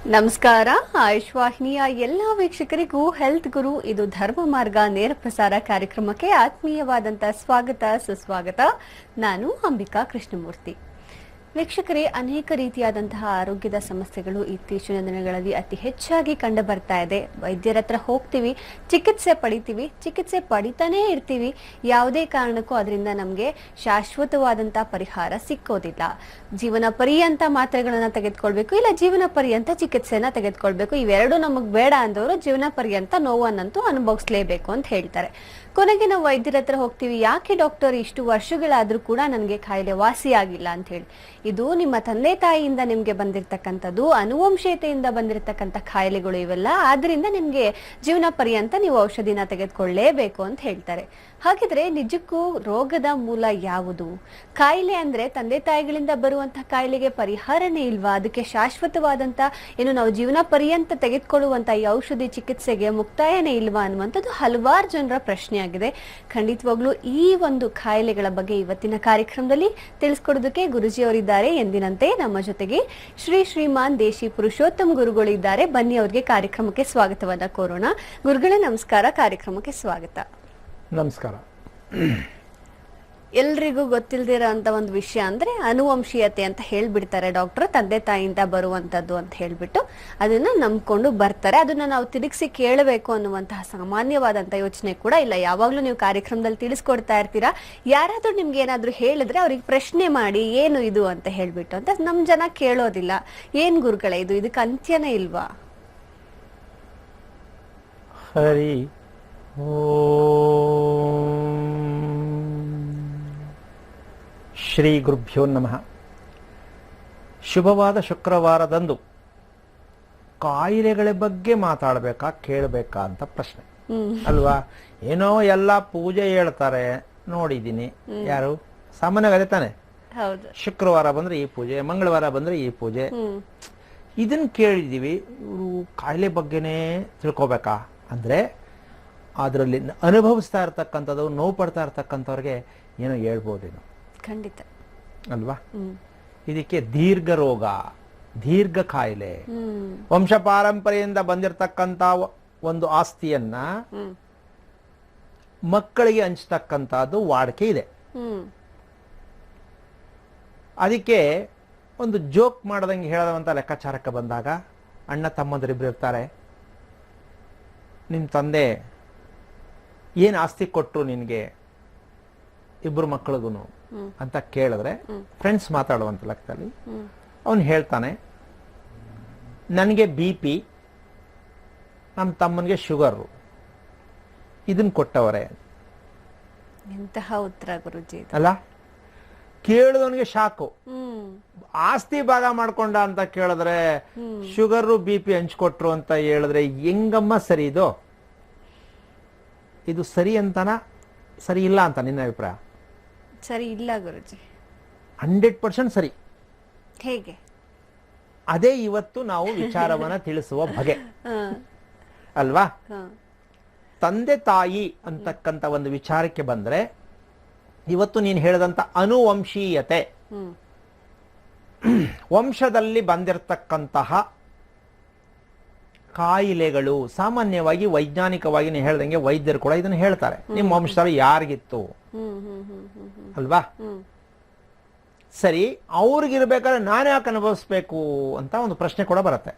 ನಮಸ್ಕಾರ. ಆಯುಷ್ ವಾಹಿನಿಯ ಎಲ್ಲ ವೀಕ್ಷಕರಿಗೂ ಹೆಲ್ತ್ ಗುರು ಇದು ಧರ್ಮ ಮಾರ್ಗ ನೇರ ಪ್ರಸಾರ ಕಾರ್ಯಕ್ರಮಕ್ಕೆ ಆತ್ಮೀಯವಾದಂತಹ ಸ್ವಾಗತ ಸುಸ್ವಾಗತ. ನಾನು ಅಂಬಿಕಾ ಕೃಷ್ಣಮೂರ್ತಿ. ವೀಕ್ಷಕರೇ, ಅನೇಕ ರೀತಿಯಾದಂತಹ ಆರೋಗ್ಯದ ಸಮಸ್ಯೆಗಳು ಇತ್ತೀಚಿನ ದಿನಗಳಲ್ಲಿ ಅತಿ ಹೆಚ್ಚಾಗಿ ಕಂಡು ಬರ್ತಾ ಇದೆ. ವೈದ್ಯರ ಹತ್ರ ಹೋಗ್ತೀವಿ, ಚಿಕಿತ್ಸೆ ಪಡಿತಾನೇ ಇರ್ತೀವಿ. ಯಾವುದೇ ಕಾರಣಕ್ಕೂ ಅದರಿಂದ ನಮಗೆ ಶಾಶ್ವತವಾದಂತಹ ಪರಿಹಾರ ಸಿಕ್ಕೋದಿಲ್ಲ. ಜೀವನ ಪರ್ಯಂತ ಮಾತ್ರೆಗಳನ್ನ ತೆಗೆದುಕೊಳ್ಬೇಕು, ಇಲ್ಲ ಜೀವನ ಪರ್ಯಂತ ಚಿಕಿತ್ಸೆನ ತೆಗೆದುಕೊಳ್ಬೇಕು. ಇವೆರಡು ನಮಗ್ ಬೇಡ ಅಂದವರು ಜೀವನ ಪರ್ಯಂತ ನೋವನ್ನಂತೂ ಅನುಭವಿಸ್ಲೇಬೇಕು ಅಂತ ಹೇಳ್ತಾರೆ. ಕೊನೆಗೆ ನಾವು ವೈದ್ಯರ ಹತ್ರ ಹೋಗ್ತೀವಿ, ಯಾಕೆ ಡಾಕ್ಟರ್ ಇಷ್ಟು ವರ್ಷಗಳಾದ್ರೂ ಕೂಡ ನನಗೆ ಕಾಯಿಲೆ ವಾಸಿ ಆಗಿಲ್ಲ ಅಂತ ಹೇಳಿ. ಇದು ನಿಮ್ಮ ತಂದೆ ತಾಯಿಯಿಂದ ನಿಮ್ಗೆ ಬಂದಿರತಕ್ಕಂಥದ್ದು, ಅನುವಂಶೀಯತೆಯಿಂದ ಬಂದಿರತಕ್ಕಂಥ ಕಾಯಿಲೆಗಳು ಇವೆಲ್ಲ. ಆದ್ರಿಂದ ನಿಮ್ಗೆ ಜೀವನ ಪರ್ಯಂತ ನೀವು ಔಷಧಿನ ತೆಗೆದುಕೊಳ್ಳಲೇಬೇಕು ಅಂತ ಹೇಳ್ತಾರೆ. ಹಾಗಿದ್ರೆ ನಿಜಕ್ಕೂ ರೋಗದ ಮೂಲ ಯಾವುದು? ಕಾಯಿಲೆ ಅಂದ್ರೆ ತಂದೆ ತಾಯಿಗಳಿಂದ ಬರುವಂತಹ ಕಾಯಿಲೆಗೆ ಪರಿಹಾರನೇ ಇಲ್ವಾ? ಅದಕ್ಕೆ ಶಾಶ್ವತವಾದಂತ ಏನು ನಾವು ಜೀವನ ಪರ್ಯಂತ ತೆಗೆದುಕೊಳ್ಳುವಂತ ಈ ಔಷಧಿ ಚಿಕಿತ್ಸೆಗೆ ಮುಕ್ತಾಯನೇ ಇಲ್ವಾ ಅನ್ನುವಂಥದ್ದು ಹಲವಾರು ಜನರ ಪ್ರಶ್ನೆ ಆಗಿದೆ. ಖಂಡಿತವಾಗ್ಲೂ ಈ ಒಂದು ಕಾಯಿಲೆಗಳ ಬಗ್ಗೆ ಇವತ್ತಿನ ಕಾರ್ಯಕ್ರಮದಲ್ಲಿ ತಿಳಿಸ್ಕೊಡೋದಕ್ಕೆ ಗುರುಜಿ ಅವರಿದ್ದಾರೆ. ಎಂದಿನಂತೆ ನಮ್ಮ ಜೊತೆಗೆ ಶ್ರೀಮಾನ್ ದೇಶಿ ಪುರುಷೋತ್ತಮ್ ಗುರುಗಳು ಇದ್ದಾರೆ. ಬನ್ನಿ ಅವ್ರಿಗೆ ಕಾರ್ಯಕ್ರಮಕ್ಕೆ ಸ್ವಾಗತವನ್ನ ಕೋರೋಣ. ಗುರುಗಳೇ ನಮಸ್ಕಾರ, ಕಾರ್ಯಕ್ರಮಕ್ಕೆ ಸ್ವಾಗತ. ನಮಸ್ಕಾರ. ಎಲ್ರಿಗೂ ಗೊತ್ತಿಲ್ದಿರೋ ಅಂತ ಒಂದು ವಿಷಯ ಅಂದ್ರೆ ಅನುವಂಶೀಯತೆ ಅಂತ ಹೇಳ್ಬಿಡ್ತಾರೆ ಡಾಕ್ಟರ್. ತಂದೆ ತಾಯಿಯಿಂದ ಬರುವಂತದ್ದು ಅಂತ ಹೇಳ್ಬಿಟ್ಟು ಅದನ್ನ ನಂಬ್ಕೊಂಡು ಬರ್ತಾರೆ. ಅದನ್ನ ನಾವು ತಿರುಗಿಸಿ ಕೇಳಬೇಕು ಅನ್ನುವಂತಹ ಸಾಮಾನ್ಯವಾದಂತ ಯೋಚನೆ ಕೂಡ ಇಲ್ಲ. ಯಾವಾಗ್ಲೂ ನೀವು ಕಾರ್ಯಕ್ರಮದಲ್ಲಿ ತಿಳಿಸ್ಕೊಡ್ತಾ ಇರ್ತೀರಾ. ಯಾರಾದ್ರೂ ನಿಮ್ಗೆ ಏನಾದ್ರು ಹೇಳಿದ್ರೆ ಅವ್ರಿಗೆ ಪ್ರಶ್ನೆ ಮಾಡಿ ಏನು ಇದು ಅಂತ ಹೇಳ್ಬಿಟ್ಟು ಅಂತ. ನಮ್ ಜನ ಕೇಳೋದಿಲ್ಲ. ಏನ್ ಗುರುಗಳೇ ಇದು, ಇದಕ್ಕೆ ಅಂತ್ಯನೇ ಇಲ್ವಾ? ಹರಿ ಶ್ರೀ ಗುರುಭ್ಯೋ ನಮಃ. ಶುಭವಾದ ಶುಕ್ರವಾರದಂದು ಕಾಯಿಲೆಗಳ ಬಗ್ಗೆ ಮಾತಾಡಬೇಕಾ ಕೇಳಬೇಕಾ ಅಂತ ಪ್ರಶ್ನೆ ಅಲ್ವಾ? ಏನೋ ಎಲ್ಲ ಪೂಜೆ ಹೇಳ್ತಾರೆ ನೋಡಿದ್ದೀನಿ. ಯಾರು ಸಾಮಾನ್ಯವಾಗಿ ತಾನೆ, ಶುಕ್ರವಾರ ಬಂದ್ರೆ ಈ ಪೂಜೆ, ಮಂಗಳವಾರ ಬಂದ್ರೆ ಈ ಪೂಜೆ, ಇದನ್ನ ಕೇಳಿದೀವಿ. ಇವರು ಕಾಯಿಲೆ ಬಗ್ಗೆನೇ ತಿಳ್ಕೊಬೇಕಾ ಅಂದ್ರೆ ಅದರಲ್ಲಿ ಅನುಭವಿಸ್ತಾ ಇರ್ತಕ್ಕಂಥದ್ದು, ನೋವು ಪಡ್ತಾ ಇರ್ತಕ್ಕಂಥವ್ರಿಗೆ ಏನೋ ಹೇಳ್ಬೋದೇನೋ. ಖಂಡಿತ ಅಲ್ವಾ? ಇದಕ್ಕೆ ದೀರ್ಘ ರೋಗ, ದೀರ್ಘ ಕಾಯಿಲೆ, ವಂಶ ಪಾರಂಪರೆಯಿಂದ ಬಂದಿರತಕ್ಕಂತ ಒಂದು ಆಸ್ತಿಯನ್ನ ಮಕ್ಕಳಿಗೆ ಹಂಚತಕ್ಕಂಥದ್ದು ವಾಡಿಕೆ ಇದೆ. ಅದಕ್ಕೆ ಒಂದು ಜೋಕ್ ಮಾಡದಂಗೆ ಹೇಳದಂತ ಲೆಕ್ಕಾಚಾರಕ್ಕೆ ಬಂದಾಗ, ಅಣ್ಣ ತಮ್ಮಂದರಿಬ್ರು ಇರ್ತಾರೆ. ನಿಮ್ ತಂದೆ ಏನ್ ಆಸ್ತಿ ಕೊಟ್ರು ನಿನ್ಗೆ ಇಬ್ರು ಮಕ್ಕಳಿಗೂ ಅಂತ ಕೇಳಿದ್ರೆ, ಫ್ರೆಂಡ್ಸ್ ಮಾತಾಡುವಂತ ಲೆಕ್ಕದಲ್ಲಿ ಅವನು ಹೇಳ್ತಾನೆ, ನನಗೆ BP, ನಮ್ಮ ತಮ್ಮನಿಗೆ ಶುಗರು, ಇದನ್ನ ಕೊಟ್ಟವರೇ. ಎಂತಹ ಉತ್ತರ ಗುರುಜಿ ಅಲ್ಲ? ಕೇಳಿದವನಿಗೆ ಶಾಕು. ಆಸ್ತಿ ಭಾಗ ಮಾಡ್ಕೊಂಡ ಅಂತ ಕೇಳಿದ್ರೆ, ಶುಗರು BP ಹಂಚ್ಕೊಟ್ರು ಅಂತ ಹೇಳಿದ್ರೆ ಹೆಂಗಮ್ಮ ಸರಿ ಇದು? ಇದು ಸರಿ ಅಂತನಾ ಸರಿ ಇಲ್ಲ ಅಂತ ನಿನ್ನ ಅಭಿಪ್ರಾಯ? ಸರಿ ಇಲ್ಲ ಗುರುಜಿ. 100% ಸರಿ. ಹೇಗೆ? ಅದೇ ಇವತ್ತು ನಾವು ವಿಚಾರವನ್ನ ತಿಳಿಸುವ ಬಗೆ ಅಲ್ವಾ? ತಂದೆ ತಾಯಿ ಅಂತಕ್ಕಂಥ ಒಂದು ವಿಚಾರಕ್ಕೆ ಬಂದ್ರೆ, ಇವತ್ತು ನೀನು ಹೇಳಿದಂತ ಅನುವಂಶೀಯತೆ, ವಂಶದಲ್ಲಿ ಬಂದಿರತಕ್ಕಂತಹ ಕಾಯಿಲೆಗಳು ಸಾಮಾನ್ಯವಾಗಿ ವೈಜ್ಞಾನಿಕವಾಗಿ ನೀವು ಹೇಳ್ದಂಗೆ ವೈದ್ಯರು ಕೂಡ ಇದನ್ನ ಹೇಳ್ತಾರೆ. ನಿಮ್ಮ ವಂಶದಲ್ಲಿ ಯಾರಿಗಿತ್ತು ಅಲ್ವಾ? ಸರಿ, ಅವ್ರಿಗಿರ್ಬೇಕಾದ್ರೆ ನಾನು ಯಾಕೆ ಅನುಭವಿಸ್ಬೇಕು ಅಂತ ಒಂದು ಪ್ರಶ್ನೆ ಕೂಡ ಬರುತ್ತೆ.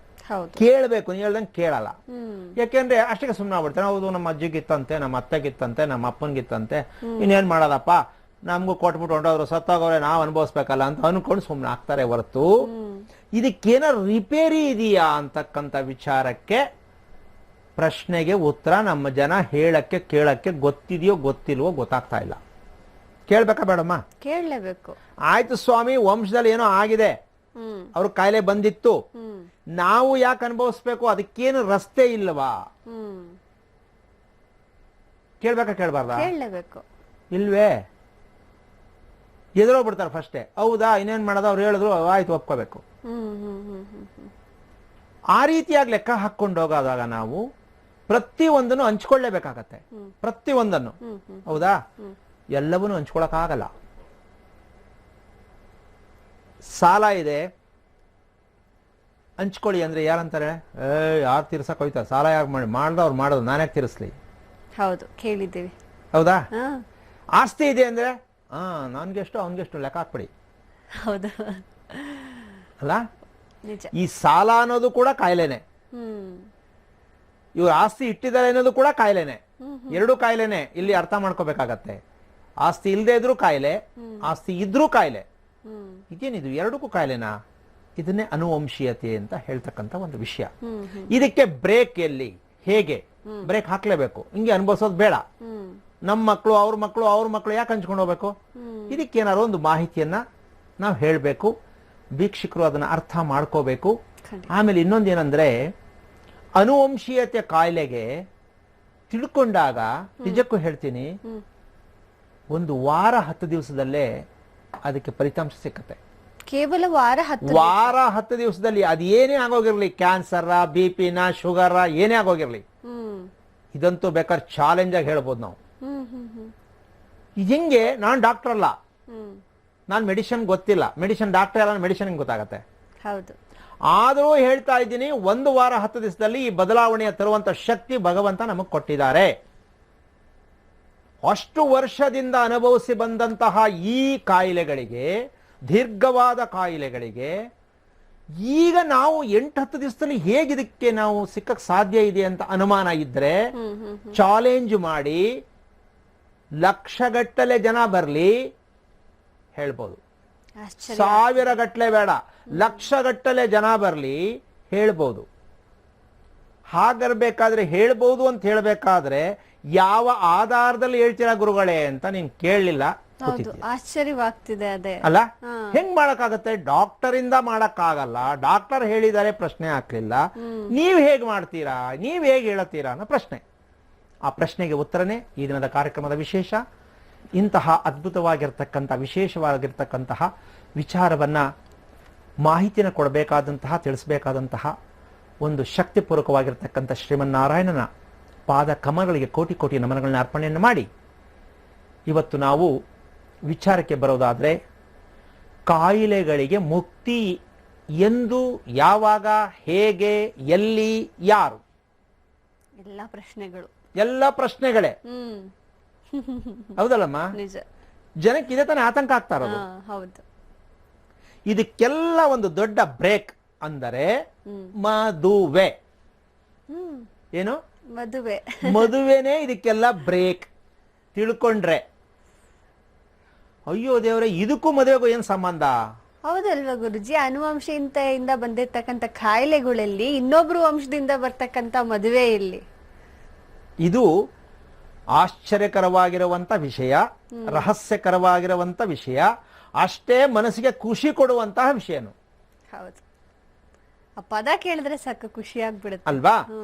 ಕೇಳಬೇಕು, ನೀವು ಹೇಳ್ದಂಗೆ ಕೇಳಲ್ಲ. ಯಾಕೆಂದ್ರೆ ಅಷ್ಟಕ್ಕೆ ಸುಮ್ಮನೆ ಆಗ್ಬಿಡ್ತಾರೆ. ಹೌದು, ನಮ್ಮ ಅಜ್ಜಿಗಿತ್ತಂತೆ, ನಮ್ಮ ಅತ್ತೆಗಿತ್ತಂತೆ, ನಮ್ಮ ಅಪ್ಪನ್ಗಿತ್ತಂತೆ, ಇನ್ನೇನ್ ಮಾಡೋದಪ್ಪ, ನಮ್ಗೂ ಕೊಟ್ಬಿಟ್ಟು ಹೊಂಟೋದ್ರು, ಸತ್ತೋಗವ್ರೆ, ನಾವು ಅನುಭವಿಸ್ಬೇಕಲ್ಲ ಅಂತ ಅನ್ಕೊಂಡು ಸುಮ್ಮನೆ ಆಗ್ತಾರೆ ಹೊರತು, ಇದಕ್ಕೇನ ರಿಪೇರಿ ಇದೆಯಾ ಅಂತಕ್ಕಂಥ ವಿಚಾರಕ್ಕೆ ಪ್ರಶ್ನೆಗೆ ಉತ್ತರ ನಮ್ಮ ಜನ ಹೇಳಕ್ಕೆ ಕೇಳಕ್ಕೆ ಗೊತ್ತಿದೆಯೋ ಗೊತ್ತಿಲ್ವೋ ಗೊತ್ತಾಗ್ತಾ ಇಲ್ಲ. ಕೇಳ್ಬೇಕಾ ಬೇಡಮ್ಮ? ಕೇಳಲೇಬೇಕು. ಆಯ್ತು ಸ್ವಾಮಿ, ವಂಶದಲ್ಲಿ ಏನೋ ಆಗಿದೆ, ಅವ್ರ ಕಾಯಿಲೆ ಬಂದಿತ್ತು, ನಾವು ಯಾಕೆ ಅನುಭವಿಸ್ಬೇಕು? ಅದಕ್ಕೇನು ರಸ್ತೆ ಇಲ್ವಾ? ಕೇಳ್ಬೇಕಾ ಕೇಳ್ಬಾರ್ದ? ಕೇಳಲೇಬೇಕು. ಇಲ್ವೇ? ಎದುರೋಗ್ಬಿಡ್ತಾರೆ ಫಸ್ಟೇ. ಹೌದಾ, ಇನ್ನೇನ್ ಮಾಡೋದು, ಅವ್ರು ಹೇಳಿದ್ರು ಆಯ್ತು ಒಪ್ಕೋಬೇಕು. ಆ ರೀತಿಯಾಗಿ ಲೆಕ್ಕ ಹಾಕೊಂಡು ಹೋಗೋದಾಗ ನಾವು ಪ್ರತಿಯೊಂದನ್ನು ಹಂಚ್ಕೊಳ್ಳೇಬೇಕಾಗತ್ತೆ. ಪ್ರತಿಯೊಂದನ್ನು. ಹೌದಾ? ಎಲ್ಲವನ್ನೂ ಹಂಚ್ಕೊಳಕ್ಕಾಗಲ್ಲ. ಸಾಲ ಇದೆ, ಹಂಚ್ಕೊಳ್ಳಿ ಅಂದ್ರೆ ಯಾರಂತಾರೆ, ಯಾರು ತೀರ್ಸಕ್ ಹೋಯ್ತಾರೆ, ಸಾಲ ಯಾರು ಮಾಡ್ದವ್ರು ಮಾಡೋದು, ನಾನು ಯಾಕೆ ತೀರಿಸ್ಲಿ? ಹೌದು, ಕೇಳಿದ್ದೀವಿ. ಹೌದಾ? ಹಾ, ಆಸ್ತಿ ಇದೆ ಅಂದ್ರೆ ನನ್ಗೆಷ್ಟು ಅವನ್ಗೆಷ್ಟು ಲೆಕ್ಕ ಹಾಕ್ಬಿಡಿ, ಹೌದು, ಅಲ್ಲ? ನಿಜ. ಈ ಸಾಲ ಅನ್ನೋದು ಕೂಡ ಕಾಯಿಲೆನೆ, ಇವ್ರು ಆಸ್ತಿ ಇಟ್ಟಿದ್ದಾರೆ ಅನ್ನೋದು ಕೂಡ ಕಾಯಿಲೆನೆ. ಎರಡು ಕಾಯಿಲೆನೆ ಇಲ್ಲಿ ಅರ್ಥ ಮಾಡ್ಕೋಬೇಕಾಗತ್ತೆ. ಆಸ್ತಿ ಇಲ್ಲದೆ ಇದ್ರೂ ಕಾಯಿಲೆ, ಆಸ್ತಿ ಇದ್ರೂ ಕಾಯಿಲೆ. ಇದೇನಿದು ಎರಡಕ್ಕೂ ಕಾಯಿಲೆನಾ? ಇದನ್ನೇ ಅನುವಂಶೀಯತೆ ಅಂತ ಹೇಳ್ತಕ್ಕಂಥ ಒಂದು ವಿಷಯ. ಇದಕ್ಕೆ ಬ್ರೇಕ್ ಎಲ್ಲಿ, ಹೇಗೆ ಬ್ರೇಕ್ ಹಾಕ್ಲೇಬೇಕು? ಹಿಂಗೆ ಅನುಭವಿಸೋದು ಬೇಡ. ನಮ್ಮ ಮಕ್ಕಳು ಅವ್ರ ಮಕ್ಕಳು ಅವ್ರ ಮಕ್ಕಳು ಯಾಕೆ ಹಂಚ್ಕೊಂಡು ಹೋಗ್ಬೇಕು? ಇದಕ್ಕೇನಾದ್ರು ಒಂದು ಮಾಹಿತಿಯನ್ನ ನಾವು ಹೇಳಬೇಕು, ವೀಕ್ಷಕರು ಅದನ್ನ ಅರ್ಥ ಮಾಡ್ಕೋಬೇಕು. ಆಮೇಲೆ ಇನ್ನೊಂದೇನಂದ್ರೆ, ಅನುವಂಶೀಯತೆ ಕಾಯಿಲೆಗೆ ತಿಳ್ಕೊಂಡಾಗ ನಿಜಕ್ಕೂ ಹೇಳ್ತೀನಿ, ಒಂದು ವಾರ 10 ದಿವಸದಲ್ಲೇ ಅದಕ್ಕೆ ಫಲಿತಾಂಶ ಸಿಕ್ಕತ್ತೆ. ಕೇವಲ ವಾರ 10 ದಿವಸದಲ್ಲಿ ಅದು ಏನೇ ಆಗೋಗಿರ್ಲಿ, ಕ್ಯಾನ್ಸರ್, BP, ಶುಗರ್, ಏನೇ ಆಗೋಗಿರ್ಲಿ, ಇದಂತೂ ಬೇಕಾದ್ರೆ ಚಾಲೆಂಜ್ ಆಗಿ ಹೇಳ್ಬೋದು ನಾವು. ಹಿಂಗೆ ನಾನು ಡಾಕ್ಟರ್ ಅಲ್ಲ, ನಾನು ಮೆಡಿಸಿನ್ ಗೊತ್ತಿಲ್ಲ, ಮೆಡಿಸಿನ್ ಡಾಕ್ಟರ್ ಅಲ್ಲ, ಮೆಡಿಸಿನ್ ಗೊತ್ತಾಗತ್ತೆ. ಹೌದು. ಆದರೂ ಹೇಳ್ತಾ ಇದ್ದೀನಿ, ಒಂದು ವಾರ 10 ದಿವಸದಲ್ಲಿ ಈ ಬದಲಾವಣೆಯ ತರುವಂತ ಶಕ್ತಿ ಭಗವಂತ ನಮಗೆ ಕೊಟ್ಟಿದ್ದಾರೆ. ಅಷ್ಟು ವರ್ಷದಿಂದ ಅನುಭವಿಸಿ ಬಂದಂತಹ ಈ ಕಾಯಿಲೆಗಳಿಗೆ, ದೀರ್ಘವಾದ ಕಾಯಿಲೆಗಳಿಗೆ ಈಗ ನಾವು 8-10 ದಿವಸದಲ್ಲಿ ಹೇಗಿದಕ್ಕೆ ನಾವು ಸಿಕ್ಕಕ್ಕೆ ಸಾಧ್ಯ ಇದೆ ಅಂತ ಅನುಮಾನ ಇದ್ರೆ ಚಾಲೆಂಜ್ ಮಾಡಿ, ಲಕ್ಷಗಟ್ಟಲೆ ಜನ ಬರಲಿ ಹೇಳ್ಬೋದು. 1000 ಗಟ್ಟಲೆ ಬೇಡ, ಲಕ್ಷಗಟ್ಟಲೆ ಜನ ಬರಲಿ ಹೇಳ್ಬೋದು. ಹಾಗಿರ್ಬೇಕಾದ್ರೆ ಹೇಳ್ಬೋದು ಅಂತ ಹೇಳ್ಬೇಕಾದ್ರೆ ಯಾವ ಆಧಾರದಲ್ಲಿ ಹೇಳ್ತೀರಾ ಗುರುಗಳೇ ಅಂತ ನೀನ್ ಕೇಳಲಿಲ್ಲ. ಆಶ್ಚರ್ಯವಾಗ್ತಿದೆ ಅದೇ ಅಲ್ಲ? ಹೆಂಗ್ ಮಾಡಕ್ಕಾಗತ್ತೆ? ಡಾಕ್ಟರ್ ಇಂದ ಮಾಡಕ್ಕಾಗಲ್ಲ. ಡಾಕ್ಟರ್ ಹೇಳಿದ್ದಾರೆ, ಪ್ರಶ್ನೆ ಹಾಕ್ಲಿಲ್ಲ, ನೀವ್ ಹೇಗ್ ಮಾಡ್ತೀರಾ, ನೀವ್ ಹೇಗ್ ಹೇಳತ್ತೀರಾ ಅನ್ನೋ ಪ್ರಶ್ನೆ. ಆ ಪ್ರಶ್ನೆಗೆ ಉತ್ತರನೇ ಈ ದಿನದ ಕಾರ್ಯಕ್ರಮದ ವಿಶೇಷ. ಇಂತಹ ಅದ್ಭುತವಾಗಿರ್ತಕ್ಕಂಥ, ವಿಶೇಷವಾಗಿರ್ತಕ್ಕಂತಹ ವಿಚಾರವನ್ನ, ಮಾಹಿತಿನ ಕೊಡಬೇಕಾದಂತಹ, ತಿಳಿಸಬೇಕಾದಂತಹ ಒಂದು ಶಕ್ತಿಪೂರ್ವಕವಾಗಿರ್ತಕ್ಕಂಥ ಶ್ರೀಮನ್ನಾರಾಯಣನ ಪಾದ ಕಮಲಗಳಿಗೆ ಕೋಟಿ ಕೋಟಿ ನಮನಗಳನ್ನ ಅರ್ಪಣೆಯನ್ನು ಮಾಡಿ ಇವತ್ತು ನಾವು ವಿಚಾರಕ್ಕೆ ಬರೋದಾದ್ರೆ, ಕಾಯಿಲೆಗಳಿಗೆ ಮುಕ್ತಿ ಎಂದು, ಯಾವಾಗ, ಹೇಗೆ, ಎಲ್ಲಿ, ಯಾರು, ಎಲ್ಲ ಪ್ರಶ್ನೆಗಳೇ. ಹೌದಲ್ಲಮ್ಮ? ಜನಕ್ಕೆ ಇದೇ ತಾನೇ ಆತಂಕ ಆಗ್ತಾ ಇರೋದು. ಇದಕ್ಕೆಲ್ಲ ಒಂದು ದೊಡ್ಡ ಬ್ರೇಕ್ ಅಂದರೆ ಮದುವೆ. ಏನು? ಮದುವೆನೇ ಇದಕ್ಕೆಲ್ಲ ಬ್ರೇಕ್. ತಿಳ್ಕೊಂಡ್ರೆ ಅಯ್ಯೋ ದೇವ್ರೆ, ಇದಕ್ಕೂ ಮದುವೆಗೂ ಏನ್ ಸಂಬಂಧ? ಹೌದಲ್ವಾ ಗುರುಜಿ? ಅನುವಂಶೀಯತೆಯಿಂದ ಬಂದಿರ್ತಕ್ಕಂಥ ಕಾಯಿಲೆಗಳಲ್ಲಿ ಇನ್ನೊಬ್ರು ವಂಶದಿಂದ ಬರ್ತಕ್ಕಂಥ ಮದುವೆ ಇಲ್ಲಿ. ಇದು ಆಶ್ಚರ್ಯಕರವಾಗಿರುವಂತ ವಿಷಯ, ರಹಸ್ಯಕರವಾಗಿರುವಂತ ವಿಷಯ, ಅಷ್ಟೇ ಮನಸ್ಸಿಗೆ ಖುಷಿ ಕೊಡುವಂತಹ ವಿಷಯನು. ಹೌದು, ಆ ಪದ ಕೇಳಿದ್ರೆ ಸಾಕು ಖುಷಿ ಆಗ್ಬಿಡುತ್ತೆ ಅಲ್ವಾ?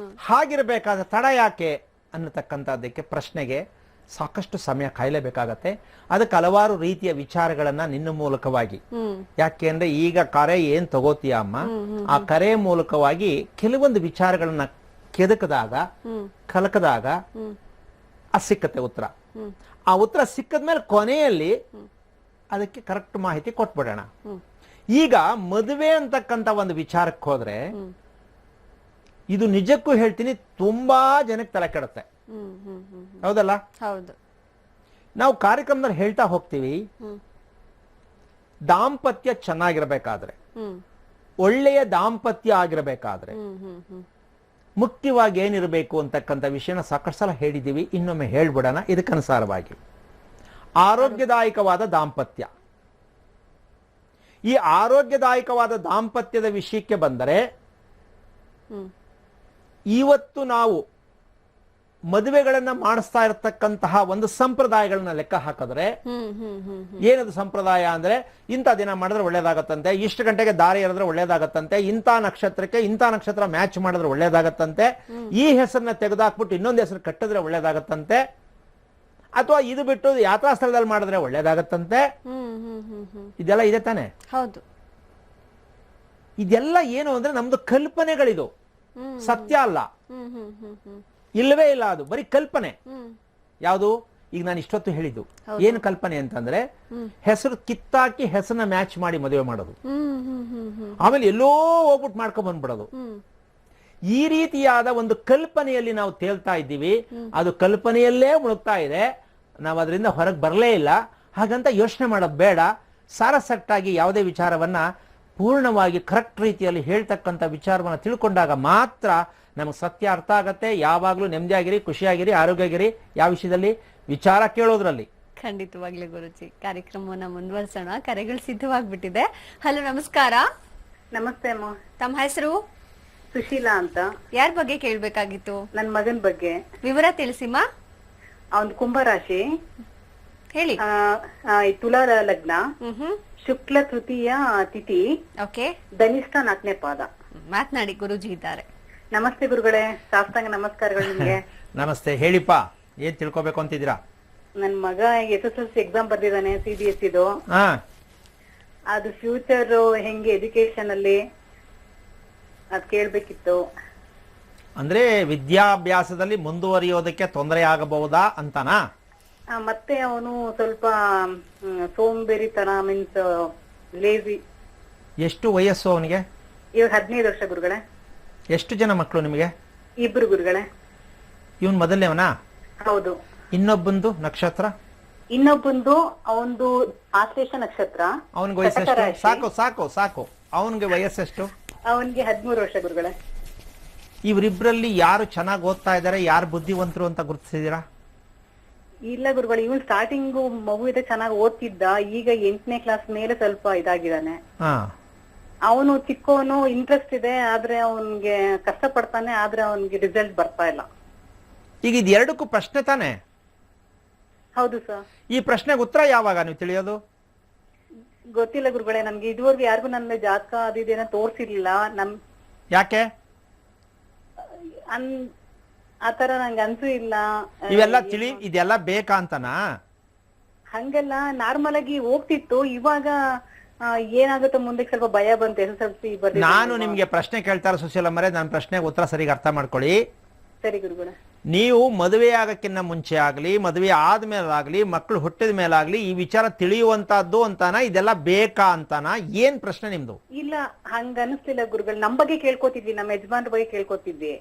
ಹಾಗಿರ್ಬೇಕಾದ ತಡ ಯಾಕೆ ಅನ್ನತಕ್ಕಂಥದ್ದಕ್ಕೆ ಪ್ರಶ್ನೆಗೆ ಸಾಕಷ್ಟು ಸಮಯ ಕಾಯಲೇಬೇಕಾಗತ್ತೆ. ಅದಕ್ಕೆ ಹಲವಾರು ರೀತಿಯ ವಿಚಾರಗಳನ್ನ ನಿನ್ನ ಮೂಲಕವಾಗಿ, ಯಾಕೆಂದ್ರೆ ಈಗ ಕರೆ ಏನ್ ತಗೋತೀಯ ಅಮ್ಮ, ಆ ಕರೆ ಮೂಲಕವಾಗಿ ಕೆಲವೊಂದು ವಿಚಾರಗಳನ್ನ ಕೆದಕದಾಗ, ಕಲಕದಾಗ ಅದು ಸಿಕ್ಕತ್ತೆ ಉತ್ತರ. ಆ ಉತ್ತರ ಸಿಕ್ಕದ್ಮೇಲೆ ಕೊನೆಯಲ್ಲಿ ಅದಕ್ಕೆ ಕರೆಕ್ಟ್ ಮಾಹಿತಿ ಕೊಟ್ಬಿಡೋಣ. ಈಗ ಮದುವೆ ಅಂತಕ್ಕಂಥ ಒಂದು ವಿಚಾರಕ್ಕೆ ಹೋದ್ರೆ, ಇದು ನಿಜಕ್ಕೂ ಹೇಳ್ತೀನಿ ತುಂಬಾ ಜನಕ್ಕೆ ತಲೆ ಕೆಡುತ್ತೆ. ಹೌದಲ್ಲ? ಹೌದು. ನಾವು ಕಾರ್ಯಕ್ರಮದಲ್ಲಿ ಹೇಳ್ತಾ ಹೋಗ್ತೀವಿ, ದಾಂಪತ್ಯ ಚೆನ್ನಾಗಿರ್ಬೇಕಾದ್ರೆ, ಒಳ್ಳೆಯ ದಾಂಪತ್ಯ ಆಗಿರಬೇಕಾದ್ರೆ ಮುಖ್ಯವಾಗಿ ಏನಿರಬೇಕು ಅಂತಕ್ಕಂಥ ವಿಷಯನ ಸಾಕಷ್ಟು ಸಲ ಹೇಳಿದ್ದೀವಿ. ಇನ್ನೊಮ್ಮೆ ಹೇಳ್ಬಿಡೋಣ ಇದಕ್ಕನುಸಾರವಾಗಿ. ಆರೋಗ್ಯದಾಯಕವಾದ ದಾಂಪತ್ಯ. ಈ ಆರೋಗ್ಯದಾಯಕವಾದ ದಾಂಪತ್ಯದ ವಿಷಯಕ್ಕೆ ಬಂದರೆ, ಇವತ್ತು ನಾವು ಮದುವೆಗಳನ್ನ ಮಾಡಿಸ್ತಾ ಇರತಕ್ಕಂತಹ ಒಂದು ಸಂಪ್ರದಾಯಗಳನ್ನ ಲೆಕ್ಕ ಹಾಕಿದ್ರೆ, ಏನದು ಸಂಪ್ರದಾಯ ಅಂದ್ರೆ, ಇಂಥ ದಿನ ಮಾಡಿದ್ರೆ ಒಳ್ಳೇದಾಗತ್ತಂತೆ, ಇಷ್ಟು ಗಂಟೆಗೆ ದಾರಿ ಎರೆದ್ರೆ ಒಳ್ಳೇದಾಗತ್ತಂತೆ, ಇಂಥ ನಕ್ಷತ್ರಕ್ಕೆ ಇಂಥ ನಕ್ಷತ್ರ ಮ್ಯಾಚ್ ಮಾಡಿದ್ರೆ ಒಳ್ಳೇದಾಗತ್ತಂತೆ, ಈ ಹೆಸರನ್ನ ತೆಗೆದಾಕ್ಬಿಟ್ಟು ಇನ್ನೊಂದು ಹೆಸರು ಕಟ್ಟಿದ್ರೆ ಒಳ್ಳೇದಾಗತ್ತಂತೆ, ಅಥವಾ ಇದು ಬಿಟ್ಟು ಯಾತ್ರಾ ಸ್ಥಳದಲ್ಲಿ ಮಾಡಿದ್ರೆ ಒಳ್ಳೇದಾಗತ್ತಂತೆ. ಇದೆಲ್ಲ ಇದೆ ತಾನೆ? ಹೌದು. ಇದೆಲ್ಲ ಏನು ಅಂದ್ರೆ ನಮ್ದು ಕಲ್ಪನೆಗಳಿದು, ಸತ್ಯ ಅಲ್ಲ, ಇಲ್ಲವೇ ಇಲ್ಲ. ಅದು ಬರೀ ಕಲ್ಪನೆ. ಯಾವುದು? ಈಗ ನಾನು ಇಷ್ಟೊತ್ತು ಹೇಳಿದ್ದು ಏನು ಕಲ್ಪನೆ ಅಂತಂದ್ರೆ ಹೆಸರು ಕಿತ್ತಾಕಿ ಹೆಸರನ್ನ ಮ್ಯಾಚ್ ಮಾಡಿ ಮದುವೆ ಮಾಡೋದು, ಆಮೇಲೆ ಎಲ್ಲೋ ಹೋಗ್ಬಿಟ್ಟು ಮಾಡ್ಕೊಂಡ್ ಬಂದ್ಬಿಡೋದು. ಈ ರೀತಿಯಾದ ಒಂದು ಕಲ್ಪನೆಯಲ್ಲಿ ನಾವು ತೇಲ್ತಾ ಇದ್ದೀವಿ. ಅದು ಕಲ್ಪನೆಯಲ್ಲೇ ಮುಳುಗ್ತಾ ಇದೆ, ನಾವು ಅದರಿಂದ ಹೊರಗೆ ಬರಲೇ ಇಲ್ಲ. ಹಾಗಂತ ಯೋಚನೆ ಮಾಡೋದು ಬೇಡ. ಸಾರಸಟ್ಟಾಗಿ ಯಾವುದೇ ವಿಚಾರವನ್ನ ಪೂರ್ಣವಾಗಿ ಕರೆಕ್ಟ್ ರೀತಿಯಲ್ಲಿ ಹೇಳ್ತಕ್ಕಂಥ ವಿಚಾರವನ್ನ ತಿಳ್ಕೊಂಡಾಗ ಮಾತ್ರ ನಮಗೆ ಸತ್ಯ ಅರ್ಥ ಆಗತ್ತೆ. ಯಾವಾಗಲೂ ನೆಮ್ಮದಿಯಾಗಿರಿ, ಖುಷಿಯಾಗಿರಿ, ಆರೋಗ್ಯವಾಗಿರಿ. ಯಾವ ವಿಷಯದಲ್ಲಿ? ವಿಚಾರ ಕೇಳೋದ್ರಲ್ಲಿ. ಖಂಡಿತವಾಗ್ಲೂ ಗುರುಜಿ. ಕಾರ್ಯಕ್ರಮವನ್ನ ಮುಂದುವರಿಸೋಣ. ಕರೆಗಳು ಸಿದ್ಧವಾಗ್ಬಿಟ್ಟಿದೆ. ಹಲೋ, ನಮಸ್ಕಾರ. ನಮಸ್ತೆ ಅಮ್ಮ. ತಮ್ಮ ಹೆಸರು? ಸುಶೀಲಾ ಅಂತ. ಯಾರ ಬಗ್ಗೆ ಕೇಳ್ಬೇಕಾಗಿತ್ತು? ನನ್ ಮಗನ್ ಬಗ್ಗೆ ವಿವರ ತಿಳಿಸಿಮ್ಮ. ಅವನ್ ಕುಂಭರಾಶಿ, ಹೇಳಿ. ತುಲಾ ಲಗ್ನ, ಶುಕ್ಲ ತೃತೀಯ ತಿಥಿ, ಓಕೆ. ಧನಿಷ್ಠ 4ನೇ ಪಾದ. ಮಾತನಾಡಿ, ಗುರುಜಿ ಇದ್ದಾರೆ. ನಮಸ್ತೆ ಗುರುಗಳೇ, ಸಾಷ್ಟಾಂಗ ನಮಸ್ಕಾರಗಳು ನಿಮ್ಗೆ. ನಮಸ್ತೆ, ಹೇಳಿಪ್ಪ, ಏನ್ ತಿಳ್ಕೊಬೇಕು ಅಂತಿದ್ದೀರಾ? ನನ್ ಮಗ SSLC ಎಕ್ಸಾಮ್ ಬರ್ದಿದ್ದಾನೆ, CBSE. ಹಾ, ಅದು ಫ್ಯೂಚರ್ ಹೆಂಗೆ ಎಜುಕೇಶನ್ ಅಲ್ಲಿ ಅದ್ ಕೇಳ್ಬೇಕಿತ್ತು. ಅಂದ್ರೆ ವಿದ್ಯಾಭ್ಯಾಸದಲ್ಲಿ ಮುಂದುವರಿಯೋದಕ್ಕೆ ತೊಂದರೆ ಆಗಬಹುದಾ ಅಂತನಾ? ಮತ್ತೆ ಅವನು ಸ್ವಲ್ಪ ಸೋಂಬೇರಿತನ, ಮೀನ್ಸ್ ಲೇಜಿ. ಎಷ್ಟು ವಯಸ್ಸು ಅವನಿಗೆ? ಇವಾಗ 15 ವರ್ಷ ಗುರುಗಳೇ. ಎಷ್ಟು ಜನ ಮಕ್ಕಳು ನಿಮಗೆ? 2 ಗುರುಗಳೇ. ಇವನ್ ಮೊದಲನೇವನಾ? ಹೌದು. ಇನ್ನೊಬ್ಬಂದು ನಕ್ಷತ್ರ? ಇನ್ನೊಬ್ಬಂದು ಅವಂದು ಆಶ್ಲೇಷ ನಕ್ಷತ್ರ. ಅವನಿಗೆ ವಯಸ್ಸೆಷ್ಟು? ಸಾಕು ಸಾಕು ಸಾಕು. ಅವನಿಗೆ ವಯಸ್ಸೆಷ್ಟು? ಅವನಿಗೆ 13 ವರ್ಷ ಗುರುಗಳೇ. ಇವರಿಬ್ರಲ್ಲಿ ಯಾರು ಚೆನ್ನಾಗಿ ಓದ್ತಾ ಇದಾರೆ, ಯಾರು ಬುದ್ಧಿವಂತರು ಅಂತ ಗುರುತಿಸಿದೀರಾ? ಇಲ್ಲ ಗುರುಗಳು, ಇವನ್ ಸ್ಟಾರ್ಟಿಂಗು ಮಗು ಇದೆ, ಚೆನ್ನಾಗಿ ಓದ್ತಿದ್ದ. ಈಗ 8ನೇ ಕ್ಲಾಸ್ ಮೇಲೆ ಸ್ವಲ್ಪ ಇದಾಗಿದ್ದಾನೆ. ಅವನು ಚಿಕ್ಕವನು, ಇಂಟ್ರೆಸ್ಟ್ ಇದೆ, ಆದ್ರೆ ಅವನ್ಗೆ ಕಷ್ಟ ಪಡ್ತಾನೆ, ಆದ್ರೆ ಅವನ್ಗೆ ರಿಸಲ್ಟ್ ಬರ್ತಾ ಇಲ್ಲ. ಈಗ ಇದು ಎರಡಕ್ಕೂ ಪ್ರಶ್ನೆ ತಾನೆ? ಹೌದು ಸರ್. ಈ ಪ್ರಶ್ನೆಗೆ ಉತ್ತರ ಯಾವಾಗ ನೀವು ತಿಳಿಯೋದು? ಗೊತ್ತಿಲ್ಲ ಗುರುಗಳೇ, ನನ್ಗೆ ಇದುವರೆಗೂ ಯಾರಿಗೂ ನನ್ನ ಜಾತಕ ಅದಿದೇನೋ ತೋರ್ಸಿರ್ಲಿಲ್ಲ. ಯಾಕೆ ಆತರ ನಂಗೆ ಅನ್ಸೂ ಇಲ್ಲ. ಇವೆಲ್ಲ ಇದೆಲ್ಲ ಬೇಕಾ ಅಂತನಾ? ಹಂಗೆಲ್ಲ ನಾರ್ಮಲ್ ಆಗಿ ಹೋಗ್ತಿತ್ತು. ಇವಾಗ ಏನಾಗುತ್ತೋ ಮುಂದೆ ಸ್ವಲ್ಪ ಭಯ ಬಂತು. SSLC ಬರ್ದಿದೆ. ನಾನು ನಿಮ್ಗೆ ಪ್ರಶ್ನೆ ಕೇಳ್ತಾರ ಸುಶೀಲಮ್ಮರೇ, ನನ್ನ ಪ್ರಶ್ನೆಗೆ ಉತ್ತರ ಸರಿಗೆ ಅರ್ಥ ಮಾಡ್ಕೊಳ್ಳಿ. ಸರಿ ಗುರುಗಳೇ. ನೀವು ಮದುವೆ ಆಗಕ್ಕಿಂತ ಮುಂಚೆ ಆಗ್ಲಿ, ಮದುವೆ ಆದ್ಮೇಲಾಗ್ಲಿ, ಮಕ್ಕಳು ಹುಟ್ಟಿದ ಮೇಲಾಗ್ಲಿ ಈ ವಿಚಾರ ತಿಳಿಯುವಂತಹದ್ದು ಅಂತಾನ? ಇದೆಲ್ಲ ಬೇಕಾ ಅಂತಾನ? ಏನ್ ಪ್ರಶ್ನೆ ನಿಮ್ದು? ಇಲ್ಲ, ಹಂಗ ಅನಿಸ್ತಿಲ್ಲ ಗುರುಗಳು. ನಮ್ ಬಗ್ಗೆ ಕೇಳ್ಕೊತಿದ್ವಿ, ನಮ್ಮ ಯಜಮಾನ್ರ ಬಗ್ಗೆ ಕೇಳ್ಕೊತಿದ್ವಿ.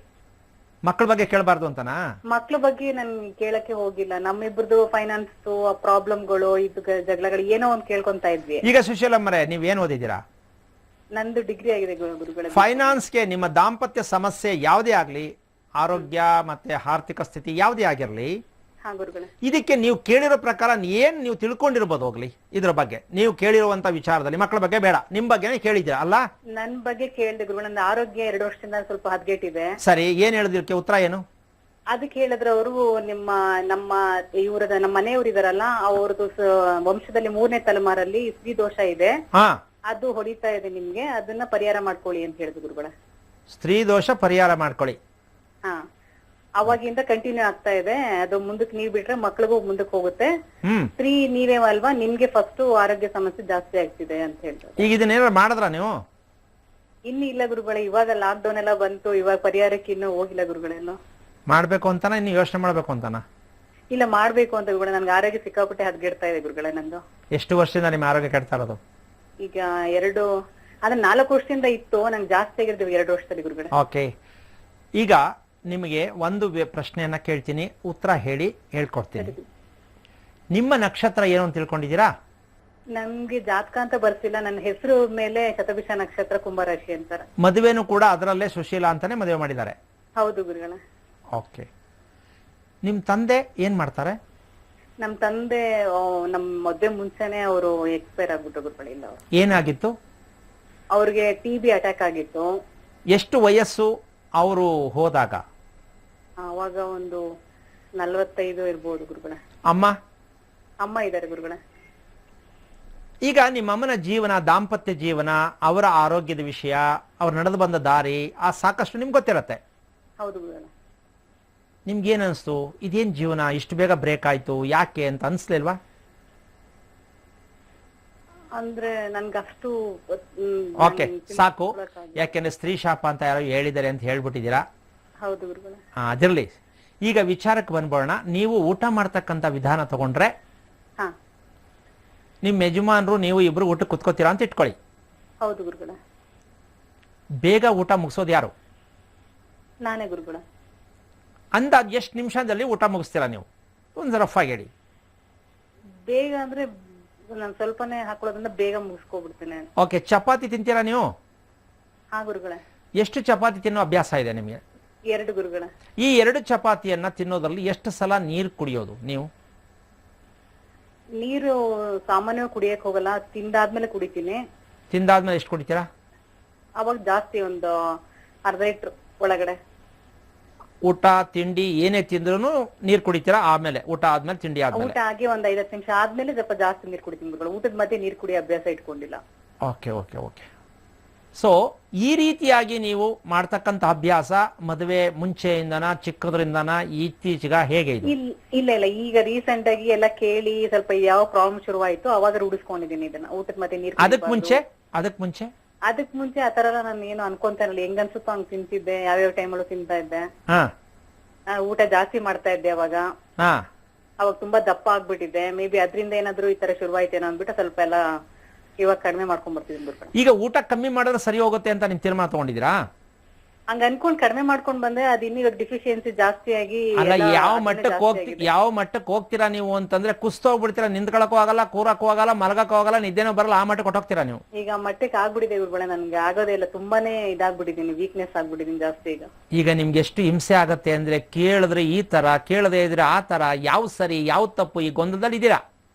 ಮಕ್ಕಳ ಬಗ್ಗೆ ಕೇಳಬಾರ್ದು ಅಂತನಾ? ಮಕ್ಳ ಬಗ್ಗೆ ನನ್ ಕೇಳಕ್ಕೆ ಹೋಗಿಲ್ಲ. ನಮ್ಮಿಬ್ರದ್ದು ಫೈನಾನ್ಸ್ ಪ್ರಾಬ್ಲಮ್ಗಳು, ಇದು ಜಗಳಗಳು ಏನೋ ಒಂದ್ ಕೇಳ್ಕೊಂತ ಇದ್ವಿ. ಈಗ ಸುಶೀಲಮ್ಮರೇ, ನೀವ್ ಏನ್ ಓದಿದ್ದೀರಾ? ನಂದು ಡಿಗ್ರಿ ಆಗಿದೆ ಗುರುಗಳೇ. ಫೈನಾನ್ಸ್ಗೆ ನಿಮ್ಮ ದಾಂಪತ್ಯ ಸಮಸ್ಯೆ ಯಾವುದೇ ಆಗ್ಲಿ, ಆರೋಗ್ಯ ಮತ್ತೆ ಆರ್ಥಿಕ ಸ್ಥಿತಿ ಯಾವುದೇ ಆಗಿರ್ಲಿ, ಇದಕ್ಕೆ ನೀವು ಕೇಳಿರೋ ಪ್ರಕಾರ ಏನ್ ನೀವು ತಿಳ್ಕೊಂಡಿರ್ಬೋದು ಹೋಗ್ಲಿ. ಇದ್ರ ಬಗ್ಗೆ ನೀವು ಕೇಳಿರುವಂತ ವಿಚಾರದಲ್ಲಿ ಮಕ್ಕಳ ಬಗ್ಗೆ ಬೇಡ, ನಿಮ್ ಬಗ್ಗೆನೇ ಕೇಳಿದ್ದೀರಾ ಅಲ್ಲ? ನನ್ ಬಗ್ಗೆ ಕೇಳಿದೆ ಗುರುಗಳು. ನನ್ನ ಆರೋಗ್ಯ 2 ವರ್ಷದಿಂದ ಸ್ವಲ್ಪ ಹದಗೆಟ್ಟಿದೆ. ಸರಿ, ಏನ್ ಹೇಳಿದಕ್ಕೆ ಉತ್ತರ ಏನು? ಅದಕ್ಕೆ ಹೇಳಿದ್ರೆ ಅವರು ನಮ್ಮ ಮನೆಯವರು ಇದಾರಲ್ಲ, ಅವ್ರದ್ದು ವಂಶದಲ್ಲಿ 3ನೇ ತಲೆಮಾರಲ್ಲಿ ಸ್ತ್ರೀ ದೋಷ ಇದೆ, ಅದು ಹೊಡಿತಾ ಇದೆ ನಿಮ್ಗೆ, ಅದನ್ನ ಪರಿಹಾರ ಮಾಡ್ಕೊಳ್ಳಿ ಅಂತ ಹೇಳಿದ್ರು ಗುರುಗಳ. ಸ್ತ್ರೀ ದೋಷ ಪರಿಹಾರ ಮಾಡ್ಕೊಳ್ಳಿ. ಹಾ, ಅವಾಗಿಂದ ಕಂಟಿನ್ಯೂ ಆಗ್ತಾ ಇದೆ. ಅದು ಮುಂದಕ್ಕೆ ನೀವ್ ಬಿಟ್ರೆ ಮಕ್ಳಿಗೂ ಮುಂದಕ್ಕೆ ಹೋಗುತ್ತೆ. ಸ್ತ್ರೀ ನೀವೇ ಅಲ್ವಾ, ನಿಮ್ಗೆ ಫಸ್ಟ್ ಆರೋಗ್ಯ ಸಮಸ್ಯೆ ಜಾಸ್ತಿ ಆಗ್ತಿದೆ ಅಂತ ಹೇಳ್ತಾರೆ. ಈಗ ಇದನ್ನೇನಾದ್ರು ಮಾಡಿದ್ರ ನೀವು? ಇನ್ನು ಇಲ್ಲ ಗುರುಗಳೇ, ಇವಾಗ ಲಾಕ್ ಡೌನ್ ಎಲ್ಲ ಬಂತು, ಇವಾಗ ಪರಿಹಾರಕ್ಕೆ ಇನ್ನೂ ಹೋಗಿಲ್ಲ ಗುರುಗಳೆಲ್ಲ. ಮಾಡ್ಬೇಕು ಅಂತಾನ, ಇನ್ನು ಯೋಚನೆ ಮಾಡ್ಬೇಕು ಅಂತಾನ? ಇಲ್ಲ, ಮಾಡ್ಬೇಕು ಅಂತ ಗುರುಗಳೇ. ನನ್ಗೆ ಆರೋಗ್ಯ ಸಿಕ್ಕಾಪಟ್ಟೆ ಹದಗೆಡ್ತಾ ಇದೆ ಗುರುಗಳೇ ನಂದು. ಎಷ್ಟು ವರ್ಷದಿಂದ ನಿಮ್ಮ ಆರೋಗ್ಯ ಕೆಡ್ತಾ ಇರೋದು? ಈಗ 4 ವರ್ಷದಿಂದ ಇತ್ತು, ನಂಗೆ ಜಾಸ್ತಿ ಆಗಿರ್ತೀವಿ 2 ವರ್ಷದಲ್ಲಿ ಗುರುಗಳೇ. ಓಕೆ, ಈಗ ನಿಮಗೆ ಒಂದು ಪ್ರಶ್ನೆಯನ್ನ ಕೇಳ್ತೀನಿ, ಉತ್ತರ ಹೇಳಿ ಹೇಳ್ಕೊಡ್ತೀನಿ. ನಿಮ್ಮ ನಕ್ಷತ್ರ ಏನು ಅಂತ ತಿಳ್ಕೊಂಡಿದ್ದೀರಾ? ನಮ್ಗೆ ಜಾತಕ ಅಂತ ಬರ್ತಿಲ್ಲ, ನನ್ನ ಹೆಸರು ಮೇಲೆ ಶತಭಿಷ ನಕ್ಷತ್ರ, ಕುಂಭರಾಶಿ ಅಂತಾರೆ. ಮದುವೆನೂ ಕೂಡ ಅದರಲ್ಲೇ ಸುಶೀಲಾ ಅಂತಾನೆ ಮದುವೆ ಮಾಡಿದ್ದಾರೆ? ಹೌದು ಗುರುಗಳೇ. ಓಕೆ, ನಿಮ್ ತಂದೆ ಏನ್ ಮಾಡ್ತಾರೆ? ನಮ್ ತಂದೆ ನಮ್ ಮದ್ವೆ ಮುಂಚೆನೆ ಅವರು ಎಕ್ಸ್ಪೈರ್ ಆಗ್ಬಿಟ್ಟು ಗುರುಗಳಿಲ್ಲ. ಏನಾಗಿತ್ತು ಅವ್ರಿಗೆ? TB ಅಟ್ಯಾಕ್ ಆಗಿತ್ತು. ಎಷ್ಟು ವಯಸ್ಸು ಅವರು ಹೋದಾಗ? ಅವಾಗ ಒಂದು 45 ಇರ್ಬೋದು ಗುರುಗಳೇ. ಅಮ್ಮ ಇದ್ದಾರೆ ಗುರುಗಳೇ. ಈಗ ನಿಮ್ಮ ಅಮ್ಮನ ಜೀವನ, ದಾಂಪತ್ಯ ಜೀವನ, ಅವರ ಆರೋಗ್ಯದ ವಿಷಯ, ಅವ್ರು ನಡೆದು ಬಂದ ದಾರಿ ಆ ಸಾಕಷ್ಟು ನಿಮ್ಗೆ ಗೊತ್ತಿರತ್ತೆ. ಹೌದು ಗುರುಗಳೇ. ನಿಮ್ಗೇನ್ ಅನ್ಸ್ತು? ಇದೇನ್ ಜೀವನ ಇಷ್ಟು ಬೇಗ ಬ್ರೇಕ್ ಆಯ್ತು ಯಾಕೆ ಅಂತ ಅನ್ಸ್ಲಿಲ್ವಾ? ಅಂದ್ರೆ ನನ್ಗಷ್ಟು ಓಕೆ, ಸಾಕು. ಯಾಕೆಂದ್ರೆ ಸ್ತ್ರೀ ಶಾಪ ಅಂತ ಯಾರೋ ಹೇಳಿದ್ದಾರೆ ಅಂತ ಹೇಳ್ಬಿಟ್ಟಿದ್ದೀರಾ. ಹೌದು ಗುರುಗಳೇ. ಅದಿರ್ಲಿ. ಈಗ ವಿಚಾರಕ್ಕೆ ಬಂದ್ಬೋಣ. ನೀವು ಊಟ ಮಾಡ್ತಕ್ಕಂಥ ವಿಧಾನ ತಗೊಂಡ್ರೆ ಹಾ ನಿಮ್ಮ ಯಜಮಾನರು ನೀವು ಇಬ್ರು ಊಟ ಕುತ್ಕೋತೀರಾ ಅಂತ ಇಟ್ಕೊಳ್ಳಿ. ಹೌದು ಗುರುಗಳ. ಬೇಗ ಊಟ ಮುಗಿಸೋದು ಯಾರು? ನಾನೇ ಗುರುಗಳ. ಅಂದಾಜ್ ಎಷ್ಟು ನಿಮಿಷದಲ್ಲಿ ಊಟ ಮುಗಿಸ್ತೀರಾ ನೀವು? ಒಂದು ರಫ್ ಆಗಿ ಹೇಳಿ. ಬೇಗ ಅಂದ್ರೆ ನಾನು ಸ್ವಲ್ಪನೇ ಹಾಕೊಳ್ಳೋದ್ರಿಂದ ಬೇಗ ಮುಗಿಸ್ಕೊಬಿಡ್ತೇನೆ. ಓಕೆ, ಚಪಾತಿ ತಿಂತೀರಾ ನೀವು? ಹಾ ಗುರುಗಳ. ಎಷ್ಟು ಚಪಾತಿ ತಿನ್ನೋ ಅಭ್ಯಾಸ ಇದೆ ನಿಮಗೆ? 2 ಗುರುಗಳ. ಈ 2 ಚಪಾತಿಯನ್ನ ತಿನ್ನೋದ್ರಲ್ಲಿ ಎಷ್ಟು ಸಲ ನೀರು ಕುಡಿಯೋದು ನೀವು? ನೀರು ಸಾಮಾನ್ಯವಾಗಿ ಕುಡಿಯಕ್ ಹೋಗಲ್ಲ, ತಿಂದಾದ್ಮೇಲೆ ಕುಡಿತೀನಿ. ತಿಂದಾದ್ಮೇಲೆ ಎಷ್ಟು ಕುಡಿತೀರಾ? ಅವಾಗ ಜಾಸ್ತಿ, ಒಂದು ಅರ್ಧ ಲೀಟರ್ ಒಳಗಡೆ. ಊಟ ತಿಂಡಿ ಏನೇ ತಿಂದ್ರೂ ನೀರು ಕುಡಿತೀರಾ? ಆಮೇಲೆ ಊಟ ಆದ್ಮೇಲೆ ತಿಂಡಿ ಆದ್ಮೇಲೆ? ಊಟ ಆಗಿ ಒಂದ್ 5-10 ನಿಮಿಷ ಆದ್ಮೇಲೆ ಸ್ವಲ್ಪ ಜಾಸ್ತಿ ನೀರು ಕುಡಿತೀನಿ ಗುರುಗಳ. ಊಟದ ಮಧ್ಯೆ ನೀರು ಕುಡಿಯೋ ಅಭ್ಯಾಸ ಇಟ್ಕೊಂಡಿಲ್ಲ. Okay okay okay. ಸೊ ಈ ರೀತಿಯಾಗಿ ನೀವು ಮಾಡ್ತಕ್ಕಂಥ ಅಭ್ಯಾಸ ಮದುವೆ ಮುಂಚೆಯಿಂದನ, ಚಿಕ್ಕದ್ರಿಂದನ, ಇತ್ತೀಚೆಗ ಹೇಗೆ ಇದು? ಇಲ್ಲ ಇಲ್ಲ, ಈಗ ರೀಸೆಂಟ್ ಆಗಿ ಎಲ್ಲ ಕೇಳಿ ಸ್ವಲ್ಪ ಯಾವ ಪ್ರಾಬ್ಲಮ್ ಶುರುವಾಯ್ತು ಅವಾಗ ರೂಢಿಸ್ಕೊಂಡಿದ್ದೀನಿ ಇದನ್ನ. ಊಟದ ಮಧ್ಯೆ ನೀರು. ಅದಕ್ ಮುಂಚೆ ಆತರ ಎಲ್ಲ ನಾನು ಏನು ಅನ್ಕೊಂತಾನಲ್ಲ, ಹೆಂಗ್ ಅನ್ಸುತ್ತೋ ಹಂಗ್ ತಿಂತಿದ್ದೆ, ಯಾವ್ಯಾವ ಟೈಮಲ್ಲೂ ತಿಂತಾ ಇದ್ದೆ. ಊಟ ಜಾಸ್ತಿ ಮಾಡ್ತಾ ಇದ್ದೆ ಅವಾಗ ತುಂಬಾ ದಪ್ಪ ಆಗ್ಬಿಟ್ಟಿದ್ದೆ. ಮೇ ಬಿ ಅದ್ರಿಂದ ಏನಾದ್ರು ಈ ತರ ಶುರುವಾಯ್ತೇನೋ ಅಂದ್ಬಿಟ್ಟು ಸ್ವಲ್ಪ ಎಲ್ಲ ಇವಾಗ ಕಡಿಮೆ ಮಾಡ್ಕೊಂಡ್ ಬರ್ತಿದ್ದೀನಿ. ಈಗ ಊಟ ಕಮ್ಮಿ ಮಾಡಿದ್ರೆ ಸರಿ ಹೋಗುತ್ತೆ ಅಂತ ನಿಮ್ ತೀರ್ಮಾನ ತಗೊಂಡಿದ್ದೀರಾ? ಹಂಗ ಅನ್ಕೊಂಡ್ ಕಡಿಮೆ ಮಾಡ್ಕೊಂಡ್ ಬಂದೆ, ಅದ್ ಇನ್ನೀಗ ಡಿಫಿಷಿಯನ್ಸಿ ಜಾಸ್ತಿ ಆಗಿ. ಅಲ್ಲ, ಯಾವ ಮಟ್ಟಕ್ಕೆ ಹೋಗ್ತೀರಾ ನೀವು ಅಂತಂದ್ರೆ ಕುಸ್ತೋಗ್ಬಿಡ್ತೀರಾ, ನಿಂತ್ಕೊಳಕ್ಕೂ ಆಗಲ್ಲ, ಕೂರಕ್ಕೂ ಆಗಲ್ಲ, ಮಲಗಕ್ಕೂ ಆಗಲ್ಲ, ನಿದ್ದೆನೂ ಬರಲ್ಲ, ಆ ಮಟ್ಟಕ್ಕೆ ಕೊಟ್ಟೋಗ್ತೀರಾ ನೀವು? ಈಗ ಮಟ್ಟಕ್ಕೆ ಆಗ್ಬಿಟ್ಟಿದೆ ಗುರುಗಳೇ, ನನ್ಗೆ ಆಗೋದೇ ಇಲ್ಲ, ತುಂಬಾನೇ ಇದಾಗ್ಬಿಟ್ಟಿದೀನಿ, ವೀಕ್ನೆಸ್ ಆಗ್ಬಿಟ್ಟಿದೀನಿ ಜಾಸ್ತಿ. ಈಗ ನಿಮ್ಗೆ ಎಷ್ಟು ಹಿಂಸೆ ಆಗತ್ತೆ ಅಂದ್ರೆ, ಕೇಳಿದ್ರೆ ಈ ತರ, ಕೇಳದೆ ಇದ್ರೆ ಆ ತರ, ಯಾವ ಸರಿ ಯಾವ ತಪ್ಪು, ಈ ಗೊಂದಲದಲ್ಲಿ ಇದ್ದೀರಾ.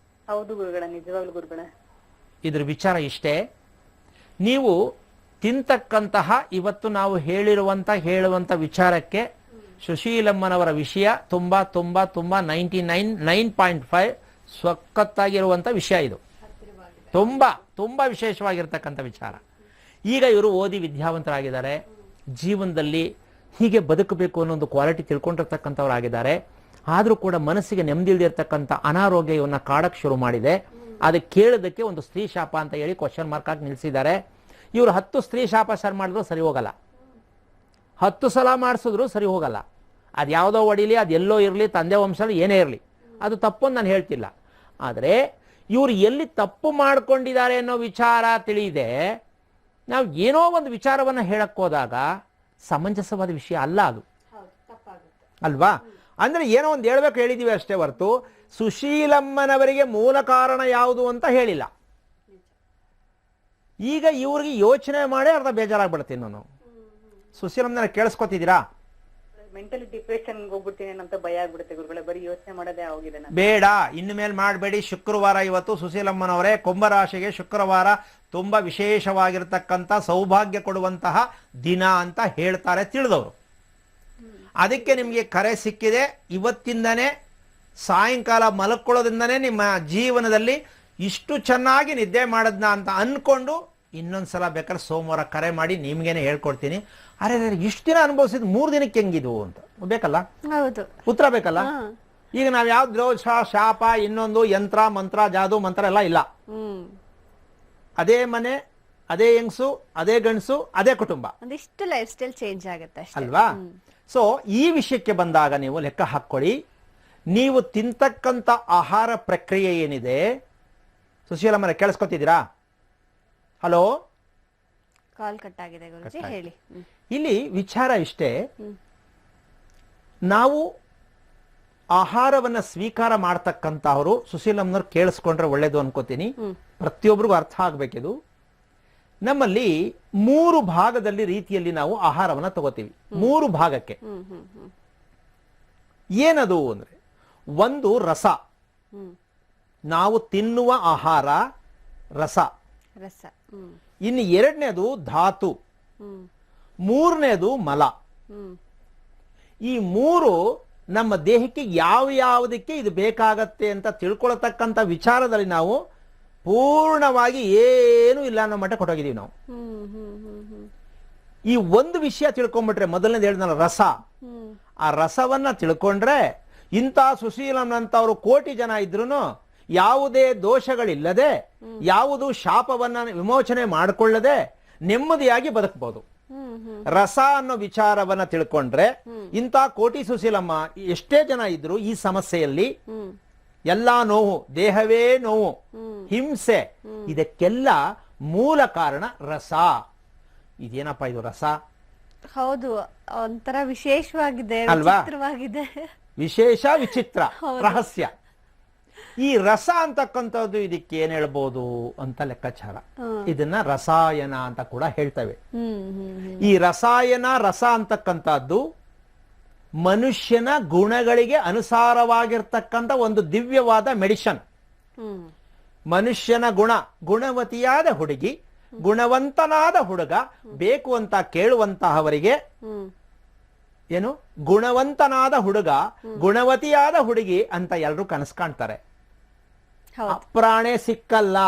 ಹೌದು ಗುರುಗಳೇ, ನಿಜವಾಗ್ಲು ಗುರುಗಳೇ. ಇದ್ರ ವಿಚಾರ ಇಷ್ಟೇ. ನೀವು ತಿಂತಕ್ಕಂತಹ ಇವತ್ತು ನಾವು ಹೇಳುವಂತ ವಿಚಾರಕ್ಕೆ ಸುಶೀಲಮ್ಮನವರ ವಿಷಯ ತುಂಬಾ ತುಂಬಾ ತುಂಬಾ 9.5 ಸೊಕ್ಕತ್ತಾಗಿರುವಂತ ವಿಷಯ. ಇದು ತುಂಬಾ ತುಂಬಾ ವಿಶೇಷವಾಗಿರ್ತಕ್ಕಂಥ ವಿಚಾರ. ಈಗ ಇವರು ಓದಿ ವಿದ್ಯಾವಂತರಾಗಿದ್ದಾರೆ, ಜೀವನದಲ್ಲಿ ಹೀಗೆ ಬದುಕಬೇಕು ಅನ್ನೋ ಒಂದು ಕ್ವಾಲಿಟಿ ತಿಳ್ಕೊಂಡಿರ್ತಕ್ಕಂಥವರಾಗಿದ್ದಾರೆ. ಆದರೂ ಕೂಡ ಮನಸ್ಸಿಗೆ ನೆಮ್ಮದಿಲ್ದಿರ್ತಕ್ಕಂಥ ಅನಾರೋಗ್ಯ ಇವನ್ನ ಕಾಡಕ್ಕೆ ಶುರು ಮಾಡಿದೆ. ಅದಕ್ಕೆ ಕೇಳೋದಕ್ಕೆ ಒಂದು ಸ್ತ್ರೀ ಶಾಪ ಅಂತ ಹೇಳಿ ಕ್ವಶನ್ ಮಾರ್ಕ್ ಆಗಿ ನಿಲ್ಲಿಸಿದ್ದಾರೆ. ಇವರು 10 ಸ್ತ್ರೀ ಶಾಪ ಸರ್ ಮಾಡಿದ್ರು ಸರಿ ಹೋಗಲ್ಲ, 10 ಸಲ ಮಾಡಿಸಿದ್ರು ಸರಿ ಹೋಗಲ್ಲ. ಅದು ಯಾವುದೋ ಹೊಡಿಲಿ, ಅದು ಎಲ್ಲೋ ಇರಲಿ, ತಂದೆ ವಂಶದಲ್ಲಿ ಏನೇ ಇರಲಿ, ಅದು ತಪ್ಪು ಅಂತ ನಾನು ಹೇಳ್ತಿಲ್ಲ. ಆದರೆ ಇವರು ಎಲ್ಲಿ ತಪ್ಪು ಮಾಡ್ಕೊಂಡಿದ್ದಾರೆ ಅನ್ನೋ ವಿಚಾರ ತಿಳಿದೆ. ನಾವು ಏನೋ ಒಂದು ವಿಚಾರವನ್ನು ಹೇಳಕ್ಕೆ ಹೋದಾಗ ಸಮಂಜಸವಾದ ವಿಷಯ ಅಲ್ಲ ಅದು, ಅಲ್ವಾ? ಅಂದ್ರೆ ಏನೋ ಒಂದು ಹೇಳ್ಬೇಕು ಹೇಳಿದೀವಿ ಅಷ್ಟೇ ಹೊರತು ಸುಶೀಲಮ್ಮನವರಿಗೆ ಮೂಲ ಕಾರಣ ಯಾವುದು ಅಂತ ಹೇಳಿಲ್ಲ. ಈಗ ಇವ್ರಿಗೆ ಯೋಚನೆ ಮಾಡಿ ಅರ್ಧ ಬೇಜಾರಾಗ್ಬಿಡ್ತೀನಿ ನಾನು. ಸುಶೀಲಮ್ಮನ ಕೇಳಿಸ್ಕೊತಿದ್ದೀರಾ? ಮೆಂಟಲಿ ಡಿಪ್ರೆಷನ್ ಹೋಗ್ಬಿಡ್ತೀನಿ ಅಂತ ಭಯ ಆಗ್ಬಿಡುತ್ತೆ ಗುರುಗಳೇ, ಬರೀ ಯೋಚನೆ ಮಾಡೋದೇ ಆಗಿದೆ. ಬೇಡ, ಇನ್ನು ಮೇಲೆ ಮಾಡಬೇಡಿ. ಶುಕ್ರವಾರ ಇವತ್ತು ಸುಶೀಲಮ್ಮನವರೇ, ಕುಂಭರಾಶಿಗೆ ಶುಕ್ರವಾರ ತುಂಬಾ ವಿಶೇಷವಾಗಿರ್ತಕ್ಕಂಥ ಸೌಭಾಗ್ಯ ಕೊಡುವಂತಹ ದಿನ ಅಂತ ಹೇಳ್ತಾರೆ ತಿಳಿದವರು. ಅದಕ್ಕೆ ನಿಮಗೆ ಕರೆ ಸಿಕ್ಕಿದೆ. ಇವತ್ತಿಂದನೇ ಸಾಯಂಕಾಲ ಮಲಕ್ಕೊಳ್ಳೋದ್ರಿಂದನೇ ನಿಮ್ಮ ಜೀವನದಲ್ಲಿ ಇಷ್ಟು ಚೆನ್ನಾಗಿ ನಿದ್ದೆ ಮಾಡದ್ನ ಅಂತ ಅನ್ಕೊಂಡು ಇನ್ನೊಂದ್ಸಲ ಬೇಕಾದ್ರೆ ಸೋಮವಾರ ಕರೆ ಮಾಡಿ ನಿಮ್ಗೇನೆ ಹೇಳ್ಕೊಡ್ತೀನಿ. ಅರೆ ಇಷ್ಟು ದಿನ ಅನುಭವಿಸಿದ್ 3 ದಿನಕ್ಕೆ ಹೆಂಗಿದ್ವು ಅಂತ ಬೇಕಲ್ಲ, ಉತ್ತರ ಬೇಕಲ್ಲ. ಈಗ ನಾವ್ ಯಾವ ದ್ರೋಷ ಶಾಪ ಇನ್ನೊಂದು ಯಂತ್ರ ಮಂತ್ರ ಜಾದು ಮಂತ್ರ ಎಲ್ಲ ಇಲ್ಲ. ಅದೇ ಮನೆ, ಅದೇ ಹೆಂಗಸು, ಅದೇ ಗಂಡಸು, ಅದೇ ಕುಟುಂಬ, ಒಂದಿಷ್ಟು ಲೈಫ್ ಸ್ಟೈಲ್ ಚೇಂಜ್ ಆಗುತ್ತೆ ಅಲ್ವಾ? ಸೊ ಈ ವಿಷಯಕ್ಕೆ ಬಂದಾಗ ನೀವು ಲೆಕ್ಕ ಹಾಕೊಳ್ಳಿ. ನೀವು ತಿಂತಕ್ಕಂಥ ಆಹಾರ ಪ್ರಕ್ರಿಯೆ ಏನಿದೆ, ಸುಶೀಲಮ್ಮನ ಕೇಳಿಸ್ಕೊತಿದ್ದೀರಾ? ಹಲೋ, ಕಾಲ್ ಕಟ್ ಆಗಿದೆ ಗುರುಜಿ, ಹೇಳಿ. ಇಲ್ಲಿ ವಿಚಾರ ಇಷ್ಟೇ, ನಾವು ಆಹಾರವನ್ನ ಸ್ವೀಕಾರ ಮಾಡ್ತಕ್ಕಂಥವ್ರು ಸುಶೀಲಮ್ಮನವ್ರು ಕೇಳಿಸ್ಕೊಂಡ್ರೆ ಒಳ್ಳೇದು ಅನ್ಕೋತೀನಿ. ಪ್ರತಿಯೊಬ್ಬರಿಗೂ ಅರ್ಥ ಆಗ್ಬೇಕಿದು. ನಮ್ಮಲ್ಲಿ 3 ಭಾಗದಲ್ಲಿ ರೀತಿಯಲ್ಲಿ ನಾವು ಆಹಾರವನ್ನ ತಗೋತೀವಿ. 3 ಭಾಗಕ್ಕೆ. ಏನದು ಅಂದ್ರೆ, ಒಂದು ರಸ, ನಾವು ತಿನ್ನುವ ಆಹಾರ ರಸ. ಇನ್ನು 2ನೇದು ಧಾತು, 3ನೇದು ಮಲ. ಈ 3 ನಮ್ಮ ದೇಹಕ್ಕೆ ಯಾವುದಕ್ಕೆ ಇದು ಬೇಕಾಗತ್ತೆ ಅಂತ ತಿಳ್ಕೊಳತಕ್ಕಂಥ ವಿಚಾರದಲ್ಲಿ ನಾವು ಪೂರ್ಣವಾಗಿ ಏನೂ ಇಲ್ಲ ಅನ್ನೋ ಮಟ್ಟ ಕೊಟ್ಟೋಗಿದೀವಿ ನಾವು. ಈ ಒಂದು ವಿಷಯ ತಿಳ್ಕೊಂಡ್ಬಿಟ್ರೆ, ಮೊದಲನೇದು ಹೇಳಿದ್ನಲ್ಲ ರಸ, ಆ ರಸವನ್ನ ತಿಳ್ಕೊಂಡ್ರೆ ಇಂಥ ಸುಶೀಲಮ್ಮನಂತವ್ರು ಕೋಟಿ ಜನ ಇದ್ರು ಯಾವುದೇ ದೋಷಗಳಿಲ್ಲದೆ, ಯಾವುದು ಶಾಪವನ್ನ ವಿಮೋಚನೆ ಮಾಡಿಕೊಳ್ಳದೆ ನೆಮ್ಮದಿಯಾಗಿ ಬದುಕಬಹುದು. ರಸ ಅನ್ನೋ ವಿಚಾರವನ್ನ ತಿಳ್ಕೊಂಡ್ರೆ ಇಂಥ ಕೋಟಿ ಸುಶೀಲಮ್ಮ ಎಷ್ಟೇ ಜನ ಇದ್ರು ಈ ಸಮಸ್ಯೆಯಲ್ಲಿ ಎಲ್ಲಾ ನೋವು, ದೇಹವೇ ನೋವು, ಹಿಂಸೆ, ಇದಕ್ಕೆಲ್ಲ ಮೂಲ ಕಾರಣ ರಸ. ಇದೇನಪ್ಪ ಇದು ರಸ? ಹೌದು, ಒಂಥರ ವಿಶೇಷವಾಗಿದೆ, ಅಲ್ವಾ? ವಿಚಿತ್ರವಾಗಿದೆ. ವಿಶೇಷ, ವಿಚಿತ್ರ, ರಹಸ್ಯ. ಈ ರಸ ಅಂತಕ್ಕಂಥದ್ದು ಇದಕ್ಕೆ ಏನ್ ಹೇಳ್ಬೋದು ಅಂತ ಲೆಕ್ಕಾಚಾರ. ಇದನ್ನ ರಸಾಯನ ಅಂತ ಕೂಡ ಹೇಳ್ತೇವೆ. ಈ ರಸಾಯನ, ರಸ ಅಂತಕ್ಕಂಥದ್ದು ಮನುಷ್ಯನ ಗುಣಗಳಿಗೆ ಅನುಸಾರವಾಗಿರ್ತಕ್ಕಂಥ ಒಂದು ದಿವ್ಯವಾದ ಮೆಡಿಷನ್. ಮನುಷ್ಯನ ಗುಣವತಿಯಾದ ಹುಡುಗಿ, ಗುಣವಂತನಾದ ಹುಡುಗ ಬೇಕು ಅಂತ ಕೇಳುವಂತಹವರಿಗೆ ಏನು, ಗುಣವಂತನಾದ ಹುಡುಗ, ಗುಣವತಿಯಾದ ಹುಡುಗಿ ಅಂತ ಎಲ್ಲರೂ ಕನಸು ಕಾಣ್ತಾರೆ. ಅಪ್ರಾಣೆ ಸಿಕ್ಕಲ್ಲ,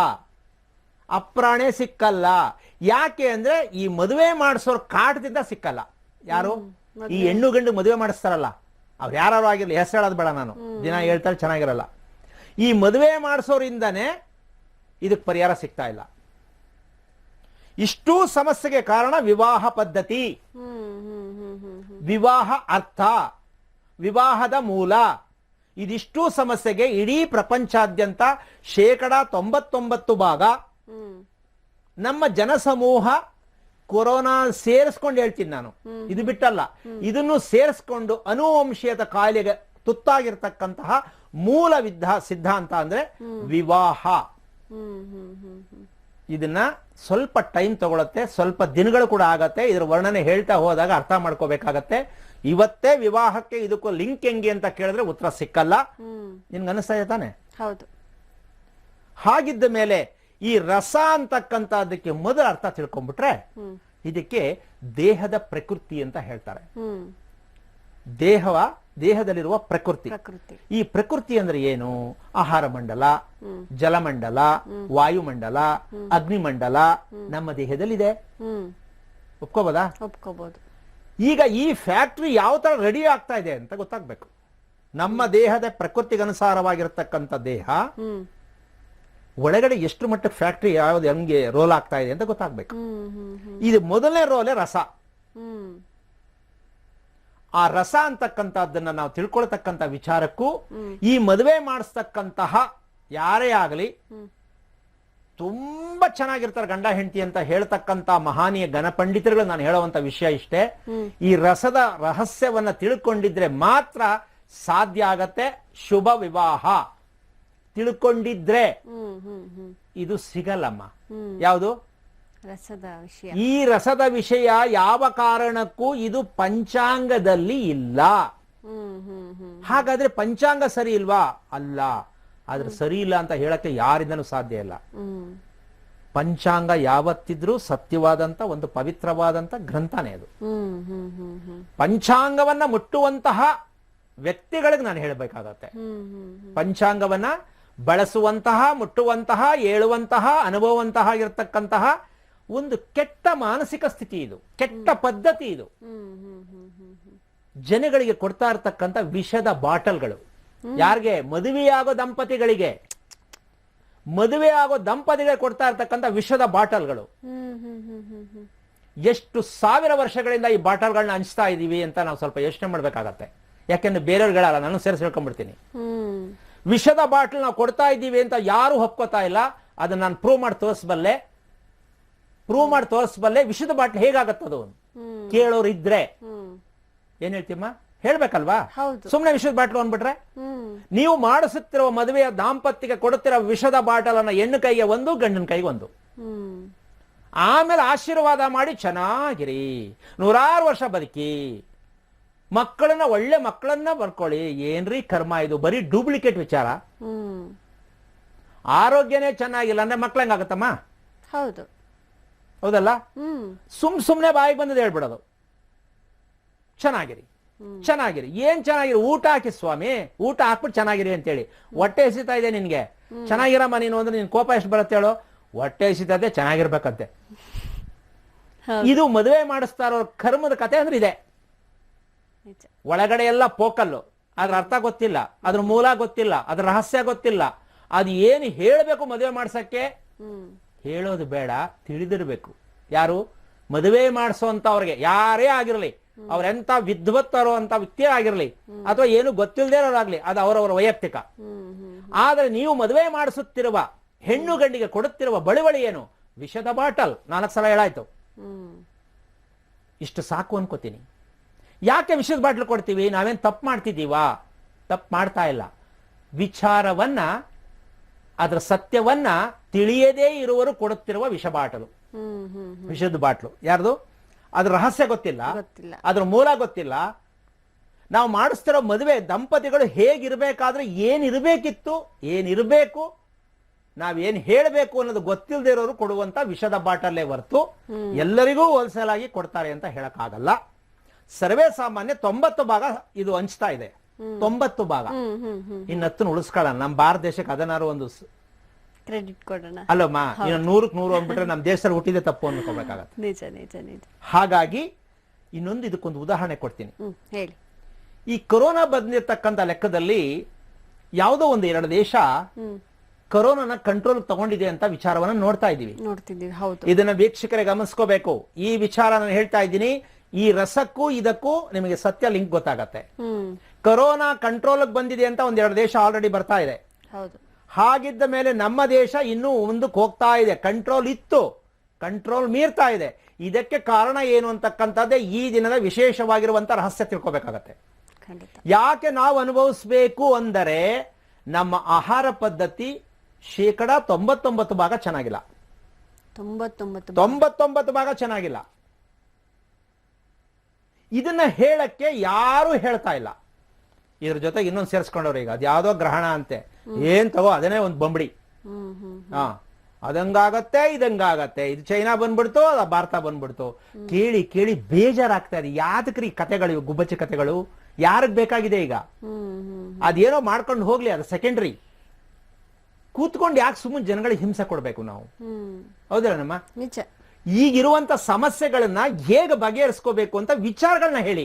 ಅಪ್ರಾಣೆ ಸಿಕ್ಕಲ್ಲ. ಯಾಕೆ ಅಂದ್ರೆ ಈ ಮದುವೆ ಮಾಡಿಸೋರ್ ಕಾಟದಿಂದ ಸಿಕ್ಕಲ್ಲ. ಯಾರು ಈ ಹೆಣ್ಣು ಗಂಡು ಮದುವೆ ಮಾಡಿಸ್ತಾರಲ್ಲ, ಅವ್ರು ಯಾರು ಆಗಿರ್ಲಿ, ಹೆಸರು ಹೇಳೋದು ಬೇಡ, ನಾನು ದಿನ ಹೇಳ್ತಾರೆ ಚೆನ್ನಾಗಿರಲ್ಲ. ಈ ಮದುವೆ ಮಾಡಿಸೋರಿಂದಾನೆ ಇದಕ್ಕೆ ಪರಿಹಾರ ಸಿಗ್ತಾ ಇಲ್ಲ. ಇಷ್ಟೂ ಸಮಸ್ಯೆಗೆ ಕಾರಣ ವಿವಾಹ ಪದ್ಧತಿ, ವಿವಾಹ ಅರ್ಥ, ವಿವಾಹದ ಮೂಲ. ಇದಿಷ್ಟೂ ಸಮಸ್ಯೆಗೆ ಇಡೀ ಪ್ರಪಂಚಾದ್ಯಂತ 99% ನಮ್ಮ ಜನಸಮೂಹ, ಕೊರೋನಾ ಸೇರಿಸ್ಕೊಂಡು ಹೇಳ್ತೀನಿ ನಾನು, ಇದು ಬಿಟ್ಟಲ್ಲ, ಇದನ್ನು ಸೇರಿಸ್ಕೊಂಡು ಅನುವಂಶೀಯದ ಕಾಯಿಲೆಗೆ ತುತ್ತಾಗಿರ್ತಕ್ಕಂತಹ ಮೂಲ ಸಿದ್ಧಾಂತ ಅಂದ್ರೆ ವಿವಾಹ. ಇದನ್ನ ಸ್ವಲ್ಪ ಟೈಮ್ ತಗೊಳತ್ತೆ, ಸ್ವಲ್ಪ ದಿನಗಳು ಕೂಡ ಆಗತ್ತೆ. ಇದರ ವರ್ಣನೆ ಹೇಳ್ತಾ ಹೋದಾಗ ಅರ್ಥ ಮಾಡ್ಕೋಬೇಕಾಗತ್ತೆ. ಇವತ್ತೇ ವಿವಾಹಕ್ಕೆ ಇದಕ್ಕೂ ಲಿಂಕ್ ಹೆಂಗೆ ಅಂತ ಕೇಳಿದ್ರೆ ಉತ್ತರ ಸಿಕ್ಕಲ್ಲ. ನಿನ್ಗೆ ಅನಿಸ್ತಾ ಇದೆ ತಾನೆ? ಹೌದು. ಹಾಗಿದ್ದ ಮೇಲೆ ಈ ರಸ ಅಂತಕ್ಕಂಥದ್ದಕ್ಕೆ ಮೊದಲ ಅರ್ಥ ತಿಳ್ಕೊಂಡ್ಬಿಟ್ರೆ, ಇದಕ್ಕೆ ದೇಹದ ಪ್ರಕೃತಿ ಅಂತ ಹೇಳ್ತಾರೆ. ದೇಹದಲ್ಲಿರುವ ಪ್ರಕೃತಿ. ಈ ಪ್ರಕೃತಿ ಅಂದ್ರೆ ಏನು? ಆಹಾರ ಮಂಡಲ, ಜಲಮಂಡಲ, ವಾಯುಮಂಡಲ, ಅಗ್ನಿಮಂಡಲ ನಮ್ಮ ದೇಹದಲ್ಲಿದೆ. ಒಪ್ಕೋಬೋದಾ? ಒಪ್ಕೋಬಹುದು. ಈಗ ಈ ಫ್ಯಾಕ್ಟ್ರಿ ಯಾವ ತರ ರೆಡಿ ಆಗ್ತಾ ಇದೆ ಅಂತ ಗೊತ್ತಾಗ್ಬೇಕು. ನಮ್ಮ ದೇಹದ ಪ್ರಕೃತಿಗನುಸಾರವಾಗಿರ್ತಕ್ಕಂಥ ದೇಹ ಒಳಗಡೆ ಎಷ್ಟು ಮಟ್ಟಕ್ಕೆ ಫ್ಯಾಕ್ಟ್ರಿ ಯಾವ್ದು ಹೆಂಗೆ ರೋಲ್ ಆಗ್ತಾ ಇದೆ ಅಂತ ಗೊತ್ತಾಗ್ಬೇಕು. ಇದು ಮೊದಲನೇ ರೋಲೆ ರಸ. ಆ ರಸ ಅಂತಕ್ಕಂಥದ್ದನ್ನ ನಾವು ತಿಳ್ಕೊಳ್ತಕ್ಕಂಥ ವಿಚಾರಕ್ಕೂ ಈ ಮದುವೆ ಮಾಡಿಸ್ತಕ್ಕಂತಹ ಯಾರೇ ಆಗಲಿ ತುಂಬಾ ಚೆನ್ನಾಗಿರ್ತಾರೆ ಗಂಡ ಹೆಂಡತಿ ಅಂತ ಹೇಳ್ತಕ್ಕಂಥ ಮಹಾನೀಯ ಗಣಪಂಡಿತರುಗಳು ನಾನು ಹೇಳುವಂತ ವಿಷಯ ಇಷ್ಟೇ. ಈ ರಸದ ರಹಸ್ಯವನ್ನ ತಿಳ್ಕೊಂಡಿದ್ರೆ ಮಾತ್ರ ಸಾಧ್ಯ ಆಗತ್ತೆ ಶುಭ ವಿವಾಹ. ತಿಳ್ಕೊಂಡಿದ್ರೆ ಇದು ಸಿಗಲ್ಲಮ್ಮ. ಯಾವುದು? ರಸದ ವಿಷಯ. ಈ ರಸದ ವಿಷಯ ಯಾವ ಕಾರಣಕ್ಕೂ ಇದು ಪಂಚಾಂಗದಲ್ಲಿ ಇಲ್ಲ. ಹಾಗಾದ್ರೆ ಪಂಚಾಂಗ ಸರಿ ಇಲ್ವಾ? ಅಲ್ಲ. ಆದ್ರೆ ಸರಿ ಇಲ್ಲ ಅಂತ ಹೇಳಕ್ಕೆ ಯಾರಿಂದನೂ ಸಾಧ್ಯ ಇಲ್ಲ. ಪಂಚಾಂಗ ಯಾವತ್ತಿದ್ರೂ ಸತ್ಯವಾದಂತ ಒಂದು ಪವಿತ್ರವಾದಂತ ಗ್ರಂಥನೇ ಅದು. ಪಂಚಾಂಗವನ್ನ ಮುಟ್ಟುವಂತಹ ವ್ಯಕ್ತಿಗಳಿಗೆ ನಾನು ಹೇಳಬೇಕಾಗತ್ತೆ. ಪಂಚಾಂಗವನ್ನ ಬಳಸುವಂತಹ, ಮುಟ್ಟುವಂತಹ, ಹೇಳುವಂತಹ, ಅನುಭವಂತಹ ಇರತಕ್ಕಂತಹ ಒಂದು ಕೆಟ್ಟ ಮಾನಸಿಕ ಸ್ಥಿತಿ ಇದು, ಕೆಟ್ಟ ಪದ್ಧತಿ ಇದು. ಜನಗಳಿಗೆ ಕೊಡ್ತಾ ಇರತಕ್ಕಂಥ ವಿಷದ ಬಾಟಲ್ಗಳು. ಯಾರಿಗೆ? ಮದುವೆಯಾಗೋ ದಂಪತಿಗಳಿಗೆ. ಮದುವೆ ಆಗೋ ದಂಪತಿಗಳಿಗೆ ಕೊಡ್ತಾ ಇರತಕ್ಕಂಥ ವಿಷದ ಬಾಟಲ್ಗಳು. ಎಷ್ಟು ಸಾವಿರ ವರ್ಷಗಳಿಂದ ಈ ಬಾಟಲ್ಗಳನ್ನ ಹಂಚ್ತಾ ಇದೀವಿ ಅಂತ ನಾವು ಸ್ವಲ್ಪ ಯೋಚನೆ ಮಾಡ್ಬೇಕಾಗತ್ತೆ. ಯಾಕೆಂದ್ರೆ ಬೇರೆಯವ್ರುಗಳಲ್ಲ, ನಾನು ಸೇರಿಸಿ ಹೇಳ್ಕೊಂಡ್ಬಿಡ್ತೀನಿ. ವಿಷದ ಬಾಟಲ್ ನಾವು ಕೊಡ್ತಾ ಇದ್ದೀವಿ ಅಂತ ಯಾರು ಒಪ್ಕೋತಾ ಇಲ್ಲ. ಅದನ್ನ ನಾನು ಪ್ರೂವ್ ಮಾಡಿ ತೋರಿಸಬಲ್ಲೆ. ವಿಷದ ಬಾಟಲ್ ಹೇಗಾಗತ್ತದು ಕೇಳೋರು ಇದ್ರೆ ಏನ್ ಹೇಳ್ತೀಮ್ಮ? ಹೇಳ್ಬೇಕಲ್ವಾ? ಸುಮ್ನೆ ವಿಷದ ಬಾಟಲ್ ಅಂದ್ಬಿಟ್ರೆ ನೀವು ಮಾಡಿಸುತ್ತಿರುವ ಮದುವೆಯ ದಾಂಪತ್ಯಕ್ಕೆ ಕೊಡುತ್ತಿರೋ ವಿಷದ ಬಾಟಲ್ ಅನ್ನ ಹೆಣ್ಣು ಕೈಗೆ ಒಂದು, ಗಂಡನ ಕೈಗೆ ಒಂದು. ಆಮೇಲೆ ಆಶೀರ್ವಾದ ಮಾಡಿ ಚೆನ್ನಾಗಿರಿ, 100 ವರ್ಷ ಬದುಕಿ, ಮಕ್ಕಳನ್ನ ಒಳ್ಳೆ ಮಕ್ಕಳನ್ನ ಬರ್ಕೊಳ್ಳಿ. ಏನ್ರಿ ಕರ್ಮ ಇದು? ಬರೀ ಡೂಪ್ಲಿಕೇಟ್ ವಿಚಾರ. ಆರೋಗ್ಯನೇ ಚೆನ್ನಾಗಿಲ್ಲ ಅಂದ್ರೆ ಮಕ್ಳು ಹೆಂಗಾಗತ್ತಮ್ಮ? ಹೌದು, ಹೌದಲ್ಲ? ಸುಮ್ನೆ ಬಾಯಿಗೆ ಬಂದದ್ದು ಹೇಳ್ಬಿಡೋದು, ಚೆನ್ನಾಗಿರಿ ಚೆನ್ನಾಗಿರಿ. ಏನ್ ಚೆನ್ನಾಗಿರಿ? ಊಟ ಹಾಕಿ ಸ್ವಾಮಿ, ಊಟ ಹಾಕ್ಬಿಟ್ಟು ಚೆನ್ನಾಗಿರಿ ಅಂತೇಳಿ. ಹೊಟ್ಟೆ ಎಸಿತಾ ಇದೆ ನಿನ್ಗೆ, ಚೆನ್ನಾಗಿರಮ್ಮ ನೀನು ಅಂದ್ರೆ ನಿನ್ ಕೋಪ ಎಷ್ಟು ಬರುತ್ತೆ ಹೇಳು? ಹೊಟ್ಟೆ ಎಸಿತದೆ, ಚೆನ್ನಾಗಿರ್ಬೇಕಂತೆ. ಇದು ಮದುವೆ ಮಾಡಿಸ್ತಾ ಇರೋ ಕರ್ಮದ ಕತೆ ಅಂದ್ರೆ ಇದೆ. ಒಳಗಡೆ ಎಲ್ಲ ಪೋಕಲ್ಲು, ಅದ್ರ ಅರ್ಥ ಗೊತ್ತಿಲ್ಲ, ಅದ್ರ ಮೂಲ ಗೊತ್ತಿಲ್ಲ, ಅದ್ರ ರಹಸ್ಯ ಗೊತ್ತಿಲ್ಲ. ಅದು ಏನು ಹೇಳಬೇಕು ಮದುವೆ ಮಾಡ್ಸಕ್ಕೆ? ಹೇಳೋದು ಬೇಡ, ತಿಳಿದಿರ್ಬೇಕು. ಯಾರು? ಮದುವೆ ಮಾಡಿಸೋಂಥವ್ರಿಗೆ ಯಾರೇ ಆಗಿರಲಿ, ಅವ್ರೆಂತ ವಿದ್ವತ್ತರು ಅಂತ ವ್ಯಕ್ತಿಯೇ ಆಗಿರಲಿ ಅಥವಾ ಏನು ಗೊತ್ತಿಲ್ಲದೆ ಇರೋರಾಗ್ಲಿ, ಅದು ಅವರವರ ವೈಯಕ್ತಿಕ. ಆದ್ರೆ ನೀವು ಮದುವೆ ಮಾಡಿಸುತ್ತಿರುವ ಹೆಣ್ಣು ಗಂಡಿಗೆ ಕೊಡುತ್ತಿರುವ ಬಳುವಳಿ ಏನು? ವಿಷದ ಬಾಟಲ್. 4 ಸಲ ಹೇಳಾಯ್ತು. ಇಷ್ಟು ಸಾಕು ಅನ್ಕೋತೀನಿ. ಯಾಕೆ ವಿಷದ ಬಾಟ್ಲು ಕೊಡ್ತೀವಿ? ನಾವೇನ್ ತಪ್ಪು ಮಾಡ್ತಿದ್ದೀವಾ? ತಪ್ಪು ಮಾಡ್ತಾ ಇಲ್ಲ. ವಿಚಾರವನ್ನ, ಅದರ ಸತ್ಯವನ್ನ ತಿಳಿಯದೇ ಇರುವರು ಕೊಡುತ್ತಿರುವ ವಿಷ ಬಾಟಲು, ವಿಷದ ಬಾಟ್ಲು. ಯಾರ್ದು? ಅದ್ರ ರಹಸ್ಯ ಗೊತ್ತಿಲ್ಲ, ಅದ್ರ ಮೂಲ ಗೊತ್ತಿಲ್ಲ. ನಾವು ಮಾಡಿಸ್ತಿರೋ ಮದುವೆ ದಂಪತಿಗಳು ಹೇಗಿರ್ಬೇಕಾದ್ರೆ ಏನಿರ್ಬೇಕಿತ್ತು, ಏನಿರ್ಬೇಕು, ನಾವೇನ್ ಹೇಳಬೇಕು ಅನ್ನೋದು ಗೊತ್ತಿಲ್ಲದೆ ಇರೋರು ಕೊಡುವಂತ ವಿಷದ ಬಾಟಲ್ಲೇ ಹೊರತು ಎಲ್ಲರಿಗೂ ಹೋಲ್ಸೇಲ್ ಆಗಿ ಕೊಡ್ತಾರೆ ಅಂತ ಹೇಳಕ್ಕಾಗಲ್ಲ. ಸರ್ವೇ ಸಾಮಾನ್ಯ 90 ಭಾಗ ಇದು ಹಂಚ್ತಾ ಇದೆ. 90 ಭಾಗ. ಇನ್ನು 10 ಉಳಿಸ್ಕೊಳ್ಳೋಣ. ನಮ್ಮ ಭಾರತ ದೇಶಕ್ಕೆ ಅದನ್ನಾರು ಒಂದು ಕ್ರೆಡಿಟ್ ಕೊಡೋಣ ಅಲ್ಲಮ್ಮ. ಇನ್ನು 100ಕ್ಕೆ 100 ಅಂದ್ಬಿಟ್ರೆ ನಮ್ಮ ದೇಶದಲ್ಲಿ ಹುಟ್ಟಿದೆ ತಪ್ಪು ಅನ್ಕೋಬೇಕಾಗತ್ತೆ. ನಿಜ ನಿಜ ನಿಜ. ಹಾಗಾಗಿ ಇನ್ನೊಂದು ಇದಕ್ಕೊಂದು ಉದಾಹರಣೆ ಕೊಡ್ತೀನಿ. ಹೇಳಿ. ಈ ಕೊರೋನಾ ಬಂದಿರತಕ್ಕಂತ ಲೆಕ್ಕದಲ್ಲಿ ಯಾವುದೋ ಒಂದು 2 ದೇಶ ಕೊರೋನಾನ ಕಂಟ್ರೋಲ್ ತಗೊಂಡಿದೆ ಅಂತ ವಿಚಾರವನ್ನ ನೋಡ್ತಿದ್ದೀವಿ. ಹೌದು. ಇದನ್ನ ವೀಕ್ಷಕರೇ ಗಮನಿಸ್ಕೋಬೇಕು. ಈ ವಿಚಾರ ನಾನು ಹೇಳ್ತಾ ಇದ್ದೀನಿ. ಈ ರಸಕ್ಕೂ ಇದಕ್ಕೂ ನಿಮಗೆ ಸತ್ಯ ಲಿಂಕ್ ಗೊತ್ತಾಗತ್ತೆ. ಕೊರೋನಾ ಕಂಟ್ರೋಲ್ ಬಂದಿದೆ ಅಂತ 1-2 ದೇಶ ಆಲ್ರೆಡಿ ಬರ್ತಾ ಇದೆ. ಹೌದು. ಹಾಗಿದ್ದ ಮೇಲೆ ನಮ್ಮ ದೇಶ ಇನ್ನೂ ಮುಂದಕ್ಕೆ ಹೋಗ್ತಾ ಇದೆ. ಕಂಟ್ರೋಲ್ ಇತ್ತು, ಕಂಟ್ರೋಲ್ ಮೀರ್ತಾ ಇದೆ. ಇದಕ್ಕೆ ಕಾರಣ ಏನು ಅಂತಕ್ಕಂಥದ್ದೇ ಈ ದಿನದ ವಿಶೇಷವಾಗಿರುವಂತ ರಹಸ್ಯ ತಿಳ್ಕೋಬೇಕಾಗತ್ತೆ. ಯಾಕೆ ನಾವು ಅನುಭವಿಸಬೇಕು ಅಂದರೆ ನಮ್ಮ ಆಹಾರ ಪದ್ಧತಿ 99% ಭಾಗ ಚೆನ್ನಾಗಿಲ್ಲ. 99 ಭಾಗ ಚೆನ್ನಾಗಿಲ್ಲ. ಇದನ್ನ ಹೇಳಕ್ಕೆ ಯಾರು ಹೇಳ್ತಾ ಇಲ್ಲ. ಇದ್ರ ಜೊತೆಗೆ ಇನ್ನೊಂದು ಸೇರಿಸ್ಕೊಂಡವ್ರು. ಈಗ ಅದ್ಯಾವುದೋ ಗ್ರಹಣ ಅಂತೆ, ಏನ್ ತಗೋ ಅದನ್ನೇ ಒಂದು ಬಂಬಡಿ. ಅದಂಗಾಗತ್ತೆ ಇದಂಗಾಗತ್ತೆ, ಇದು ಚೈನಾ ಬಂದ್ಬಿಡ್ತು, ಅದ ಭಾರತ ಬಂದ್ಬಿಡ್ತು. ಕೇಳಿ ಕೇಳಿ ಬೇಜಾರಾಗ್ತಾ ಇದೆ. ಯಾತಕ್ರಿ ಕತೆಗಳು, ಗುಬ್ಬಚ್ಚಿ ಕತೆಗಳು ಯಾರಿಗ್ ಬೇಕಾಗಿದೆ? ಈಗ ಅದೇನೋ ಮಾಡ್ಕೊಂಡು ಹೋಗ್ಲಿ, ಅದು ಸೆಕೆಂಡ್ರಿ. ಕೂತ್ಕೊಂಡು ಯಾಕೆ ಸುಮ್ಮನೆ ಜನಗಳಿಗೆ ಹಿಂಸೆ ಕೊಡ್ಬೇಕು ನಾವು? ಹೌದಿಲ್ಲ ನಮ್ಮ? ಈಗಿರುವಂತ ಸಮಸ್ಯೆಗಳನ್ನ ಹೇಗೆ ಬಗೆಹರಿಸ್ಕೋಬೇಕು ಅಂತ ವಿಚಾರಗಳನ್ನ ಹೇಳಿ.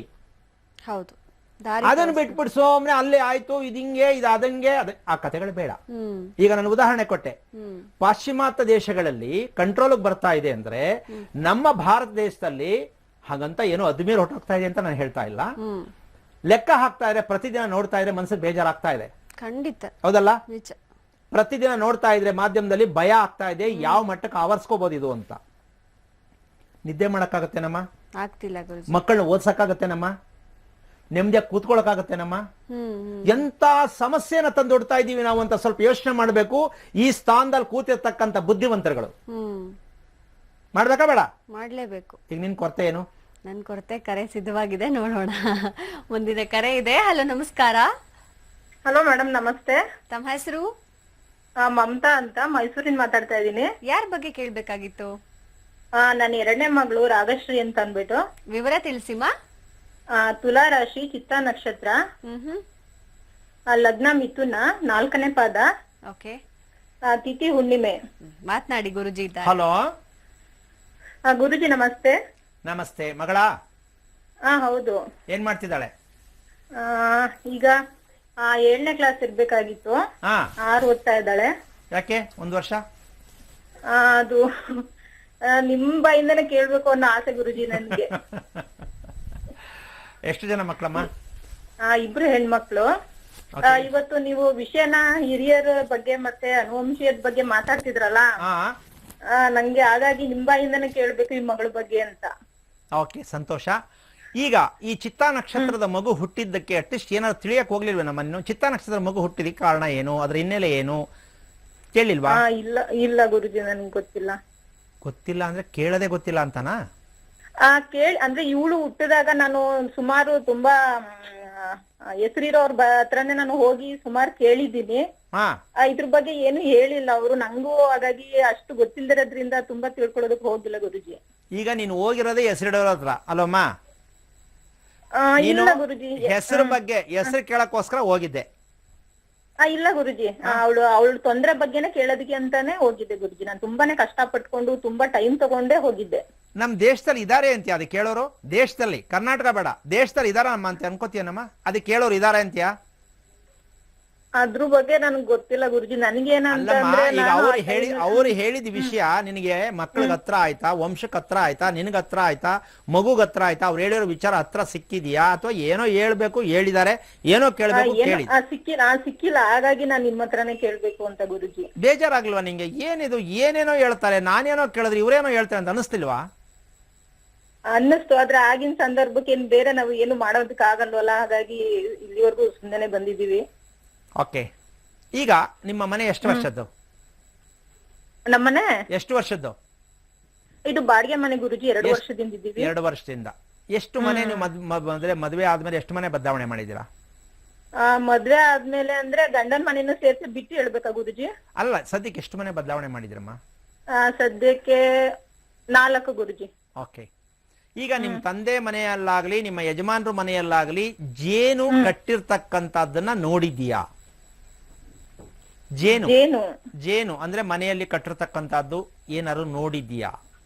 ಹೌದು. ಅದನ್ನ ಬಿಟ್ಬಿಟ್ಟು ಸೋಮ್ನೆ ಅಲ್ಲೇ ಆಯ್ತು, ಇದಿಂಗೆ ಇದು ಅದಂಗೆ, ಆ ಕಥೆಗಳು ಬೇಡ. ಈಗ ನಾನು ಉದಾಹರಣೆ ಕೊಟ್ಟೆ. ಪಾಶ್ಚಿಮಾತ್ಯ ದೇಶಗಳಲ್ಲಿ ಕಂಟ್ರೋಲ್ ಬರ್ತಾ ಇದೆ ಅಂದ್ರೆ ನಮ್ಮ ಭಾರತ ದೇಶದಲ್ಲಿ ಹಾಗಂತ ಏನೋ ಅದ್ಮೀರ್ ಹೊಟ್ಟೋಗ್ತಾ ಇದೆ ಅಂತ ನಾನು ಹೇಳ್ತಾ ಇಲ್ಲ. ಲೆಕ್ಕ ಹಾಕ್ತಾ ಇದ್ರೆ, ಪ್ರತಿದಿನ ನೋಡ್ತಾ ಇದ್ರೆ ಮನಸ್ಸಿಗೆ ಬೇಜಾರಾಗ್ತಾ ಇದೆ. ಖಂಡಿತ. ಹೌದಲ್ಲ? ಪ್ರತಿದಿನ ನೋಡ್ತಾ ಇದ್ರೆ ಮಾಧ್ಯಮದಲ್ಲಿ ಭಯ ಆಗ್ತಾ ಇದೆ, ಯಾವ ಮಟ್ಟಕ್ಕೆ ಆವರಿಸ್ಕೋಬಹುದು ಇದು ಅಂತ. ನಿದ್ದೆ ಮಾಡಕ್ಕಾಗತ್ತೇನಮ್ಮ? ಆಗ್ತಿಲ್ಲ. ಮಕ್ಕಳನ್ನ ಓದ್ಸಕ್ಕಾಗತ್ತೇನಮ್ಮ? ನೆಮ್ಮದಿಯಾಗಿ ಕೂತ್ಕೊಳಕ್ಕಾಗತ್ತೇನಮ್ಮ? ಎಂತ ಸಮಸ್ಯೆನ ತಂದೊಡ್ತಾ ಇದೀವಿ ನಾವು ಅಂತ ಸ್ವಲ್ಪ ಯೋಚನೆ ಮಾಡಬೇಕು. ಈ ಸ್ಥಾನದಲ್ಲಿ ಕೂತಿರ್ತಕ್ಕಂಥ ಬುದ್ಧಿವಂತರುಗಳು ಮಾಡ್ಬೇಕಾ ಬೇಡ? ಮಾಡ್ಲೇಬೇಕು. ಈಗ ನಿನ್ ಕೊರತೆ ಏನು? ನನ್ ಕೊರತೆ ಕರೆ ಸಿದ್ಧವಾಗಿದೆ, ನೋಡೋಣ. ಮುಂದಿನ ಕರೆ ಇದೆ. ಹಲೋ, ನಮಸ್ಕಾರ. ಹಲೋ ಮೇಡಮ್, ನಮಸ್ತೆ. ತಮ್ಮ ಹೆಸರು? ಮಮತಾ ಅಂತ, ಮೈಸೂರಿನ ಮಾತಾಡ್ತಾ ಇದ್ದೀನಿ. ಯಾರ ಬಗ್ಗೆ ಕೇಳ್ಬೇಕಾಗಿತ್ತು? ನನ್ನ 2ನೇ ಮಗಳು ರಾಗಶ್ರೀ ಅಂತ ಅಂದ್ಬಿಟ್ಟು. ವಿವರ ತಿಳಿಸಿಮಾ. ತುಲಾ ರಾಶಿ, ಚಿತ್ತಾ ನಕ್ಷತ್ರ, ಲಗ್ನ ಮಿಥುನ, 4ನೇ ಪಾದ, ಓಕೆ, ತಿಥಿ ಹುಣ್ಣಿಮೆ. ಮಾತನಾಡಿ ಗುರುಜಿ ಇದ್ದಾರೆ. ಹಲೋ ಗುರುಜಿ ನಮಸ್ತೆ. ನಮಸ್ತೆ. ಮಗಳ? ಹೌದು. ಏನ್ ಮಾಡ್ತಿದ್ದಾಳೆ? ಈಗ 7ನೇ ಕ್ಲಾಸ್ ಇರ್ಬೇಕಾಗಿತ್ತು. 6 ಓದ್ತಾ ಇದ್ದಾಳೆ. ಯಾಕೆ 1 ವರ್ಷ? ಅದು ನಿಮ್ ಬಾಯಿಂದನೇ ಕೇಳ್ಬೇಕು ಅನ್ನೋ ಆಸೆ ಗುರುಜಿ ನನ್ಗೆ. ಎಷ್ಟು ಜನ ಮಕ್ಕಳಮ್ಮ? 2 ಹೆಣ್ಮಕ್ಳು. ಇವತ್ತು ನೀವು ವಿಷಯನ ಹಿರಿಯರ ಬಗ್ಗೆ ಮತ್ತೆ ಅನುವಂಶೀಯದ ಬಗ್ಗೆ ಮಾತಾಡ್ತಿದ್ರಲ್ಲ, ನಂಗೆ ಹಾಗಾಗಿ ನಿಮ್ ಬಾಯಿಂದನೇ ಕೇಳ್ಬೇಕು ಈ ಮಗಳ ಬಗ್ಗೆ ಅಂತ. ಓಕೆ, ಸಂತೋಷ. ಈಗ ಈ ಚಿತ್ತಾ ನಕ್ಷತ್ರದ ಮಗು ಹುಟ್ಟಿದ್ದಕ್ಕೆ ಅಟ್ಲೀಸ್ಟ್ ಏನಾದ್ರು ತಿಳಿಯಕ್ ಹೋಗ್ಲಿಲ್ವ ನಮ್ಮನ್ನು? ಚಿತ್ತಾ ನಕ್ಷತ್ರದ ಮಗು ಹುಟ್ಟಿದಕ್ಕೆ ಕಾರಣ ಏನು, ಅದ್ರ ಹಿನ್ನೆಲೆ ಏನು ಕೇಳಿಲ್ವಾ? ಇಲ್ಲ ಗುರುಜಿ, ನನ್ಗೆ ಗೊತ್ತಿಲ್ಲ. ಗೊತ್ತಿಲ್ಲ ಅಂದ್ರೆ ಕೇಳದೆ ಗೊತ್ತಿಲ್ಲ ಅಂತನಾ? ಅಂದ್ರೆ ಇವಳು ಹುಟ್ಟಿದಾಗ ನಾನು ಸುಮಾರು ತುಂಬಾ ಹೆಸರಿರೋರ್ ಹತ್ರನೇ ನಾನು ಹೋಗಿ ಸುಮಾರು ಕೇಳಿದ್ದೀನಿ. ಇದ್ರ ಬಗ್ಗೆ ಏನು ಹೇಳಿಲ್ಲ ಅವರು. ನಂಗೂ ಹಾಗಾಗಿ ಅಷ್ಟು ಗೊತ್ತಿಲ್ದಿರೋದ್ರಿಂದ ತುಂಬಾ ತಿಳ್ಕೊಳ್ಳೋದಕ್ಕೆ ಹೋಗಿಲ್ಲ ಗುರುಜಿ. ಈಗ ನೀನು ಹೋಗಿರೋದೇ ಹೆಸರಿಡೋರ ಹತ್ರ ಅಲ್ಲಮ್ಮ? ಇಲ್ಲ ಗುರುಜಿ, ಹೆಸರು ಬಗ್ಗೆ ಹೆಸರು ಕೇಳಕ್ಕೋಸ್ಕರ ಹೋಗಿದ್ದೆ? ಇಲ್ಲ ಗುರುಜಿ, ಅವಳು ತೊಂದ್ರೆ ಬಗ್ಗೆನೆ ಕೇಳೋದಕ್ಕೆ ಅಂತಾನೆ ಹೋಗಿದ್ದೆ ಗುರುಜಿ. ನಾನು ತುಂಬಾನೇ ಕಷ್ಟ ಪಟ್ಕೊಂಡು ತುಂಬಾ ಟೈಮ್ ತಗೊಂಡೇ ಹೋಗಿದ್ದೆ. ನಮ್ ದೇಶದಲ್ಲಿ ಇದಾರೆ ಅಂತೀಯ? ಅದು ಕೇಳೋರು ದೇಶದಲ್ಲಿ, ಕರ್ನಾಟಕ ಬೇಡ, ದೇಶದಲ್ಲಿ ಇದಾರ ನಮ್ಮ ಅಂತ ಅನ್ಕೋತೀಯನಮ್ಮ? ಅದಕ್ಕೆ ಕೇಳೋರು ಇದಾರೆ ಅಂತೀಯ? ಅದ್ರ ಬಗ್ಗೆ ನನ್ಗೆ ಗೊತ್ತಿಲ್ಲ ಗುರುಜಿ. ನನ್ಗೇನಂತ ಅಂದ್ರೆ ಈಗ ಅವ್ರು ಹೇಳಿದ ವಿಷಯ ನಿನಗೆ ಮಕ್ಕಳಿಗೆ ಹತ್ರ ಆಯ್ತಾ, ವಂಶಕ್ಕೆ ಹತ್ರ ಆಯ್ತಾ, ನಿನಗೆ ಹತ್ರ ಆಯ್ತಾ, ಮಗುಗ್ ಹತ್ರ ಆಯ್ತಾ? ಅವ್ರು ಹೇಳಿರೋ ವಿಚಾರ ಹತ್ರ ಸಿಕ್ಕಿದ್ಯಾ ಅಥವಾ ಏನೋ ಹೇಳ್ಬೇಕು ಹೇಳಿದಾರೆ, ಏನೋ ಕೇಳ್ಬೇಕು ಕೇಳಿ ಸಿಕ್ಕಿಲ್ಲ. ಹಾಗಾಗಿ ನಾನ್ ನಿಮ್ಮ ಹತ್ರನೇ ಕೇಳ್ಬೇಕು ಅಂತ ಗುರುಜಿ. ಬೇಜಾರಾಗ್ಲ್ವಾ ನಿಂಗೆ? ಏನಿದು ಏನೇನೋ ಹೇಳ್ತಾರೆ, ನಾನೇನೋ ಕೇಳಿದ್ರೆ ಇವ್ರೇನೋ ಹೇಳ್ತಾರೆ ಅಂತ ಅನಿಸ್ತಿಲ್ವಾ? ಅನ್ನಿಸ್ತು. ಆದ್ರೆ ಆಗಿನ ಸಂದರ್ಭಕ್ಕೆ ಏನ್ ಬೇರೆ ನಾವು ಏನು ಮಾಡೋದಕ್ಕೆ ಆಗಲ್ವಲ್ಲ, ಹಾಗಾಗಿ ಇಲ್ಲಿವರೆಗೂ ಸುಮ್ಮನೆ ಬಂದಿದೀವಿ. ಓಕೆ, ಈಗ ನಿಮ್ಮ ಮನೆ ಎಷ್ಟು ವರ್ಷದ್ದು? ನಮ್ಮನೆ ಎಷ್ಟು ವರ್ಷದ್ದು? ಇದು ಬಾಡಿಗೆ ಮನೆ ಗುರುಜಿ. 2 ವರ್ಷದಿಂದ ಇದ್ದೀವಿ. 2 ವರ್ಷದಿಂದ. ಎಷ್ಟು ಮನೆ ನೀವು ಮದುವೆ ಆದ್ಮೇಲೆ ಎಷ್ಟು ಮನೆ ಬದಲಾವಣೆ ಮಾಡಿದ್ದೀರಾ? ಮದ್ವೆ ಆದ್ಮೇಲೆ ಅಂದ್ರೆ ಗಂಡನ ಮನೆಯನ್ನು ಸೇರ್ಸಿ ಬಿಟ್ಟು ಹೇಳ್ಬೇಕಾ ಗುರುಜಿ? ಅಲ್ಲ, ಸದ್ಯಕ್ಕೆ ಎಷ್ಟು ಮನೆ ಬದಲಾವಣೆ ಮಾಡಿದ್ರಮ್ಮ? ಸದ್ಯಕ್ಕೆ 4 ಗುರುಜಿ. ಓಕೆ, ಈಗ ನಿಮ್ ತಂದೆ ಮನೆಯಲ್ಲಾಗ್ಲಿ ನಿಮ್ಮ ಯಜಮಾನ್ರ ಮನೆಯಲ್ಲಾಗ್ಲಿ ಜೇನು ಕಟ್ಟಿರ್ತಕ್ಕಂಥದ್ದನ್ನ ನೋಡಿದ್ಯಾ? ಜೇನು ಅಂದ್ರೆ ಮನೆಯಲ್ಲಿ ಕಟ್ಟಿರ್ತಕ್ಕಂಥದ್ದು ಏನಾದ್ರು ನೋಡಿದ್ಯಾ?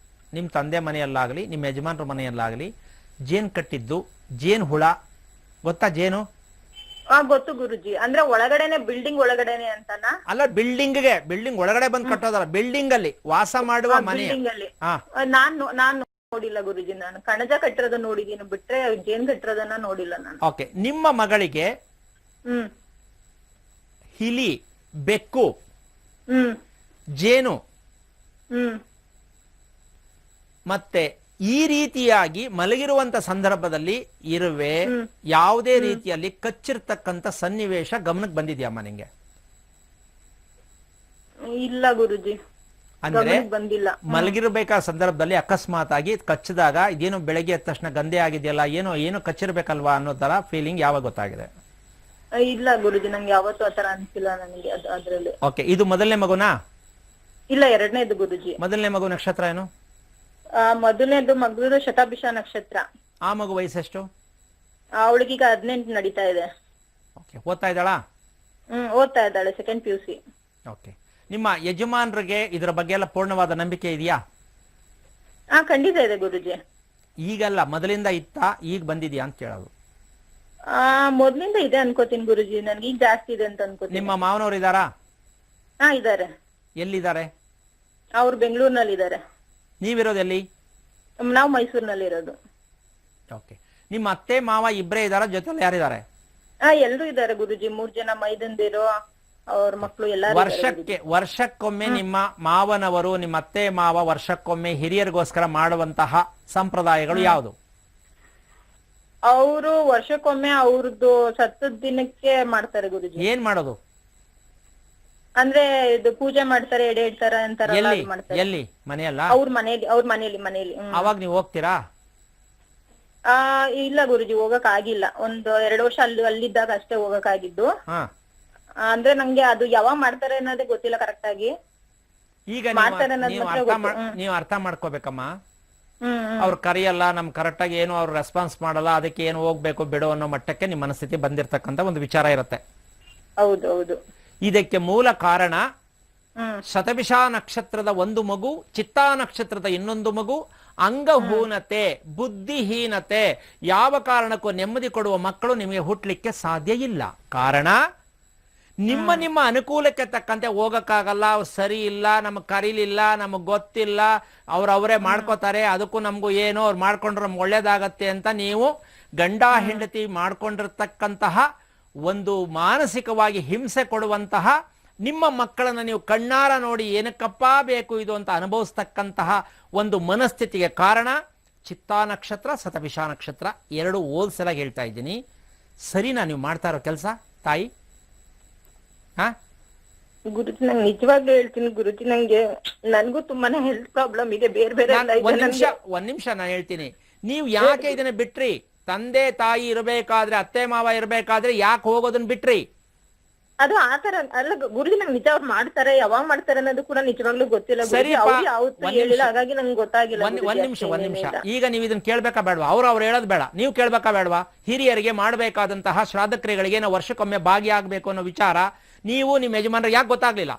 ನಿಮ್ ತಂದೆ ಮನೆಯಲ್ಲಾಗ್ಲಿ ನಿಮ್ಮ ಯಜಮಾನ್ರ ಮನೆಯಲ್ಲಾಗ್ಲಿ ಜೇನು ಕಟ್ಟಿದ್ದು, ಜೇನು ಹುಳ ಗೊತ್ತಾ? ಜೇನು ಗೊತ್ತು ಗುರುಜಿ. ಅಂದ್ರೆ ಒಳಗಡೆನೆ, ಬಿಲ್ಡಿಂಗ್ ಒಳಗಡೆನೆ ಅಂತನಾ? ಅಲ್ಲ, ಬಿಲ್ಡಿಂಗ್ ಒಳಗಡೆ ಬಂದು ಕಟ್ಟೋದಲ್ಲ, ಬಿಲ್ಡಿಂಗ್ ಅಲ್ಲಿ ವಾಸ ಮಾಡುವ ಮನೆ. ನಾನು ನೋಡಿಲ್ಲ ಗುರುಜಿ. ನಾನು ಕಣಜ ಕಟ್ಟಿರೋದು ನೋಡಿದೀನಿ, ಬಿಟ್ರೆ ಜೇನ್ ಕಟ್ಟಿರೋದನ್ನ ನೋಡಿಲ್ಲ ನಾನು. ಓಕೆ, ನಿಮ್ಮ ಮಗಳಿಗೆ ಹಿಲಿ, ಬೆಕ್ಕು, ಜೇನು ಮತ್ತೆ ಈ ರೀತಿಯಾಗಿ ಮಲಗಿರುವಂತ ಸಂದರ್ಭದಲ್ಲಿ ಇರುವೆ ಯಾವುದೇ ರೀತಿಯಲ್ಲಿ ಕಚ್ಚಿರ್ತಕ್ಕಂಥ ಸನ್ನಿವೇಶ ಗಮನಕ್ಕೆ ಬಂದಿದ್ಯಮ್ಮ ನಿಂಗೆ? ಇಲ್ಲ ಗುರುಜಿ, ಅಂದ್ರೆ ಬಂದಿಲ್ಲ. ಮಲಗಿರ್ಬೇಕಾದ ಸಂದರ್ಭದಲ್ಲಿ ಅಕಸ್ಮಾತ್ ಆಗಿ ಕಚ್ಚಿದಾಗ ಇದೇನು ಬೆಳಗ್ಗೆ ಎದ್ದ ತಕ್ಷಣ ಗಂದೆ ಆಗಿದೆಯಲ್ಲ, ಏನೋ ಕಚ್ಚಿರ್ಬೇಕಲ್ವಾ ಅನ್ನೋ ತರ ಫೀಲಿಂಗ್ ಯಾವಾಗ ಗೊತ್ತಾಗಿದೆ? ಇಲ್ಲ ಗುರುಜಿ, ನಂಗೆ ಯಾವತ್ತೂ ಆತರ ಅನ್ಸಿಲ್ಲ ನನಗೆ ಅದ್ರಲ್ಲಿ. ಓಕೆ, ಇದು ಮೊದಲನೇ ಮಗುನಾ? ಇಲ್ಲ, 2ನೇದು ಗುರುಜಿ. ಮೊದಲನೇ ಮಗು ನಕ್ಷತ್ರ ಏನು? ಮೊದಲನೇದು ಮಗುದು ಶತಾಭಿಷ ನಕ್ಷತ್ರ. ಆ ಮಗು ವಯಸ್ಸೆಷ್ಟು? ಅವಳಿಗೀಗ 18 ನಡೀತಾ ಇದೆ. ಓಕೆ, ಓದ್ತಾ ಇದ್ದಾಳಾ? ಓದ್ತಾ ಇದ್ದಾಳೆ, 2nd PUC. ಓಕೆ, ನಿಮ್ಮ ಯಜಮಾನ್ರಿಗೆ ಇದರ ಬಗ್ಗೆ ಎಲ್ಲ ಪೂರ್ಣವಾದ ನಂಬಿಕೆ ಇದೆಯಾ? ಖಂಡಿತ ಇದೆ ಗುರುಜಿ. ಈಗಲ್ಲ, ಮೊದಲಿಂದ ಇತ್ತಾ, ಈಗ ಬಂದಿದ್ಯಾ ಅಂತ ಕೇಳೋದು. ಮೊದ್ಲಿಂದ ಇದೆ ಅನ್ಕೋತೀನಿ ಗುರುಜಿ, ನನ್ಗೆ ಈಗ ಜಾಸ್ತಿ ಇದೆ ಅಂತ ಅನ್ಕೋತೀನಿ. ನಿಮ್ಮ ಮಾವನವ್ರು ಇದಾರಾ? ಇದಾರೆ. ಎಲ್ಲಿದ್ದಾರೆ? ಅವ್ರು ಬೆಂಗಳೂರಿನಲ್ಲಿ ಇದಾರೆ. ನೀವಿರೋದು ಎಲ್ಲಿ? ನಾವು ಮೈಸೂರಿನಲ್ಲಿ ಇರೋದು. ಓಕೆ, ನಿಮ್ಮ ಅತ್ತೆ ಮಾವ ಇಬ್ಬರೇ ಇದಾರ, ಜೊತೆಲಿ ಯಾರಿದ್ದಾರೆ? ಎಲ್ರು ಇದಾರೆ ಗುರುಜಿ. 3 ಜನ ಮೈದಂದಿರು, ಅವ್ರ ಮಕ್ಕಳು ಎಲ್ಲ. ವರ್ಷಕ್ಕೊಮ್ಮೆ ನಿಮ್ಮ ಮಾವನವರು, ನಿಮ್ಮ ಅತ್ತೆ ಮಾವ ವರ್ಷಕ್ಕೊಮ್ಮೆ ಹಿರಿಯರಿಗೋಸ್ಕರ ಮಾಡುವಂತಹ ಸಂಪ್ರದಾಯಗಳು ಯಾವುದು? ಅವರು ವರ್ಷಕ್ಕೊಮ್ಮೆ ಅವ್ರದ್ದು ಸತ್ತದ ದಿನಕ್ಕೆ ಮಾಡ್ತಾರೆ ಗುರುಜಿ. ಏನ್ ಮಾಡೋದು? ಅಂದ್ರೆ ಇದು ಪೂಜೆ ಮಾಡ್ತಾರೆ, ಎಡೆ ಇಡ್ತಾರೆ ಅಂತಾರಲ್ಲ, ಎಲ್ಲಿ? ಮನೆಯಲ್ಲ? ಅವ್ರ ಮನೆಯಲ್ಲಿ. ಅವಾಗ ನೀವು ಹೋಗ್ತೀರಾ? ಇಲ್ಲ ಗುರುಜಿ, ಹೋಗಕ್ ಆಗಿಲ್ಲ. 1-2 ವರ್ಷ ಅಲ್ಲಿದ್ದಾಗ ಅಷ್ಟೇ ಹೋಗಕ್ ಆಗಿದ್ದು. ಅಂದ್ರೆ ನಂಗೆ ಅದು ಯಾವಾಗ ಮಾಡ್ತಾರೆ ಅನ್ನೋದೇ ಗೊತ್ತಿಲ್ಲ ಕರೆಕ್ಟ್ ಆಗಿ. ಈಗ ನೀವು ಅರ್ಥ ಮಾಡ್ಕೋಬೇಕಮ್ಮ, ಅವ್ರು ಕರೆಯಲ್ಲ, ನಮ್ ಕರೆಕ್ಟ್ ಆಗಿ ಏನು ಅವ್ರು ರೆಸ್ಪಾನ್ಸ್ ಮಾಡಲ್ಲ, ಅದಕ್ಕೆ ಏನು ಹೋಗ್ಬೇಕು ಬಿಡು ಅನ್ನೋ ಮಟ್ಟಕ್ಕೆ ನಿಮ್ಮ ಮನಸ್ಥಿತಿ ಬಂದಿರತಕ್ಕಂತ ಒಂದು ವಿಚಾರ ಇರುತ್ತೆ. ಹೌದು. ಇದಕ್ಕೆ ಮೂಲ ಕಾರಣ ಶತಭಿಷ ನಕ್ಷತ್ರದ ಒಂದು ಮಗು, ಚಿತ್ತಾ ನಕ್ಷತ್ರದ ಇನ್ನೊಂದು ಮಗು, ಅಂಗಹೂನತೆ, ಬುದ್ಧಿಹೀನತೆ, ಯಾವ ಕಾರಣಕ್ಕೂ ನೆಮ್ಮದಿ ಕೊಡುವ ಮಕ್ಕಳು ನಿಮಗೆ ಹುಟ್ಟಲಿಕ್ಕೆ ಸಾಧ್ಯ ಇಲ್ಲ. ಕಾರಣ ನಿಮ್ಮ ಅನುಕೂಲಕ್ಕೆ ತಕ್ಕಂತೆ ಹೋಗಕ್ಕಾಗಲ್ಲ, ಅವ್ರು ಸರಿ ಇಲ್ಲ, ನಮಗ್ ಕರೀಲಿಲ್ಲ, ನಮಗ್ ಗೊತ್ತಿಲ್ಲ, ಅವರೇ ಮಾಡ್ಕೋತಾರೆ, ಅದಕ್ಕೂ ನಮಗೂ ಏನೋ ಅವ್ರು ಮಾಡ್ಕೊಂಡ್ರೆ ನಮ್ಗೆ ಒಳ್ಳೇದಾಗತ್ತೆ ಅಂತ ನೀವು ಗಂಡ ಹೆಂಡತಿ ಮಾಡ್ಕೊಂಡಿರ್ತಕ್ಕಂತಹ ಒಂದು ಮಾನಸಿಕವಾಗಿ ಹಿಂಸೆ ಕೊಡುವಂತಹ ನಿಮ್ಮ ಮಕ್ಕಳನ್ನ ನೀವು ಕಣ್ಣಾರ ನೋಡಿ ಏನಕ್ಕಪ್ಪ ಬೇಕು ಇದು ಅಂತ ಅನುಭವಿಸ್ತಕ್ಕಂತಹ ಒಂದು ಮನಸ್ಥಿತಿಗೆ ಕಾರಣ ಚಿತ್ತಾ ನಕ್ಷತ್ರ, ಶತಭಿಷ ನಕ್ಷತ್ರ 2 ಹೋಲ್ಸೆಲಾಗಿ ಹೇಳ್ತಾ ಇದ್ದೀನಿ. ಸರಿನಾ ನೀವು ಮಾಡ್ತಾ ಇರೋ ಕೆಲಸ ತಾಯಿ? ಗುರುಜಿ, ನಂಗೆ ನಿಜವಾಗ್ಲೂ ಹೇಳ್ತೀನಿ ಗುರುಜಿ, ನನ್ಗೂ ತುಂಬಾನೇ ಹೆಲ್ತ್ ಪ್ರಾಬ್ಲಮ್ ಇದೆ, ಬೇರೆ ಒಂದ್ ನಿಮಿಷ ನಾನು ಹೇಳ್ತೀನಿ. ನೀವು ಯಾಕೆ ಇದನ್ನ ಬಿಟ್ರಿ? ತಂದೆ ತಾಯಿ ಇರಬೇಕಾದ್ರೆ, ಅತ್ತೆ ಮಾವ ಇರಬೇಕಾದ್ರೆ ಯಾಕೆ ಹೋಗೋದನ್ನ ಬಿಟ್ರಿ? ಅದು ಆತರ ಅಲ್ಲ ಗುರುಜಿ, ನಂಗೆ ನಿಜ ಅವ್ರು ಮಾಡ್ತಾರೆ, ಯಾವಾಗ ಮಾಡ್ತಾರೆ ಅನ್ನೋದು ಕೂಡ ನಿಜವಾಗ್ಲೂ ಗೊತ್ತಿಲ್ಲ. ಹಾಗಾಗಿ ನಂಗೆ ಗೊತ್ತಾಗಿಲ್ಲ. ಒಂದ್ ನಿಮಿಷ. ಈಗ ನೀವು ಇದನ್ನ ಕೇಳ್ಬೇಕಾ ಬೇಡವಾ? ಅವ್ರು ಹೇಳೋದು ಬೇಡ, ನೀವು ಕೇಳ್ಬೇಕಾ ಬೇಡವಾ? ಹಿರಿಯರಿಗೆ ಮಾಡಬೇಕಾದಂತಹ ಶ್ರಾದ್ದ ಕ್ರಿಯೆಗಳಿಗೆ ನಾವು ವರ್ಷಕ್ಕೊಮ್ಮೆ ಭಾಗಿಯಾಗಬೇಕು ಅನ್ನೋ ವಿಚಾರ ನೀವು ನಿಮ್ಮ ಯಜಮಾನ್ರಿಗೆ ಯಾಕೆ ಗೊತ್ತಾಗ್ಲಿಲ್ಲ?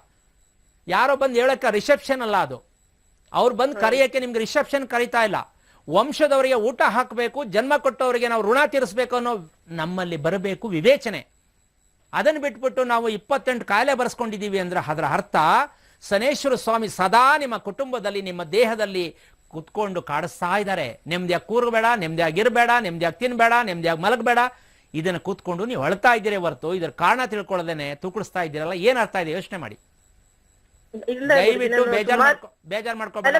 ಯಾರೋ ಬಂದು ಹೇಳಕ್ಕ ರಿಸೆಪ್ಷನ್ ಅಲ್ಲ ಅದು. ಅವ್ರು ಬಂದು ಕರೆಯಕ್ಕೆ ನಿಮ್ಗೆ ರಿಸೆಪ್ಷನ್ ಕರೀತಾ ಇಲ್ಲ. ವಂಶದವರಿಗೆ ಊಟ ಹಾಕಬೇಕು, ಜನ್ಮ ಕೊಟ್ಟವರಿಗೆ ನಾವು ಋಣ ತೀರಿಸಬೇಕು ಅನ್ನೋ ನಮ್ಮಲ್ಲಿ ಬರಬೇಕು ವಿವೇಚನೆ. ಅದನ್ನು ಬಿಟ್ಬಿಟ್ಟು ನಾವು 28 ಕಾಯಿಲೆ ಬರೆಸ್ಕೊಂಡಿದ್ದೀವಿ ಅಂದ್ರೆ ಅದರ ಅರ್ಥ ಶನೇಶ್ವರ ಸ್ವಾಮಿ ಸದಾ ನಿಮ್ಮ ಕುಟುಂಬದಲ್ಲಿ ನಿಮ್ಮ ದೇಹದಲ್ಲಿ ಕುತ್ಕೊಂಡು ಕಾಡಿಸ್ತಾ ಇದ್ದಾರೆ. ನೆಮ್ಮದಿಯಾಗಿ ಕೂರ್ಬೇಡ, ನೆಮ್ಮದಿಯಾಗಿರ್ಬೇಡ, ನೆಮ್ಮದಿಯಾಗಿ ತಿನ್ಬೇಡ, ನೆಮ್ಮದಿಯಾಗಿ ಮಲಗಬೇಡ. ಇದನ್ನು ಕೂತ್ಕೊಂಡು ನೀವು ಅಳ್ತಾ ಇದ್ದೀರಿ ಹೊರತು ಇದರ ಕಾರಣ ತಿಳ್ಕೊಳ್ಳದೇನೆ ತೂಕಡಿಸ್ತಾ ಇದ್ದೀರಲ್ಲ, ಏನ್ ಅರ್ಥ ಇದೆ ಯೋಚನೆ ಮಾಡಿ. ದಯವಿಟ್ಟು ಬೇಜಾರ್ ಮಾಡ್ಕೋಬೇಡ.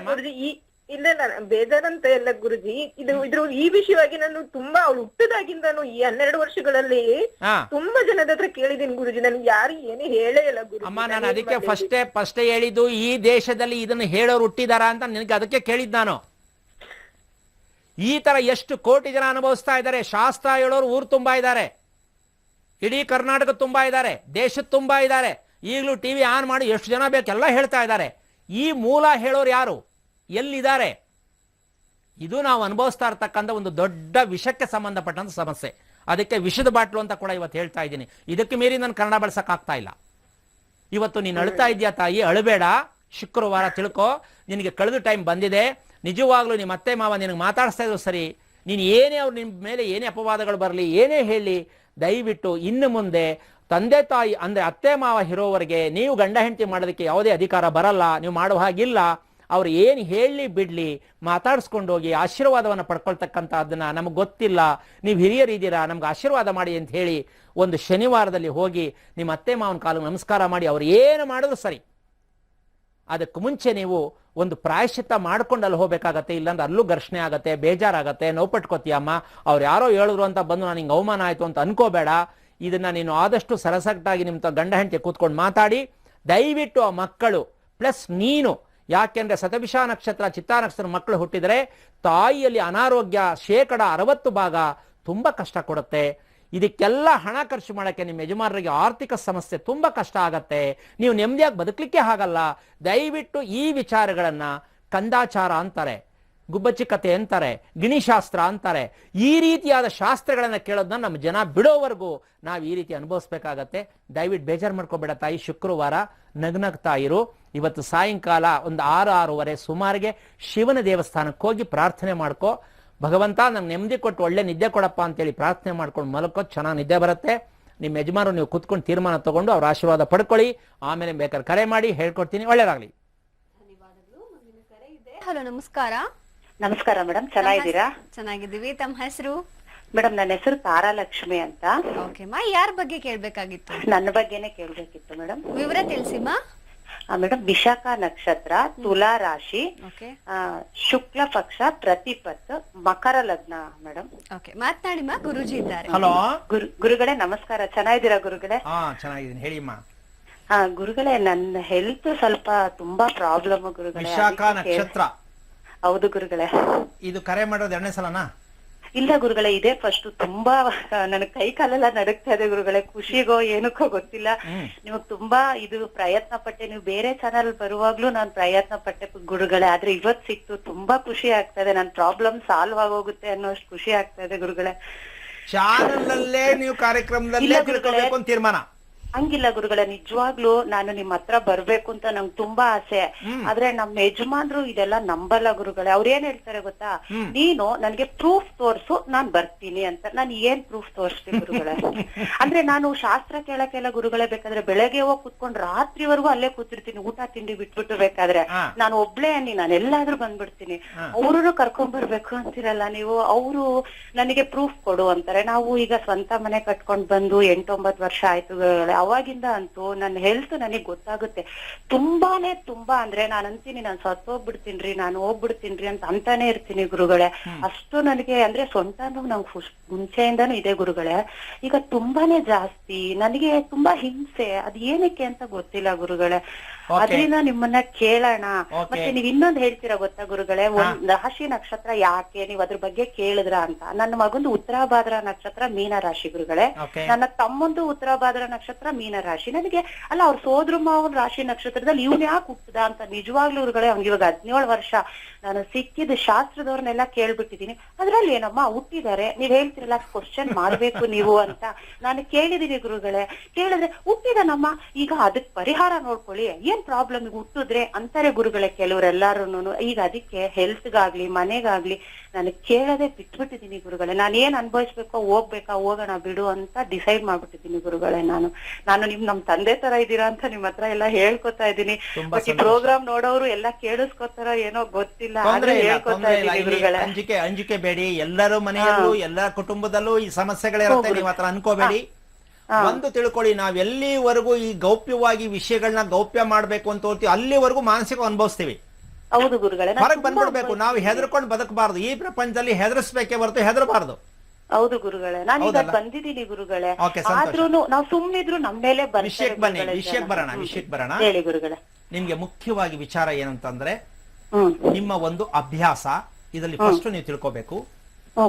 ಇಲ್ಲ ಬೇಜಾರಂತ ಎಲ್ಲ ಗುರುಜಿ, ಇದ್ರ ಈ ವಿಷಯವಾಗಿ ನಾನು ತುಂಬಾ ಅವಳು ಹುಟ್ಟದಾಗಿಂದಾನು ಈ 12 ವರ್ಷಗಳಲ್ಲಿ ತುಂಬಾ ಜನದ ಹತ್ರ ಕೇಳಿದೀನಿ ಗುರುಜಿ. ನನ್ಗೆ ಯಾರು ಏನೇ ಹೇಳೇ ಇಲ್ಲ ಗುರುಜಿ. ಅಮ್ಮ, ನಾನು ಅದಕ್ಕೆ ಫಸ್ಟೇ ಹೇಳಿದ್ದು ಈ ದೇಶದಲ್ಲಿ ಇದನ್ನು ಹೇಳೋರು ಹುಟ್ಟಿದಾರ ಅಂತ ನಿನಗೆ ಅದಕ್ಕೆ ಕೇಳಿದ್ ನಾನು. ಈ ತರ ಎಷ್ಟು ಕೋಟಿ ಜನ ಅನುಭವಿಸ್ತಾ ಇದ್ದಾರೆ. ಶಾಸ್ತ್ರ ಹೇಳೋರು ಊರು ತುಂಬಾ ಇದ್ದಾರೆ, ಇಡೀ ಕರ್ನಾಟಕ ತುಂಬಾ ಇದ್ದಾರೆ, ದೇಶದ ತುಂಬಾ ಇದ್ದಾರೆ. ಈಗಲೂ ಟಿವಿ ಆನ್ ಮಾಡಿ ಎಷ್ಟು ಜನ ಬೇಕೆಲ್ಲ ಹೇಳ್ತಾ ಇದ್ದಾರೆ. ಈ ಮೂಲ ಹೇಳೋರು ಯಾರು, ಎಲ್ಲಿದ್ದಾರೆ? ಇದು ನಾವು ಅನುಭವಿಸ್ತಾ ಇರ್ತಕ್ಕಂಥ ಒಂದು ದೊಡ್ಡ ವಿಷಕ್ಕೆ ಸಂಬಂಧಪಟ್ಟಂತ ಸಮಸ್ಯೆ. ಅದಕ್ಕೆ ವಿಷದ ಬಾಟ್ಲು ಅಂತ ಕೂಡ ಇವತ್ತು ಹೇಳ್ತಾ ಇದ್ದೀನಿ. ಇದಕ್ಕೆ ಮೀರಿ ನಾನು ಕನ್ನಡ ಬಳಸಕ್ ಆಗ್ತಾ ಇಲ್ಲ. ಇವತ್ತು ನೀನು ಅಳ್ತಾ ಇದೆಯಾ ತಾಯಿ, ಅಳಬೇಡ. ಶುಕ್ರವಾರ ತಿಳ್ಕೊ, ನಿನಗೆ ಕಳೆದ ಟೈಮ್ ಬಂದಿದೆ. ನಿಜವಾಗ್ಲೂ ನಿಮ್ಮ ಅತ್ತೆ ಮಾವ ನಿನಗೆ ಮಾತಾಡಿಸ್ತಾ ಇದ್ರು ಸರಿ, ನೀನು ಏನೇ ಅವ್ರು ನಿಮ್ಮ ಮೇಲೆ ಏನೇ ಅಪವಾದಗಳು ಬರಲಿ, ಏನೇ ಹೇಳಿ, ದಯವಿಟ್ಟು ಇನ್ನು ಮುಂದೆ ತಂದೆ ತಾಯಿ ಅಂದ್ರೆ ಅತ್ತೆ ಮಾವ ಇರೋವರೆಗೆ ನೀವು ಗಂಡ ಹೆಂಡತಿ ಮಾಡೋದಕ್ಕೆ ಯಾವುದೇ ಅಧಿಕಾರ ಬರಲ್ಲ. ನೀವು ಮಾಡುವ ಹಾಗಿಲ್ಲ. ಅವ್ರು ಏನು ಹೇಳಲಿ ಬಿಡ್ಲಿ, ಮಾತಾಡಿಸ್ಕೊಂಡು ಹೋಗಿ ಆಶೀರ್ವಾದವನ್ನು ಪಡ್ಕೊಳ್ತಕ್ಕಂಥದ್ದನ್ನ ನಮಗೆ ಗೊತ್ತಿಲ್ಲ, ನೀವು ಹಿರಿಯರಿದ್ದೀರಾ, ನಮ್ಗೆ ಆಶೀರ್ವಾದ ಮಾಡಿ ಅಂತ ಹೇಳಿ ಒಂದು ಶನಿವಾರದಲ್ಲಿ ಹೋಗಿ ನಿಮ್ಮ ಅತ್ತೆ ಮಾವನ ಕಾಲು ನಮಸ್ಕಾರ ಮಾಡಿ ಅವ್ರು ಏನು ಮಾಡಿದ್ರು ಸರಿ. ಅದಕ್ಕೆ ಮುಂಚೆ ನೀವು ಒಂದು ಪ್ರಾಯಶ್ಚಿತ್ತ ಮಾಡ್ಕೊಂಡು ಅಲ್ಲಿ ಹೋಗ್ಬೇಕಾಗತ್ತೆ. ಇಲ್ಲಾಂದ್ರೆ ಅಲ್ಲೂ ಘರ್ಷಣೆ ಆಗತ್ತೆ, ಬೇಜಾರಾಗತ್ತೆ, ನೋವು ಪಟ್ಕೋತೀಯಮ್ಮ. ಅವ್ರು ಯಾರೋ ಹೇಳಿದ್ರು ಅಂತ ಬಂದು ನಾನು ಹಿಂಗೆ ಅವಮಾನ ಆಯಿತು ಅಂತ ಅನ್ಕೋಬೇಡ. ಇದನ್ನ ನೀನು ಆದಷ್ಟು ಸರಸಟ್ಟಾಗಿ ನಿಮ್ಮ ಗಂಡ ಹೆಂಡತಿ ಕೂತ್ಕೊಂಡು ಮಾತಾಡಿ. ದಯವಿಟ್ಟು ಆ ಮಕ್ಕಳು ಪ್ಲಸ್ ನೀನು, ಯಾಕೆಂದ್ರೆ ಶತಭಿಷ ನಕ್ಷತ್ರ ಚಿತ್ತಾ ನಕ್ಷತ್ರ ಮಕ್ಕಳು ಹುಟ್ಟಿದರೆ ತಾಯಿಯಲ್ಲಿ ಅನಾರೋಗ್ಯ 60% ತುಂಬಾ ಕಷ್ಟ ಕೊಡುತ್ತೆ. ಇದಕ್ಕೆಲ್ಲ ಹಣ ಖರ್ಚು ಮಾಡೋಕ್ಕೆ ನಿಮ್ಮ ಯಜಮಾನರಿಗೆ ಆರ್ಥಿಕ ಸಮಸ್ಯೆ ತುಂಬಾ ಕಷ್ಟ ಆಗತ್ತೆ. ನೀವು ನೆಮ್ಮದಿಯಾಗಿ ಬದುಕಲಿಕ್ಕೆ ಆಗಲ್ಲ. ದಯವಿಟ್ಟು ಈ ವಿಚಾರಗಳನ್ನ ಕಂದಾಚಾರ ಅಂತಾರೆ, ಗುಬ್ಬಚ್ಚಿ ಕತೆ ಅಂತಾರೆ, ಗಿಣಿಶಾಸ್ತ್ರ ಅಂತಾರೆ. ಈ ರೀತಿಯಾದ ಶಾಸ್ತ್ರಗಳನ್ನ ಕೇಳೋದನ್ನ ನಮ್ಮ ಜನ ಬಿಡೋವರೆಗೂ ನಾವು ಈ ರೀತಿ ಅನುಭವಿಸ್ಬೇಕಾಗತ್ತೆ. ದಯವಿಟ್ಟು ಬೇಜಾರು ಮಾಡ್ಕೋಬೇಡ ತಾಯಿ. ಶುಕ್ರವಾರ ನಗ್ನಗ್ತಾ ಇರು. ಇವತ್ತು ಸಾಯಂಕಾಲ ಒಂದು 6-6:30 ಸುಮಾರಿಗೆ ಶಿವನ ದೇವಸ್ಥಾನಕ್ಕೆ ಹೋಗಿ ಪ್ರಾರ್ಥನೆ ಮಾಡ್ಕೋ. ಭಗವಂತ ನಂಗೆ ನೆಮ್ಮದಿ ಕೊಟ್ಟು ಒಳ್ಳೆ ನಿದ್ದೆ ಕೊಡಪ್ಪ ಅಂತೇಳಿ ಪ್ರಾರ್ಥನೆ ಮಾಡ್ಕೊಂಡು ಮಲಕೋ, ಚೆನ್ನಾಗಿ ನಿದ್ದೆ ಬರುತ್ತೆ. ನಿಮ್ಮ ಯಜಮಾನರು ನೀವು ಕುತ್ಕೊಂಡು ತೀರ್ಮಾನ ತಗೊಂಡು ಅವ್ರ ಆಶೀರ್ವಾದ ಪಡ್ಕೊಳ್ಳಿ. ಆಮೇಲೆ ಬೇಕಾದ್ರೆ ಕರೆ ಮಾಡಿ ಹೇಳ್ಕೊಡ್ತೀನಿ. ಒಳ್ಳೇದಾಗ್ಲಿ. ಧನ್ಯವಾದಗಳು. ಮುಂದಿನ ಕರೆ ಇದೆ. ಹಲೋ, ನಮಸ್ಕಾರ. ನಮಸ್ಕಾರ ಮೇಡಮ್, ಚೆನ್ನಾಗಿದ್ದೀರಾ? ಚೆನ್ನಾಗಿದ್ದೀವಿ. ತಮ್ಮ ಹೆಸರು? ಮೇಡಮ್ ನನ್ನ ಹೆಸರು ತಾರಾಲಕ್ಷ್ಮಿ ಅಂತ. ಓಕೆ ಮಾ, ಯಾರ ಬಗ್ಗೆ ಕೇಳ್ಬೇಕಾಗಿತ್ತು? ನನ್ನ ಬಗ್ಗೆನೇ ಕೇಳ್ಬೇಕಿತ್ತು ಮೇಡಮ್. ವಿವರ ತಿಳಿಸಿಮಾ. ಮೇಡಮ್ ವಿಶಾಖ ನಕ್ಷತ್ರ, ತುಲಾ ರಾಶಿ, ಓಕೆ ಶುಕ್ಲ ಪಕ್ಷ, ಪ್ರತಿಪತ್, ಮಕರ ಲಗ್ನ ಮೇಡಮ್. ಓಕೆ, ಮಾತನಾಡಿಮಾ. ಗುರುಜಿ ಇದ್ದಾರೆ. ಹಲೋ ಗುರುಗಳೇ ನಮಸ್ಕಾರ. ಚೆನ್ನಾಗಿದ್ದೀರಾ ಗುರುಗಳೇ? ಚೆನ್ನಾಗಿದ್ದೀನಿ, ಹೇಳಿಮ್ಮ. ಗುರುಗಳೇ, ನನ್ನ ಹೆಲ್ತ್ ಸ್ವಲ್ಪ ತುಂಬಾ ಪ್ರಾಬ್ಲಮ್ ಗುರುಗಳೇ. ವಿಶಾಖ ನಕ್ಷತ್ರ. ಹೌದು ಗುರುಗಳೇ. ಇದು ಕರೆ ಮಾಡೋದು 2ನೇ ಸಲನಾ? ಇಲ್ಲ ಗುರುಗಳೇ, ಇದೇ ಫಸ್ಟ್. ತುಂಬಾ ನನ್ ಕೈ ಕಾಲೆಲ್ಲ ನಡುಗ್ತಾ ಇದೆ ಗುರುಗಳೇ. ಖುಷಿಗೋ ಏನಕ್ಕೋ ಗೊತ್ತಿಲ್ಲ. ನಿಮಗ್ ತುಂಬಾ ಇದು ಪ್ರಯತ್ನ ಪಟ್ಟೆ. ನೀವು ಬೇರೆ ಚಾನಲ್ ಬರುವಾಗ್ಲೂ ನಾನು ಪ್ರಯತ್ನ ಪಟ್ಟೆ ಗುರುಗಳೇ, ಆದ್ರೆ ಇವತ್ ಸಿಕ್ತು. ತುಂಬಾ ಖುಷಿ ಆಗ್ತಾ ಇದೆ. ನನ್ ಪ್ರಾಬ್ಲಮ್ ಸಾಲ್ವ್ ಆಗೋಗುತ್ತೆ ಅನ್ನೋ ಅಷ್ಟು ಖುಷಿ ಆಗ್ತಾ ಇದೆ ಗುರುಗಳೇ. ಚಾನಲ್ ಅಲ್ಲೇ ನೀವು ಕಾರ್ಯಕ್ರಮದಲ್ಲೇ ತಿಳ್ಕೊಬೇಕು ಅಂತ ತೀರ್ಮಾನ? ಹಂಗಿಲ್ಲ ಗುರುಗಳೇ, ನಿಜವಾಗ್ಲೂ ನಾನು ನಿಮ್ ಹತ್ರ ಬರ್ಬೇಕು ಅಂತ ನಂಗೆ ತುಂಬಾ ಆಸೆ. ಆದ್ರೆ ನಮ್ ಯಜಮಾನ್ರು ಇದೆಲ್ಲ ನಂಬಲ್ಲ ಗುರುಗಳೇ. ಅವ್ರ ಏನ್ ಹೇಳ್ತಾರೆ ಗೊತ್ತಾ, ನೀನು ನನ್ಗೆ ಪ್ರೂಫ್ ತೋರ್ಸು, ನಾನ್ ಬರ್ತೀನಿ ಅಂತ. ನಾನು ಏನ್ ಪ್ರೂಫ್ ತೋರಿಸ್ತೀನಿ ಗುರುಗಳೇ? ಅಂದ್ರೆ ನಾನು ಶಾಸ್ತ್ರ ಕೇಳಕ್ಕೆಲ್ಲ ಗುರುಗಳೇ ಬೇಕಾದ್ರೆ ಬೆಳಗ್ಗೆ ಹೋಗಿ ಕುತ್ಕೊಂಡು ರಾತ್ರಿವರೆಗೂ ಅಲ್ಲೇ ಕೂತಿರ್ತೀನಿ, ಊಟ ತಿಂಡಿ ಬಿಟ್ಬಿಟ್ಟು. ಬೇಕಾದ್ರೆ ನಾನು ಒಬ್ಳೇ ನಾನು ಎಲ್ಲಾದ್ರೂ ಬಂದ್ಬಿಡ್ತೀನಿ. ಅವ್ರನ್ನು ಕರ್ಕೊಂಡ್ ಬರ್ಬೇಕು ಅಂತಿರಲ್ಲ ನೀವು. ಅವರು ನನಗೆ ಪ್ರೂಫ್ ಕೊಡು ಅಂತಾರೆ. ನಾವು ಈಗ ಸ್ವಂತ ಮನೆ ಕಟ್ಕೊಂಡ್ ಬಂದು 8-9 ವರ್ಷ ಆಯ್ತು ಗುರುಗಳೇ. ಅವಾಗಿಂದ ಅಂತೂ ನನ್ನ ಹೆಲ್ತ್ ನನಗ್ ಗೊತ್ತಾಗುತ್ತೆ. ತುಂಬಾ ಅಂದ್ರೆ ನಾನು ಅಂತೀನಿ, ನಾನು ಸತ್ತೋಗ್ಬಿಡ್ತೀನ್ರಿ, ನಾನು ಹೋಗ್ಬಿಡ್ತೀನ್ರಿ ಅಂತ ಅಂತಾನೆ ಇರ್ತೀನಿ ಗುರುಗಳೇ. ಅಷ್ಟು ನನಗೆ ಅಂದ್ರೆ ಸೊಂಟನು ನಂಗೆ ಮುಂಚೆಯಿಂದಾನು ಇದೆ ಗುರುಗಳೇ. ಈಗ ತುಂಬಾನೇ ಜಾಸ್ತಿ ನನಗೆ ತುಂಬಾ ಹಿಂಸೆ. ಅದ್ ಏನಕ್ಕೆ ಅಂತ ಗೊತ್ತಿಲ್ಲ ಗುರುಗಳೇ. ಅದರಿಂದ ನಿಮ್ಮನ್ನ ಕೇಳೋಣ. ಮತ್ತೆ ನೀವ್ ಇನ್ನೊಂದ್ ಹೇಳ್ತೀರಾ ಗೊತ್ತಾ ಗುರುಗಳೇ, ಒಂದ್ ರಾಶಿ ನಕ್ಷತ್ರ ಯಾಕೆ ನೀವ್ ಅದ್ರ ಬಗ್ಗೆ ಕೇಳಿದ್ರ ಅಂತ. ನನ್ನ ಮಗಂದು ಉತ್ತರಾಭಾದ್ರ ನಕ್ಷತ್ರ ಮೀನ ರಾಶಿ ಗುರುಗಳೇ. ನನ್ನ ತಮ್ಮಂದು ಉತ್ತರಾಭಾದ್ರ ನಕ್ಷತ್ರ ಮೀನ ರಾಶಿ. ನನಗೆ ಅಲ್ಲ, ಅವ್ರ ಸೋದ್ರ ಮಾವನ್ ರಾಶಿ ನಕ್ಷತ್ರದಲ್ಲಿ ಇವ್ನ ಯಾಕೆ ಹುಟ್ಟದ ಅಂತ ನಿಜವಾಗ್ಲೂ ಗುರುಗಳೇ. ಅವ್ನಿಗೆ ಇವಾಗ 17 ವರ್ಷ. ನಾನು ಸಿಕ್ಕಿದ ಶಾಸ್ತ್ರದವ್ರನ್ನೆಲ್ಲ ಕೇಳ್ಬಿಟ್ಟಿದೀನಿ. ಅದ್ರಲ್ಲಿ ಏನಮ್ಮ ಹುಟ್ಟಿದ್ದಾರೆ, ನೀವ್ ಹೇಳ್ತಿರಲ್ಲ ಕ್ವಶನ್ ಮಾಡ್ಬೇಕು ನೀವು ಅಂತ ನಾನು ಕೇಳಿದೀನಿ ಗುರುಗಳೇ. ಕೇಳಿದ್ರೆ ಹುಟ್ಟಿದನಮ್ಮ, ಈಗ ಅದಕ್ ಪರಿಹಾರ ನೋಡ್ಕೊಳ್ಳಿ, ಏನ್ ಪ್ರಾಬ್ಲಮ್ ಹುಟ್ಟಿದ್ರೆ ಅಂತಾರೆ ಗುರುಗಳೇ ಕೆಲವ್ರೆಲ್ಲಾರುನು. ಈಗ ಅದಕ್ಕೆ ಹೆಲ್ತ್ಗಾಗ್ಲಿ ಮನೆಗಾಗ್ಲಿ ನನಗೆ ಕೇಳದೆ ಬಿಟ್ಬಿಟ್ಟಿದೀನಿ ಗುರುಗಳೇ. ನಾನು ಏನ್ ಅನುಭವಿಸ್ಬೇಕೋ ಹೋಗೋಣ ಬಿಡು ಅಂತ ಡಿಸೈಡ್ ಮಾಡ್ಬಿಟ್ಟಿದೀನಿ ಗುರುಗಳೇ. ನಾನು ನಮ್ ತಂದೆ ತರ ಇದ್ದೀರಾ ಅಂತ ನಿಮ್ ಹತ್ರ ಎಲ್ಲ ಹೇಳ್ಕೊತಾ ಇದ್ದೀನಿ. ಬಟ್ ಈ ಪ್ರೋಗ್ರಾಮ್ ನೋಡೋರು ಎಲ್ಲ ಕೇಳಿಸ್ಕೊತಾರ ಏನೋ ಗೊತ್ತಿಲ್ಲ, ಹೇಳ್ಕೊತಾ ಇದ್ದೀನಿ ಗುರುಗಳೇ. ಅಂಜಿಕೆ ಬೇಡಿ. ಎಲ್ಲರೂ ಮನೆಯಲ್ಲೂ ಎಲ್ಲರ ಕುಟುಂಬದಲ್ಲೂ ಈ ಸಮಸ್ಯೆಗಳಿರುತ್ತೆ, ನೀವು ಹತ್ರ ಅನ್ಕೋಬೇಡಿ. ಒಂದು ತಿಳ್ಕೊಳ್ಳಿ, ನಾವೆಲ್ಲಿವರೆಗೂ ಈ ಗೌಪ್ಯವಾಗಿ ವಿಷಯಗಳನ್ನ ಗೌಪ್ಯ ಮಾಡ್ಬೇಕು ಅಂತ ಹೋಗ್ತೀವಿ ಅಲ್ಲಿವರೆಗೂ ಮಾನಸಿಕ ಅನುಭವಿಸ್ತೀವಿ. ಹೌದು ಗುರುಗಳೇ, ಹೊರಗೆ ಬಂದ್ಬಿಡ್ಬೇಕು. ನಾವು ಹೆದರ್ಕೊಂಡು ಬದುಕಬಾರ್ದು. ಈ ಪ್ರಪಂಚದಲ್ಲಿ ಹೆದರ್ಸ್ಬೇಕೇ ಹೊರತು ಹೆದರಬಾರ್ದು. ಹೌದು ಗುರುಗಳೇ, ನಾನೀಗ ಬಂದಿದ್ದೀನಿ ಗುರುಗಳೇ. ಆದ್ರೂ ನಾವು ಸುಮ್ನಿದ್ರು ನಮ್ಮ ಮೇಲೆ ವಿಷಯಕ್ಕೆ ಬರೋಣ. ಹೇಳಿ ಗುರುಗಳೇ. ನಿಮ್ಗೆ ಮುಖ್ಯವಾಗಿ ವಿಚಾರ ಏನಂತಂದ್ರೆ ನಿಮ್ಮ ಒಂದು ಅಭ್ಯಾಸ ಇದರಲ್ಲಿ ಫಸ್ಟ್ ನೀವು ತಿಳ್ಕೋಬೇಕು.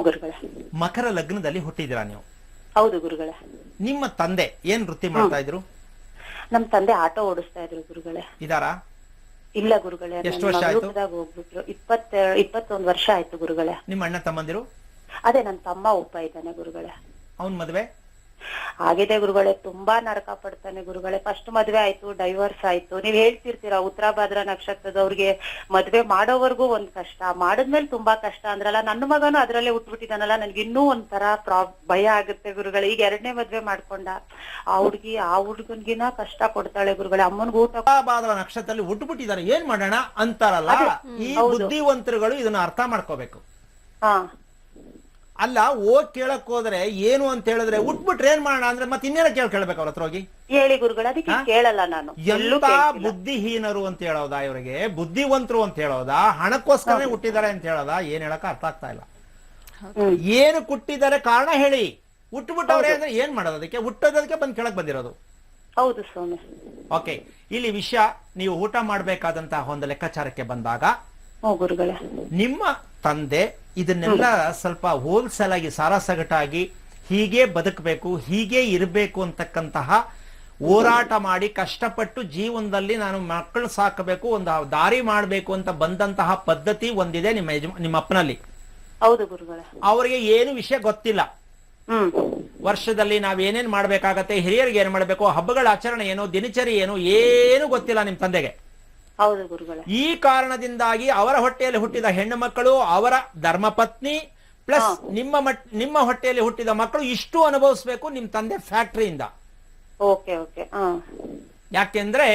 ಗುರುಗಳೇ, ಮಕರ ಲಗ್ನದಲ್ಲಿ ಹುಟ್ಟಿದಿರಾ ನೀವು? ಹೌದು ಗುರುಗಳೇ. ನಿಮ್ಮ ತಂದೆ ಏನ್ ವೃತ್ತಿ ಮಾಡ್ತಾ ಇದ್ರು? ನಮ್ ತಂದೆ ಆಟೋ ಓಡಿಸ್ತಾ ಇದ್ರು ಗುರುಗಳೇ. ಇದಾರಾ? ಇಲ್ಲ ಗುರುಗಳೇ. ಎಷ್ಟು ವರ್ಷ ಆಯ್ತು? ಹೋಗ್ಬಿಟ್ರು. 21 ವರ್ಷ ಆಯ್ತು ಗುರುಗಳೇ. ನಿಮ್ಮ ಅಣ್ಣ ತಮ್ಮಂದಿರು? ಅದೇ ನನ್ ತಮ್ಮ ಒಬ್ಬ ಇದ್ದಾನೆ ಗುರುಗಳೇ. ಅವನ್ ಮದ್ವೆ ಆಗಿದೆ ಗುರುಗಳೇ. ತುಂಬಾ ನರಕ ಪಡ್ತಾನೆ ಗುರುಗಳೇ. ಫಸ್ಟ್ ಮದ್ವೆ ಆಯ್ತು, ಡೈವರ್ಸ್ ಆಯ್ತು. ನೀವ್ ಹೇಳ್ತಿರ್ತೀರಾ ಉತ್ತರ ಭಾದ್ರ ನಕ್ಷತ್ರದವ್ರಿಗೆ ಮದ್ವೆ ಮಾಡೋವರ್ಗೂ ಒಂದ್ ಕಷ್ಟ, ಮಾಡಿದ್ಮೇಲೆ ತುಂಬಾ ಕಷ್ಟ ಅಂದ್ರಲ್ಲ. ನನ್ನ ಮಗನು ಅದ್ರಲ್ಲೇ ಹುಟ್ಬಿಟ್ಟಿದಾನಲ್ಲ, ನನ್ಗೆ ಇನ್ನೂ ಒಂಥರ ಭಯ ಆಗುತ್ತೆ ಗುರುಗಳೇ. ಈಗ 2ನೇ ಮದ್ವೆ ಮಾಡ್ಕೊಂಡ ಆ ಹುಡ್ಗನ್ಗಿನ ಕಷ್ಟ ಕೊಡ್ತಾಳೆ ಗುರುಗಳೇ. ಅಮ್ಮನ್ಗೂ ಊಟ ಭಾದ್ರ ನಕ್ಷತ್ರದಲ್ಲಿ ಹುಟ್ಟುಬಿಟ್ಟಿದ್ದಾರೆ, ಏನ್ ಮಾಡೋಣ ಅಂತಾರಲ್ಲ. ಈ ಬುದ್ಧಿವಂತರುಗಳು ಇದನ್ನ ಅರ್ಥ ಮಾಡ್ಕೋಬೇಕು. ಅಲ್ಲ, ಕೇಳಕ್ ಹೋದ್ರೆ ಏನು ಅಂತ ಹೇಳಿದ್ರೆ ಉಟ್ಬಿಟ್ರೆ ಏನ್ ಮಾಡೋಣ ಅಂದ್ರೆ ಮತ್ತೆ ಇನ್ನೇನ ಕೇಳ್ಬೇಕು ಅವ್ರ ಹತ್ರ ಹೋಗಿ. ಹೇಳಿ ಗುರುಗಳು, ಅದಕ್ಕೆ ಕೇಳಲ್ಲ ನಾನು. ಎಲ್ಲ ಬುದ್ಧಿಹೀನರು ಅಂತ ಹೇಳೋದಾ ಇವ್ರಿಗೆ? ಬುದ್ಧಿವಂತರು ಅಂತ ಹೇಳೋದಾ? ಹಣಕ್ಕೋಸ್ಕರನೇ ಹುಟ್ಟಿದ್ದಾರೆ ಅಂತ ಹೇಳೋದಾ? ಏನ್ ಹೇಳಕ್ ಅರ್ಥ ಆಗ್ತಾ ಇಲ್ಲ. ಏನು ಹುಟ್ಟಿದ್ದಾರೆ ಕಾರಣ ಹೇಳಿ. ಹುಟ್ಟುಬಿಟ್ಟವ್ರೆ ಅಂದ್ರೆ ಏನ್ ಮಾಡೋದು? ಅದಕ್ಕೆ ಹುಟ್ಟೋದಕ್ಕೆ ಬಂದ್ ಕೇಳಕ್ ಬಂದಿರೋದು. ಹೌದು ಸ್ವಾಮಿ. ಓಕೆ, ಇಲ್ಲಿ ವಿಷಯ ನೀವು ಊಟ ಮಾಡ್ಬೇಕಾದಂತಹ ಒಂದು ಲೆಕ್ಕಾಚಾರಕ್ಕೆ ಬಂದಾಗ ಗುರುಗಳೇ, ನಿಮ್ಮ ತಂದೆ ಇದನ್ನೆಲ್ಲ ಸ್ವಲ್ಪ ಹೋಲ್ಸೇಲ್ ಆಗಿ ಸಾರಾಸಗಟಾಗಿ ಹೀಗೆ ಬದುಕಬೇಕು, ಹೀಗೆ ಇರಬೇಕು ಅಂತಕ್ಕಂತಹ ಹೋರಾಟ ಮಾಡಿ ಕಷ್ಟಪಟ್ಟು ಜೀವನದಲ್ಲಿ ನಾನು ಮಕ್ಕಳು ಸಾಕಬೇಕು, ಒಂದು ದಾರಿ ಮಾಡಬೇಕು ಅಂತ ಬಂದಂತಹ ಪದ್ಧತಿ ಒಂದಿದೆ ನಿಮ್ಮ ಅಪ್ಪನಲ್ಲಿ. ಹೌದು ಗುರುಗಳೇ. ಅವರಿಗೆ ಏನು ವಿಷಯ ಗೊತ್ತಿಲ್ಲ. ವರ್ಷದಲ್ಲಿ ನಾವೇನೇನ್ ಮಾಡ್ಬೇಕಾಗತ್ತೆ, ಹಿರಿಯರಿಗೆ ಏನ್ ಮಾಡ್ಬೇಕು, ಹಬ್ಬಗಳ ಆಚರಣೆ ಏನು, ದಿನಚರಿ ಏನು ಗೊತ್ತಿಲ್ಲ ನಿಮ್ ತಂದೆಗೆ. ಹೌದು ಗುರುಗಳೇ. ಈ ಕಾರಣದಿಂದಾಗಿ ಅವರ ಹೊಟ್ಟೆಯಲ್ಲಿ ಹುಟ್ಟಿದ ಹೆಣ್ಣು ಮಕ್ಕಳು, ಅವರ ಧರ್ಮಪತ್ನಿ ಪ್ಲಸ್ ನಿಮ್ಮ ಹೊಟ್ಟೆಯಲ್ಲಿ ಹುಟ್ಟಿದ ಮಕ್ಕಳು ಇಷ್ಟು ಅನುಭವಿಸ್ಬೇಕು ನಿಮ್ ತಂದೆ ಫ್ಯಾಕ್ಟರಿಯಿಂದ. Okay okay. ಯಾಕೆಂದ್ರೆ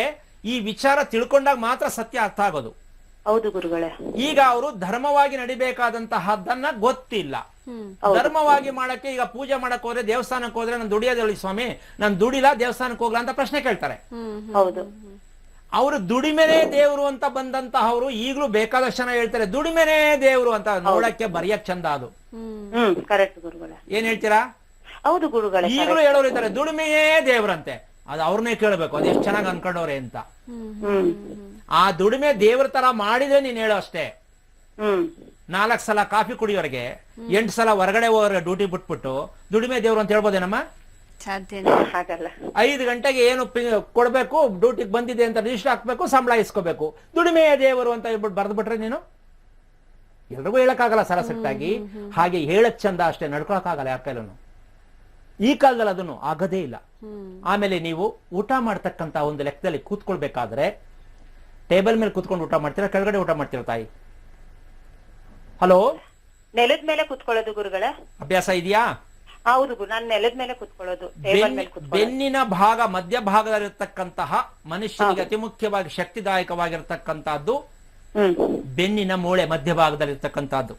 ಈ ವಿಚಾರ ತಿಳ್ಕೊಂಡಾಗ ಮಾತ್ರ ಸತ್ಯ ಅರ್ಥ ಆಗೋದು. ಹೌದು ಗುರುಗಳೇ. ಈಗ ಅವರು ಧರ್ಮವಾಗಿ ನಡಿಬೇಕಾದಂತಹದ್ದನ್ನ ಗೊತ್ತಿಲ್ಲ. ಧರ್ಮವಾಗಿ ಮಾಡಕ್ಕೆ ಈಗ ಪೂಜೆ ಮಾಡಕ್ ಹೋದ್ರೆ, ದೇವಸ್ಥಾನಕ್ಕೆ ಹೋದ್ರೆ ನಾನು ದುಡಿಯೋದೇಳಿ ಸ್ವಾಮಿ, ನಾನು ದುಡಿಲ್ಲ ದೇವಸ್ಥಾನಕ್ಕೆ ಹೋಗ್ಲಾ ಅಂತ ಪ್ರಶ್ನೆ ಕೇಳ್ತಾರೆ. ಹೌದು. ಅವರು ದುಡಿಮೆನೇ ದೇವ್ರು ಅಂತ ಬಂದಂತಹವ್ರು ಈಗಲೂ ಬೇಕಾದಷ್ಟು ಜನ ಹೇಳ್ತಾರೆ ದುಡಿಮೆನೇ ದೇವ್ರು ಅಂತ. ನೋಡಕ್ಕೆ ಬರೆಯಕ್ ಚಂದ ಅದು. ಕರೆಕ್ಟ್ ಗುರುಗಳೇ. ಏನ್ ಹೇಳ್ತೀರಾ? ಹೌದು ಗುರುಗಳೇ. ಈಗಲೂ ಹೇಳೋರು ಇದ್ದಾರೆ ದುಡಿಮೆಯೇ ದೇವ್ರಂತೆ. ಅದು ಅವ್ರನ್ನೇ ಕೇಳ್ಬೇಕು, ಅದು ಎಷ್ಟು ಚೆನ್ನಾಗಿ ಅನ್ಕೊಂಡವ್ರೆ ಅಂತ. ಆ ದುಡಿಮೆ ದೇವ್ರ ತರ ಮಾಡಿದ್ರೆ ನೀನ್ ಹೇಳೋ ಅಷ್ಟೇ. 4 ಸಲ ಕಾಫಿ ಕುಡಿಯೋರ್ಗೆ 8 ಸಲ ಹೊರಗಡೆ ಹೋಗೋರ್ಗೆ ಡ್ಯೂಟಿ ಬಿಟ್ಬಿಟ್ಟು ದುಡಿಮೆ ದೇವ್ರು ಅಂತ ಹೇಳ್ಬೋದೇನಮ್ಮ? 5 ಗಂಟೆಗೆ ಏನು ಕೊಡ್ಬೇಕು, ಡ್ಯೂಟಿಗೆ ಬಂದಿದೆ ಅಂತ ರಿಜಿಸ್ಟರ್ ಹಾಕ್ಬೇಕು, ಸಂಬಳ ಇಸ್ಕೋಬೇಕು, ದುಡಿಮೆಯ ದೇವರು ಅಂತ ಹೇಳ್ಬಿಟ್ಟು ಬರ್ದು ಬಿಟ್ರೆ ನೀನು ಎಲ್ರಿಗೂ ಹೇಳಕ್ಕಾಗಲ್ಲ ಸರಸಟ್ಟಾಗಿ. ಹಾಗೆ ಹೇಳಕ್ ಚಂದ ಅಷ್ಟೇ, ನಡ್ಕೊಳಕ್ಕಾಗಲ್ಲ ಯಾರ ಕೈಲೂ. ಈ ಕಾಲದಲ್ಲಿ ಅದನ್ನು ಆಗದೇ ಇಲ್ಲ. ಆಮೇಲೆ ನೀವು ಊಟ ಮಾಡ್ತಕ್ಕಂತ ಒಂದು ಲೆಕ್ಕದಲ್ಲಿ ಕೂತ್ಕೊಳ್ಬೇಕಾದ್ರೆ ಟೇಬಲ್ ಮೇಲೆ ಕೂತ್ಕೊಂಡು ಊಟ ಮಾಡ್ತೀರಾ, ಕೆಳಗಡೆ ಊಟ ಮಾಡ್ತೀರಾ ತಾಯಿ? ಹಲೋ, ನೆಲದ ಮೇಲೆ ಕೂತ್ಕೊಳ್ಳೋದು ಗುರುಗಳೇ. ಅಭ್ಯಾಸ ಇದೆಯಾ? ಹೌದು, ನಾನು ನೆಲದ ಮೇಲೆ ಕೂತ್ಕೊಳ್ಳೋದು. ಬೆನ್ನಿನ ಭಾಗ ಮಧ್ಯ ಭಾಗದಲ್ಲಿರ್ತಕ್ಕಂತಹ ಮನುಷ್ಯನಿಗೆ ಅತಿ ಮುಖ್ಯವಾಗಿ ಶಕ್ತಿದಾಯಕವಾಗಿರ್ತಕ್ಕಂತಹದ್ದು ಬೆನ್ನಿನ ಮೂಳೆ ಮಧ್ಯಭಾಗದಲ್ಲಿರ್ತಕ್ಕಂತಹದ್ದು.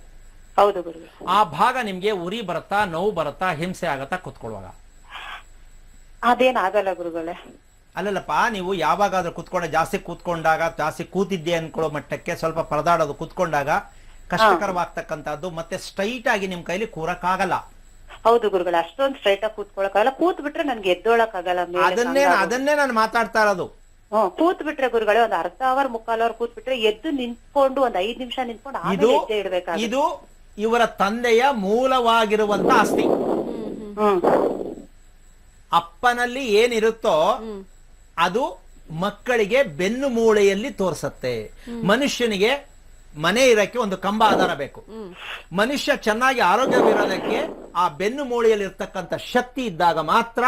ಹೌದು ಗುರುಗಳೇ. ಆ ಭಾಗ ನಿಮ್ಗೆ ಉರಿ ಬರುತ್ತಾ, ನೋವು ಬರುತ್ತಾ, ಹಿಂಸೆ ಆಗತ್ತಾ ಕೂತ್ಕೊಳ್ಳುವಾಗ? ಅದೇನಾಗಲ್ಲ ಗುರುಗಳೇ. ಅಲ್ಲಲ್ಲಪ್ಪ, ನೀವು ಯಾವಾಗಾದ್ರೂ ಜಾಸ್ತಿ ಕೂತ್ಕೊಂಡಾಗ, ಜಾಸ್ತಿ ಕೂತಿದ್ದೆ ಅನ್ಕೊಳ್ಳೋ ಮಟ್ಟಕ್ಕೆ ಸ್ವಲ್ಪ ಪರದಾಡೋದು ಕೂತ್ಕೊಂಡಾಗ ಕಷ್ಟಕರವಾಗ್ತಕ್ಕಂಥದ್ದು. ಮತ್ತೆ ಸ್ಟ್ರೈಟ್ ಆಗಿ ನಿಮ್ ಕೈಲಿ ಕೂರಕ್ಕಾಗಲ್ಲ. ಹೌದು ಗುರುಗಳೇ, ಅಷ್ಟೊಂದು ಸ್ಟ್ರೈಟ್ ಆಗಿ ಕೂತ್ಕೊಳಕ್ಕಾಗಲ್ಲ. ಕೂತ್ ಬಿಟ್ರೆ ನನ್ಗೆ ಎದ್ದೋಳಕ್ ಆಗಲ್ಲ. ಅದನ್ನೇ ನಾನು ಮಾತಾಡ್ತಾ ಇರೋದು. ಕೂತ್ ಬಿಟ್ರೆ ಗುರುಗಳೇ ಒಂದು ಅರ್ಧ ಅವರ್ 3/4 ಅವರ್ ಕೂತ್ ಬಿಟ್ರೆ ಎದ್ದು ನಿಂತ್ಕೊಂಡು ಒಂದ್ 5 ನಿಮಿಷ ನಿಂತ್ಕೊಂಡು ಆಮೇಲೆ ಹೆಜ್ಜೆ ಇಡ್ಬೇಕಾಗುತ್ತೆ. ಇದು ಇವರ ತಂದೆಯ ಮೂಲವಾಗಿರುವಂತ ಆಸ್ತಿ. ಅಪ್ಪನಲ್ಲಿ ಏನಿರುತ್ತೋ ಅದು ಮಕ್ಕಳಿಗೆ ಬೆನ್ನು ಮೂಳೆಯಲ್ಲಿ ತೋರಿಸತ್ತೆ. ಮನುಷ್ಯನಿಗೆ ಮನೆ ಇರಕ್ಕೆ ಒಂದು ಕಂಬ ಆಧಾರ ಬೇಕು. ಮನುಷ್ಯ ಚೆನ್ನಾಗಿ ಆರೋಗ್ಯವಿರೋದಕ್ಕೆ ಆ ಬೆನ್ನು ಮೂಳೆಯಲ್ಲಿ ಇರ್ತಕ್ಕಂಥ ಶಕ್ತಿ ಇದ್ದಾಗ ಮಾತ್ರ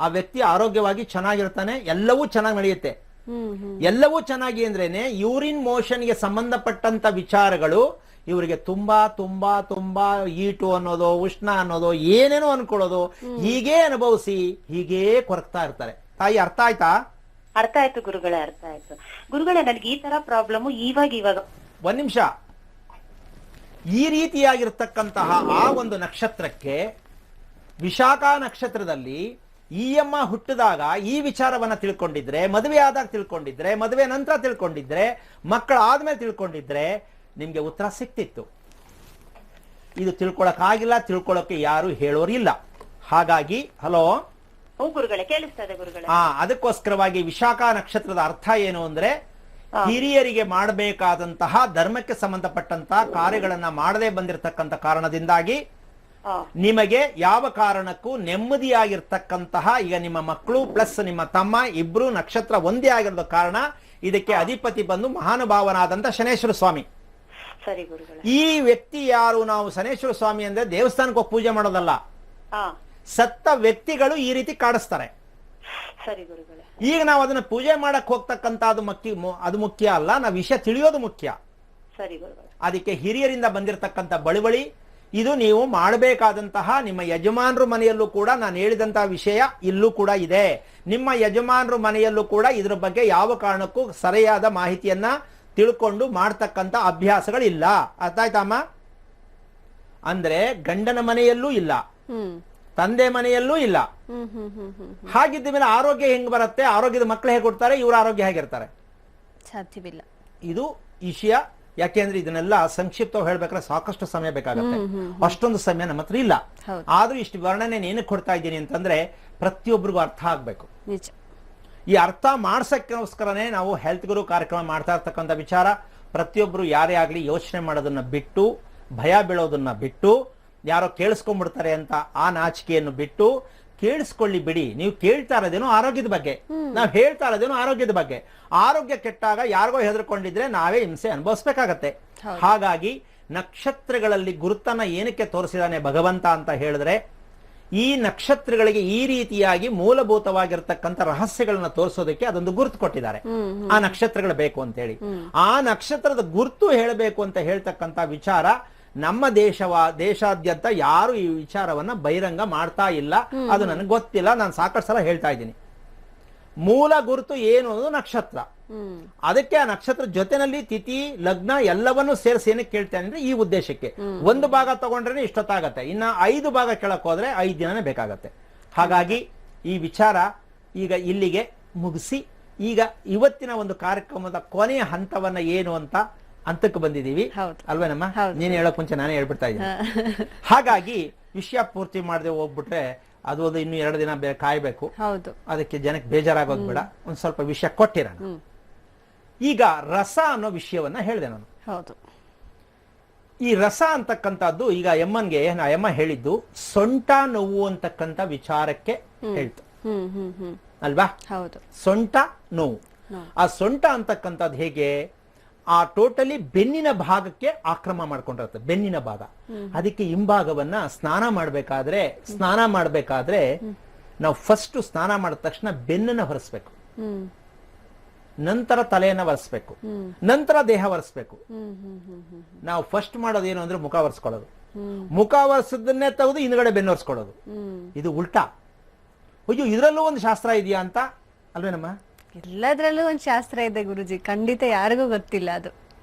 ಆ ವ್ಯಕ್ತಿ ಆರೋಗ್ಯವಾಗಿ ಚೆನ್ನಾಗಿರ್ತಾನೆ, ಎಲ್ಲವೂ ಚೆನ್ನಾಗಿ ನಡೆಯುತ್ತೆ. ಎಲ್ಲವೂ ಚೆನ್ನಾಗಿ ಅಂದ್ರೇನೆ ಯೂರಿನ್ ಮೋಷನ್ಗೆ ಸಂಬಂಧಪಟ್ಟಂತ ವಿಚಾರಗಳು ಇವರಿಗೆ ತುಂಬಾ ತುಂಬಾ ತುಂಬಾ ಈಟು ಅನ್ನೋದು, ಉಷ್ಣ ಅನ್ನೋದು, ಏನೇನೋ ಅನ್ಕೊಳ್ಳೋದು, ಹೀಗೇ ಅನುಭವಿಸಿ ಹೀಗೇ ಕೊರಗ್ತಾ ಇರ್ತಾರೆ. ತಾಯಿ ಅರ್ಥ ಆಯ್ತಾ? ಅರ್ಥ ಆಯ್ತು ಗುರುಗಳೇ, ಅರ್ಥ ಆಯ್ತು ಗುರುಗಳೇ. ನನ್ಗೆ ಈ ತರ ಪ್ರಾಬ್ಲಮ್ ಇವಾಗ ಒಂದ್ ನಿಮಿಷ. ಈ ರೀತಿಯಾಗಿರ್ತಕ್ಕಂತಹ ಆ ಒಂದು ನಕ್ಷತ್ರಕ್ಕೆ, ವಿಶಾಖ ನಕ್ಷತ್ರದಲ್ಲಿ ಈ ಅಮ್ಮ ಹುಟ್ಟಿದಾಗ ಈ ವಿಚಾರವನ್ನ ತಿಳ್ಕೊಂಡಿದ್ರೆ, ಮದುವೆ ಆದಾಗ ತಿಳ್ಕೊಂಡಿದ್ರೆ, ಮದುವೆ ನಂತರ ತಿಳ್ಕೊಂಡಿದ್ರೆ, ಮಕ್ಕಳಾದ್ಮೇಲೆ ತಿಳ್ಕೊಂಡಿದ್ರೆ ನಿಮ್ಗೆ ಉತ್ತರ ಸಿಕ್ತಿತ್ತು. ಇದು ತಿಳ್ಕೊಳಕ್ಕಾಗಿಲ್ಲ, ತಿಳ್ಕೊಳಕ್ಕೆ ಯಾರು ಹೇಳೋರಿಲ್ಲ. ಹಾಗಾಗಿ ಹಲೋ ಗುರುಗಳೇ, ಕೇಳಿಸ್ತಾ ಇದೆ ಗುರುಗಳೇ. ಅದಕ್ಕೋಸ್ಕರವಾಗಿ ವಿಶಾಖ ನಕ್ಷತ್ರದ ಅರ್ಥ ಏನು ಅಂದ್ರೆ, ಹಿರಿಯರಿಗೆ ಮಾಡಬೇಕಾದಂತಹ ಧರ್ಮಕ್ಕೆ ಸಂಬಂಧಪಟ್ಟಂತಹ ಕಾರ್ಯಗಳನ್ನ ಮಾಡದೆ ಬಂದಿರತಕ್ಕಂತ ಕಾರಣದಿಂದಾಗಿ ನಿಮಗೆ ಯಾವ ಕಾರಣಕ್ಕೂ ನೆಮ್ಮದಿಯಾಗಿರ್ತಕ್ಕಂತಹ, ಈಗ ನಿಮ್ಮ ಮಕ್ಕಳು ಪ್ಲಸ್ ನಿಮ್ಮ ತಮ್ಮ ಇಬ್ರು ನಕ್ಷತ್ರ ಒಂದೇ ಆಗಿರೋದ ಕಾರಣ ಇದಕ್ಕೆ ಅಧಿಪತಿ ಬಂದು ಮಹಾನುಭಾವನಾದಂತ ಶನೇಶ್ವರ ಸ್ವಾಮಿ. ಸರಿ ಗುರುಗಳೇ. ಈ ವ್ಯಕ್ತಿ ಯಾರು? ನಾವು ಶನೇಶ್ವರ ಸ್ವಾಮಿ ಅಂದ್ರೆ ದೇವಸ್ಥಾನಕ್ಕೆ ಹೋಗಿ ಪೂಜೆ ಮಾಡೋದಲ್ಲ, ಸತ್ತ ವ್ಯಕ್ತಿಗಳು ಈ ರೀತಿ ಕಾಡಿಸ್ತಾರೆ. ಸರಿ ಗುರುಗಳೇ. ಈಗ ನಾವು ಅದನ್ನ ಪೂಜೆ ಮಾಡಕ್ ಹೋಗ್ತಕ್ಕಂತ ಅದು ಮುಖ್ಯ ಅಲ್ಲ, ನಾವು ವಿಷಯ ತಿಳಿಯೋದು ಮುಖ್ಯ. ಸರಿ ಗುರುಗಳೇ. ಅದಕ್ಕೆ ಹಿರಿಯರಿಂದ ಬಂದಿರತಕ್ಕಂತ ಬಳುವಳಿ ಇದು ನೀವು ಮಾಡಬೇಕಾದಂತಹ, ನಿಮ್ಮ ಯಜಮಾನರು ಮನೆಯಲ್ಲೂ ಕೂಡ ನಾನು ಹೇಳಿದಂತಹ ವಿಷಯ ಇಲ್ಲೂ ಕೂಡ ಇದೆ. ನಿಮ್ಮ ಯಜಮಾನರು ಮನೆಯಲ್ಲೂ ಕೂಡ ಇದ್ರ ಬಗ್ಗೆ ಯಾವ ಕಾರಣಕ್ಕೂ ಸರಿಯಾದ ಮಾಹಿತಿಯನ್ನ ತಿಳ್ಕೊಂಡು ಮಾಡ್ತಕ್ಕಂತ ಅಭ್ಯಾಸಗಳಿಲ್ಲ. ಅರ್ಥ ಆಯ್ತಮ್ಮ? ಅಂದ್ರೆ ಗಂಡನ ಮನೆಯಲ್ಲೂ ಇಲ್ಲ, ತಂದೆ ಮನೆಯಲ್ಲೂ ಇಲ್ಲ. ಹಾಗಿದ್ದ ಮೇಲೆ ಆರೋಗ್ಯ ಹೆಂಗ್ ಬರುತ್ತೆ? ಆರೋಗ್ಯದ ಮಕ್ಕಳು ಹೇಗೆ ಕೊಡ್ತಾರೆ? ಇವ್ರ ಆರೋಗ್ಯ ಹೇಗಿರ್ತಾರೆ? ಸಾಧ್ಯವಿಲ್ಲ. ಇದು ವಿಷಯ. ಯಾಕೆಂದ್ರೆ ಇದನ್ನೆಲ್ಲ ಸಂಕ್ಷಿಪ್ತ ಹೇಳ್ಬೇಕಾದ್ರೆ ಸಾಕಷ್ಟು ಸಮಯ ಬೇಕಾಗುತ್ತೆ, ಅಷ್ಟೊಂದು ಸಮಯ ನಮ್ಮ ಹತ್ರ ಇಲ್ಲ. ಆದ್ರೂ ಇಷ್ಟು ವರ್ಣನೆ ಏನಕ್ಕೆ ಕೊಡ್ತಾ ಇದ್ದೀನಿ ಅಂತಂದ್ರೆ ಪ್ರತಿಯೊಬ್ಬರಿಗೂ ಅರ್ಥ ಆಗ್ಬೇಕು. ನಿಜ. ಈ ಅರ್ಥ ಮಾಡ್ಸಕ್ಕೋಸ್ಕರನೇ ನಾವು ಹೆಲ್ತ್ ಗುರು ಕಾರ್ಯಕ್ರಮ ಮಾಡ್ತಾ ಇರ್ತಕ್ಕಂಥ ವಿಚಾರ. ಪ್ರತಿಯೊಬ್ರು ಯಾರೇ ಆಗ್ಲಿ ಯೋಚನೆ ಮಾಡೋದನ್ನ ಬಿಟ್ಟು, ಭಯ ಬೀಳೋದನ್ನ ಬಿಟ್ಟು, ಯಾರೋ ಕೇಳಿಸ್ಕೊಂಡ್ಬಿಡ್ತಾರೆ ಅಂತ ಆ ನಾಚಿಕೆಯನ್ನು ಬಿಟ್ಟು ಕೇಳಿಸ್ಕೊಳ್ಳಿ ಬಿಡಿ. ನೀವು ಕೇಳ್ತಾ ಇರೋದೇನೋ ಆರೋಗ್ಯದ ಬಗ್ಗೆ, ನಾವು ಹೇಳ್ತಾ ಇರೋದೇನೋ ಆರೋಗ್ಯದ ಬಗ್ಗೆ. ಆರೋಗ್ಯ ಕೆಟ್ಟಾಗ ಯಾರಿಗೋ ಹೆದರ್ಕೊಂಡಿದ್ರೆ ನಾವೇ ಹಿಂಸೆ ಅನುಭವಿಸ್ಬೇಕಾಗತ್ತೆ. ಹಾಗಾಗಿ ನಕ್ಷತ್ರಗಳಲ್ಲಿ ಗುರುತನ್ನ ಏನಕ್ಕೆ ತೋರಿಸಿದಾನೆ ಭಗವಂತ ಅಂತ ಹೇಳಿದ್ರೆ, ಈ ನಕ್ಷತ್ರಗಳಿಗೆ ಈ ರೀತಿಯಾಗಿ ಮೂಲಭೂತವಾಗಿರ್ತಕ್ಕಂಥ ರಹಸ್ಯಗಳನ್ನ ತೋರಿಸೋದಕ್ಕೆ ಅದೊಂದು ಗುರುತು ಕೊಟ್ಟಿದ್ದಾರೆ. ಆ ನಕ್ಷತ್ರಗಳು ಬೇಕು ಅಂತ ಹೇಳಿ, ಆ ನಕ್ಷತ್ರದ ಗುರುತು ಹೇಳಬೇಕು ಅಂತ ಹೇಳ್ತಕ್ಕಂಥ ವಿಚಾರ ನಮ್ಮ ದೇಶಾದ್ಯಂತ ಯಾರು ಈ ವಿಚಾರವನ್ನ ಬಹಿರಂಗ ಮಾಡ್ತಾ ಇಲ್ಲ. ಅದು ನನಗೆ ಗೊತ್ತಿಲ್ಲ, ನಾನು ಸಾಕಷ್ಟು ಸಲ ಹೇಳ್ತಾ ಇದ್ದೀನಿ. ಮೂಲ ಗುರುತು ಏನು ಅನ್ನೋದು ನಕ್ಷತ್ರ. ಅದಕ್ಕೆ ಆ ನಕ್ಷತ್ರ ಜೊತೆನಲ್ಲಿ ತಿಥಿ ಲಗ್ನ ಎಲ್ಲವನ್ನೂ ಸೇರಿಸಿ ಏನಕ್ಕೆ ಕೇಳ್ತೇನೆ ಅಂದ್ರೆ ಈ ಉದ್ದೇಶಕ್ಕೆ. ಒಂದು ಭಾಗ ತಗೊಂಡ್ರೆ ಇಷ್ಟೊತ್ತಾಗತ್ತೆ, ಇನ್ನ 5 ಭಾಗ ಕೇಳಕ್ ಹೋದ್ರೆ 5 ದಿನನೇ ಬೇಕಾಗತ್ತೆ. ಹಾಗಾಗಿ ಈ ವಿಚಾರ ಈಗ ಇಲ್ಲಿಗೆ ಮುಗಿಸಿ, ಈಗ ಇವತ್ತಿನ ಒಂದು ಕಾರ್ಯಕ್ರಮದ ಕೊನೆಯ ಹಂತವನ್ನ ಏನು ಅಂತ ಹಂತಕ್ಕೆ ಬಂದಿದ್ದೀವಿ ಅಲ್ವೇನಮ್ಮ? ನೀನ್ ಹೇಳಕ್ ಮುಂಚೆ ನಾನೇ ಹೇಳ್ಬಿಡ್ತಾ ಇದ್ದೀನಿ. ಹಾಗಾಗಿ ವಿಷಯ ಪೂರ್ತಿ ಮಾಡದೆ ಹೋಗ್ಬಿಟ್ರೆ ಅದು ಒಂದು ಇನ್ನು 2 ದಿನ ಕಾಯ್ಬೇಕು. ಅದಕ್ಕೆ ಜನಕ್ಕೆ ಬೇಜಾರಾಗೋದ್ ಬೇಡ, ಒಂದ್ ಸ್ವಲ್ಪ ವಿಷಯ ಕೊಟ್ಟಿರೋಣ. ಈಗ ರಸ ಅನ್ನೋ ವಿಷಯವನ್ನ ಹೇಳಿದೆ ನಾನು. ಈ ರಸ ಅಂತಕ್ಕಂಥದ್ದು ಈಗ ಎಮ್ಮನ್ಗೆ ಎಮ್ಮ ಹೇಳಿದ್ದು ಸೊಂಟ ನೋವು ಅಂತಕ್ಕಂಥ ವಿಚಾರಕ್ಕೆ ಹೇಳ್ತು ಅಲ್ವಾ? ಸೊಂಟ ನೋವು. ಆ ಸೊಂಟ ಅಂತಕ್ಕಂಥದ್ದು ಹೇಗೆ? ಆ ಟೋಟಲಿ ಬೆನ್ನಿನ ಭಾಗಕ್ಕೆ ಆಕ್ರಮ ಮಾಡ್ಕೊಂಡಿರುತ್ತೆ, ಬೆನ್ನಿನ ಭಾಗ. ಅದಕ್ಕೆ ಹಿಂಭಾಗವನ್ನ ಸ್ನಾನ ಮಾಡ್ಬೇಕಾದ್ರೆ ನಾವು ಫಸ್ಟ್ ಸ್ನಾನ ಮಾಡಿದ ತಕ್ಷಣ ಬೆನ್ನನ್ನ ಹೊರಿಸ್ಬೇಕು, ನಂತರ ತಲೆಯನ್ನ ಒರೆಸ್ಬೇಕು, ನಂತರ ದೇಹ ಒರೆಸ್ಬೇಕು. ನಾವು ಫಸ್ಟ್ ಮಾಡೋದೇನು ಅಂದ್ರೆ ಮುಖ ಒರೆಸ್ಕೊಳ್ಳೋದು, ಮುಖ ಒರೆಸದನ್ನೇ ತೆಗೆದು ಹಿಂದ್ಗಡೆ ಬೆನ್ನು ಒರೆಸ್ಕೊಳ್ಳೋದು. ಇದು ಉಲ್ಟಾ. ಅಯ್ಯೋ ಇದ್ರಲ್ಲೂ ಒಂದು ಶಾಸ್ತ್ರ ಇದೆಯಾ ಅಂತ ಅಲ್ವೇನಮ್ಮ? ಎಲ್ಲದ್ರಲ್ಲೂ ಒಂದು ಶಾಸ್ತ್ರ ಇದೆ ಗುರುಜಿ, ಖಂಡಿತ ಯಾರಿಗೂ ಗೊತ್ತಿಲ್ಲ ಅದು.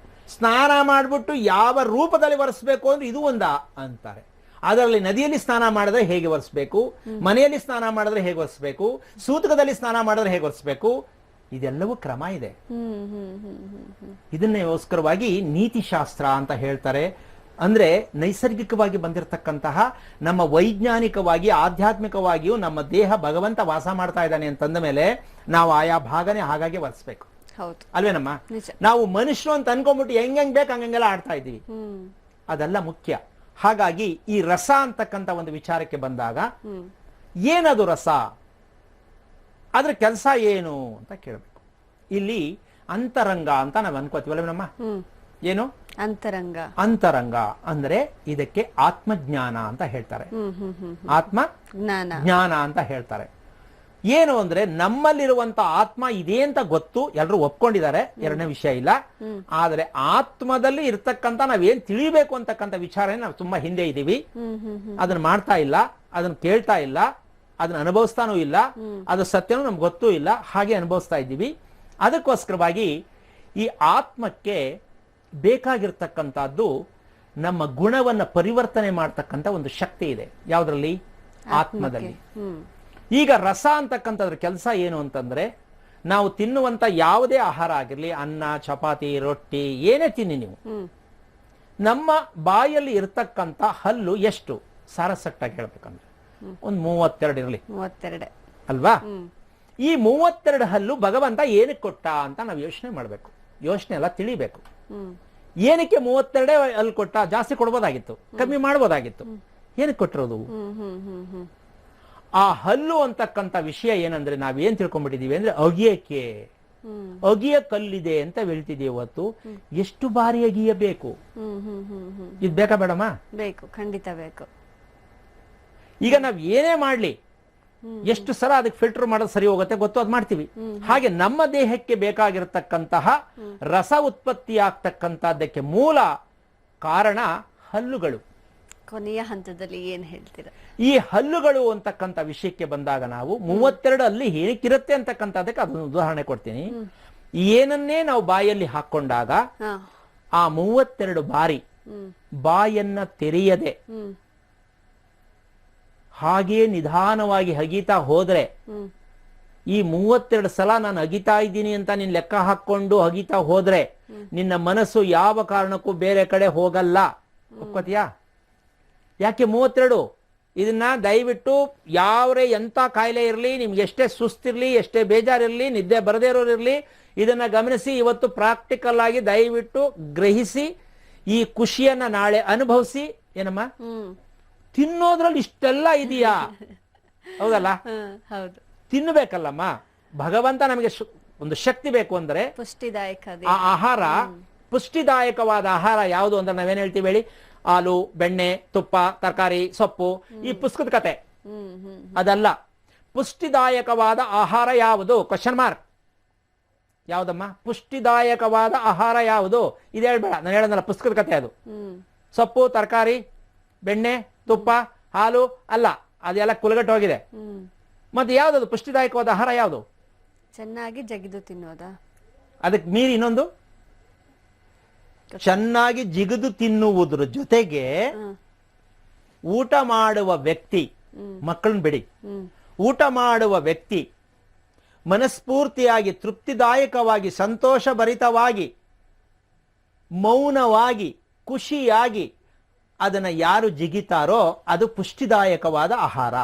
ಸ್ನಾನ ಮಾಡ್ಬಿಟ್ಟು ಯಾವ ರೂಪದಲ್ಲಿ ಒರೆಸ್ಬೇಕು ಅಂದ್ರೆ ಇದು ಒಂದ ಅಂತಾರೆ. ಅದರಲ್ಲಿ ನದಿಯಲ್ಲಿ ಸ್ನಾನ ಮಾಡಿದ್ರೆ ಹೇಗೆ ಒರೆಸ್ಬೇಕು, ಮನೆಯಲ್ಲಿ ಸ್ನಾನ ಮಾಡಿದ್ರೆ ಹೇಗೆ ಒರೆಸ್ಬೇಕು, ಸೂತಕದಲ್ಲಿ ಸ್ನಾನ ಮಾಡಿದ್ರೆ ಹೇಗೆ ಒರೆಸ್ಬೇಕು, ಇದೆಲ್ಲವೂ ಕ್ರಮ ಇದೆ. ಇದನ್ನೇಗೋಸ್ಕರವಾಗಿ ನೀತಿಶಾಸ್ತ್ರ ಅಂತ ಹೇಳ್ತಾರೆ. ಅಂದ್ರೆ ನೈಸರ್ಗಿಕವಾಗಿ ಬಂದಿರತಕ್ಕಂತಹ ನಮ್ಮ ವೈಜ್ಞಾನಿಕವಾಗಿ ಆಧ್ಯಾತ್ಮಿಕವಾಗಿಯೂ ನಮ್ಮ ದೇಹ ಭಗವಂತ ವಾಸ ಮಾಡ್ತಾ ಇದ್ದಾನೆ ಅಂತಂದ ಮೇಲೆ ನಾವು ಆಯಾ ಭಾಗನೇ ಹಾಗಾಗಿ ಒರೆಸ್ಬೇಕು ಅಲ್ವೇನಮ್ಮ? ನಾವು ಮನುಷ್ಯರು ಅಂತ ಅನ್ಕೊಂಡ್ಬಿಟ್ಟು ಹೆಂಗ್ ಬೇಕು ಹಂಗೆಲ್ಲ ಆಡ್ತಾ ಇದ್ದೀವಿ, ಅದೆಲ್ಲ ಮುಖ್ಯ. ಹಾಗಾಗಿ ಈ ರಸ ಅಂತಕ್ಕಂಥ ಒಂದು ವಿಚಾರಕ್ಕೆ ಬಂದಾಗ ಏನದು ರಸ, ಅದ್ರ ಕೆಲಸ ಏನು ಅಂತ ಕೇಳಬೇಕು. ಇಲ್ಲಿ ಅಂತರಂಗ ಅಂತ ನಾವು ಅನ್ಕೋತೀವಲ್ಲ, ಏನು ಅಂತರಂಗ? ಅಂತರಂಗ ಅಂದ್ರೆ ಇದಕ್ಕೆ ಆತ್ಮಜ್ಞಾನ ಅಂತ ಹೇಳ್ತಾರೆ, ಆತ್ಮ ಜ್ಞಾನ ಅಂತ ಹೇಳ್ತಾರೆ. ಏನು ಅಂದ್ರೆ ನಮ್ಮಲ್ಲಿರುವಂತ ಆತ್ಮ ಇದೆ ಅಂತ ಗೊತ್ತು, ಎಲ್ಲರೂ ಒಪ್ಕೊಂಡಿದ್ದಾರೆ, ಎರಡನೇ ವಿಷಯ ಇಲ್ಲ. ಆದ್ರೆ ಆತ್ಮದಲ್ಲಿ ಇರ್ತಕ್ಕಂತ ನಾವೇನ್ ತಿಳಿಬೇಕು ಅಂತಕ್ಕಂಥ ವಿಚಾರ ನಾವು ತುಂಬಾ ಹಿಂದೆ ಇದೀವಿ. ಅದನ್ನ ಮಾಡ್ತಾ ಇಲ್ಲ, ಅದನ್ನ ಕೇಳ್ತಾ ಇಲ್ಲ, ಅದನ್ನ ಅನುಭವಿಸ್ತಾನೂ ಇಲ್ಲ, ಅದು ಸತ್ಯನೂ ನಮ್ಗೆ ಗೊತ್ತೂ ಇಲ್ಲ, ಹಾಗೆ ಅನುಭವಿಸ್ತಾ ಇದ್ದೀವಿ. ಅದಕ್ಕೋಸ್ಕರವಾಗಿ ಈ ಆತ್ಮಕ್ಕೆ ಬೇಕಾಗಿರ್ತಕ್ಕಂಥದ್ದು ನಮ್ಮ ಗುಣವನ್ನ ಪರಿವರ್ತನೆ ಮಾಡ್ತಕ್ಕಂಥ ಒಂದು ಶಕ್ತಿ ಇದೆ. ಯಾವ್ದ್ರಲ್ಲಿ? ಆತ್ಮದಲ್ಲಿ. ಈಗ ರಸ ಅಂತಕ್ಕಂಥದ್ರ ಕೆಲಸ ಏನು ಅಂತಂದ್ರೆ, ನಾವು ತಿನ್ನುವಂತ ಯಾವುದೇ ಆಹಾರ ಆಗಿರ್ಲಿ, ಅನ್ನ, ಚಪಾತಿ, ರೊಟ್ಟಿ, ಏನೇ ತಿನ್ನಿ ನೀವು, ನಮ್ಮ ಬಾಯಲ್ಲಿ ಇರ್ತಕ್ಕಂಥ ಹಲ್ಲು ಎಷ್ಟು ಸಾರಸಟ್ಟಾಗಿ ಹೇಳ್ಬೇಕಂದ್ರೆ ಒಂದು 32 ಇರಲಿ, 32 ಅಲ್ವಾ? ಈ 32 ಹಲ್ಲು ಭಗವಂತ ಏನಕ್ಕೆ ಕೊಟ್ಟ ಅಂತ ನಾವು ಯೋಚನೆ ಮಾಡಬೇಕು. ಯೋಚನೆ ಎಲ್ಲ ತಿಳಿಬೇಕು. ಏನಕ್ಕೆ 32 ಹಲ್ಲು ಕೊಟ್ಟ? ಜಾಸ್ತಿ ಕೊಡ್ಬೋದಾಗಿತ್ತು, ಕಮ್ಮಿ ಮಾಡ್ಬೋದಾಗಿತ್ತು. ಏನಕ್ಕೆ ಕೊಟ್ಟಿರೋದು? ಆ ಹಲ್ಲು ಅಂತಕ್ಕಂಥ ವಿಷಯ ಏನಂದ್ರೆ ನಾವೇನ್ ತಿಳ್ಕೊಂಡ್ಬಿಟ್ಟಿದೀವಿ ಅಂದ್ರೆ ಅಗಿಯಕ್ಕೆ, ಅಗಿಯ ಕಲ್ಲಿದೆ ಅಂತ ಹೇಳ್ತಿದೀವಿ. ಇವತ್ತು ಎಷ್ಟು ಬಾರಿ ಅಗಿಯಬೇಕು? ಇದು ಬೇಕಾ ಬೇಡಮ್ಮ? ಬೇಕು, ಖಂಡಿತ ಬೇಕು. ಈಗ ನಾವ್ ಏನೇ ಮಾಡ್ಲಿ, ಎಷ್ಟು ಸಲ ಅದಕ್ಕೆ ಫಿಲ್ಟರ್ ಮಾಡೋದು ಸರಿ ಹೋಗುತ್ತೆ ಗೊತ್ತು, ಅದ್ ಮಾಡ್ತೀವಿ. ಹಾಗೆ ನಮ್ಮ ದೇಹಕ್ಕೆ ಬೇಕಾಗಿರತಕ್ಕಂತಹ ರಸ ಉತ್ಪತ್ತಿ ಆಗ್ತಕ್ಕಂಥದ್ದಕ್ಕೆ ಮೂಲ ಕಾರಣ ಹಲ್ಲುಗಳು. ಕೊನೆಯ ಹಂತದಲ್ಲಿ ಏನ್ ಹೇಳ್ತೀರಾ? ಈ ಹಲ್ಲುಗಳು ಅಂತಕ್ಕಂಥ ವಿಷಯಕ್ಕೆ ಬಂದಾಗ ನಾವು 32 ಅಲ್ಲಿ ಏನಕ್ಕಿರುತ್ತೆ ಅಂತಕ್ಕಂಥದ್ದಕ್ಕೆ ಅದನ್ನು ಉದಾಹರಣೆ ಕೊಡ್ತೀನಿ. ಏನನ್ನೇ ನಾವು ಬಾಯಲ್ಲಿ ಹಾಕೊಂಡಾಗ ಆ 32 ಬಾರಿ ಬಾಯನ್ನ ತೆರೆಯದೆ ಹಾಗೇ ನಿಧಾನವಾಗಿ ಅಗಿತಾ ಹೋದ್ರೆ, ಈ 32 ಸಲ ನಾನು ಅಗಿತಾ ಇದ್ದೀನಿ ಅಂತ ನೀನ್ ಲೆಕ್ಕ ಹಾಕೊಂಡು ಅಗಿತಾ ಹೋದ್ರೆ ನಿನ್ನ ಮನಸ್ಸು ಯಾವ ಕಾರಣಕ್ಕೂ ಬೇರೆ ಕಡೆ ಹೋಗಲ್ಲ. ಒಪ್ಕೋತೀಯಾ? ಯಾಕೆ 32? ಇದನ್ನ ದಯವಿಟ್ಟು ಯಾವ್ರೇ ಎಂತ ಕಾಯಿಲೆ ಇರಲಿ, ನಿಮ್ಗೆ ಎಷ್ಟೇ ಸುಸ್ತಿರ್ಲಿ, ಎಷ್ಟೇ ಬೇಜಾರಿರ್ಲಿ, ನಿದ್ದೆ ಬರದೇ ಇರೋರಿರ್ಲಿ, ಇದನ್ನ ಗಮನಿಸಿ. ಇವತ್ತು ಪ್ರಾಕ್ಟಿಕಲ್ ಆಗಿ ದಯವಿಟ್ಟು ಗ್ರಹಿಸಿ, ಈ ಖುಷಿಯನ್ನ ನಾಳೆ ಅನುಭವಿಸಿ. ಏನಮ್ಮ? ತಿನ್ನೋದ್ರಲ್ಲಿ ಇಷ್ಟೆಲ್ಲ ಇದೆಯಾ? ಹೌದಲ್ಲ? ಹೌದು. ತಿನ್ನಬೇಕಲ್ಲಮ್ಮ. ಭಗವಂತ ನಮಗೆ ಒಂದು ಶಕ್ತಿ ಬೇಕು ಅಂದ್ರೆ ಪುಷ್ಟಿದಾಯಕ ಆ ಆಹಾರ, ಪುಷ್ಟಿದಾಯಕವಾದ ಆಹಾರ ಯಾವುದು ಅಂತ ನಾವೇನ್ ಹೇಳ್ತೀವಿ ಹೇಳಿ? ಹಾಲು, ಬೆಣ್ಣೆ, ತುಪ್ಪ, ತರಕಾರಿ, ಸೊಪ್ಪು, ಈ ಪುಸ್ತಕದ ಕತೆ ಅದಲ್ಲ. ಪುಷ್ಟಿದಾಯಕವಾದ ಆಹಾರ ಯಾವುದು? Question mark. ಯಾವ್ದಮ್ಮ ಪುಷ್ಟಿದಾಯಕವಾದ ಆಹಾರ ಯಾವುದು? ಇದು ಹೇಳ್ಬೇಡ, ನಾನು ಹೇಳೋದಲ್ಲ, ಪುಸ್ತಕದ ಕತೆ ಅದು. ಸೊಪ್ಪು, ತರಕಾರಿ, ಬೆಣ್ಣೆ, ತುಪ್ಪ, ಹಾಲು ಅಲ್ಲ, ಅದೆಲ್ಲ ಕುಲಗಟ್ಟು ಹೋಗಿದೆ. ಮತ್ತೆ ಯಾವ್ದದು ಪುಷ್ಟಿದಾಯಕವಾದ ಆಹಾರ? ಯಾವುದು? ಚೆನ್ನಾಗಿ ಜಗಿದು ತಿನ್ನೋದಾ? ಅದಕ್ಕೆ ಮೀರಿ ಇನ್ನೊಂದು, ಚೆನ್ನಾಗಿ ಜಿಗಿದು ತಿನ್ನುವುದರ ಜೊತೆಗೆ ಊಟ ಮಾಡುವ ವ್ಯಕ್ತಿ, ಮಕ್ಕಳನ್ನ ಬಿಡಿ, ಊಟ ಮಾಡುವ ವ್ಯಕ್ತಿ ಮನಸ್ಫೂರ್ತಿಯಾಗಿ, ತೃಪ್ತಿದಾಯಕವಾಗಿ, ಸಂತೋಷ ಭರಿತವಾಗಿ, ಮೌನವಾಗಿ, ಖುಷಿಯಾಗಿ ಅದನ್ನ ಯಾರು ಜಿಗಿತಾರೋ ಅದು ಪುಷ್ಟಿದಾಯಕವಾದ ಆಹಾರ.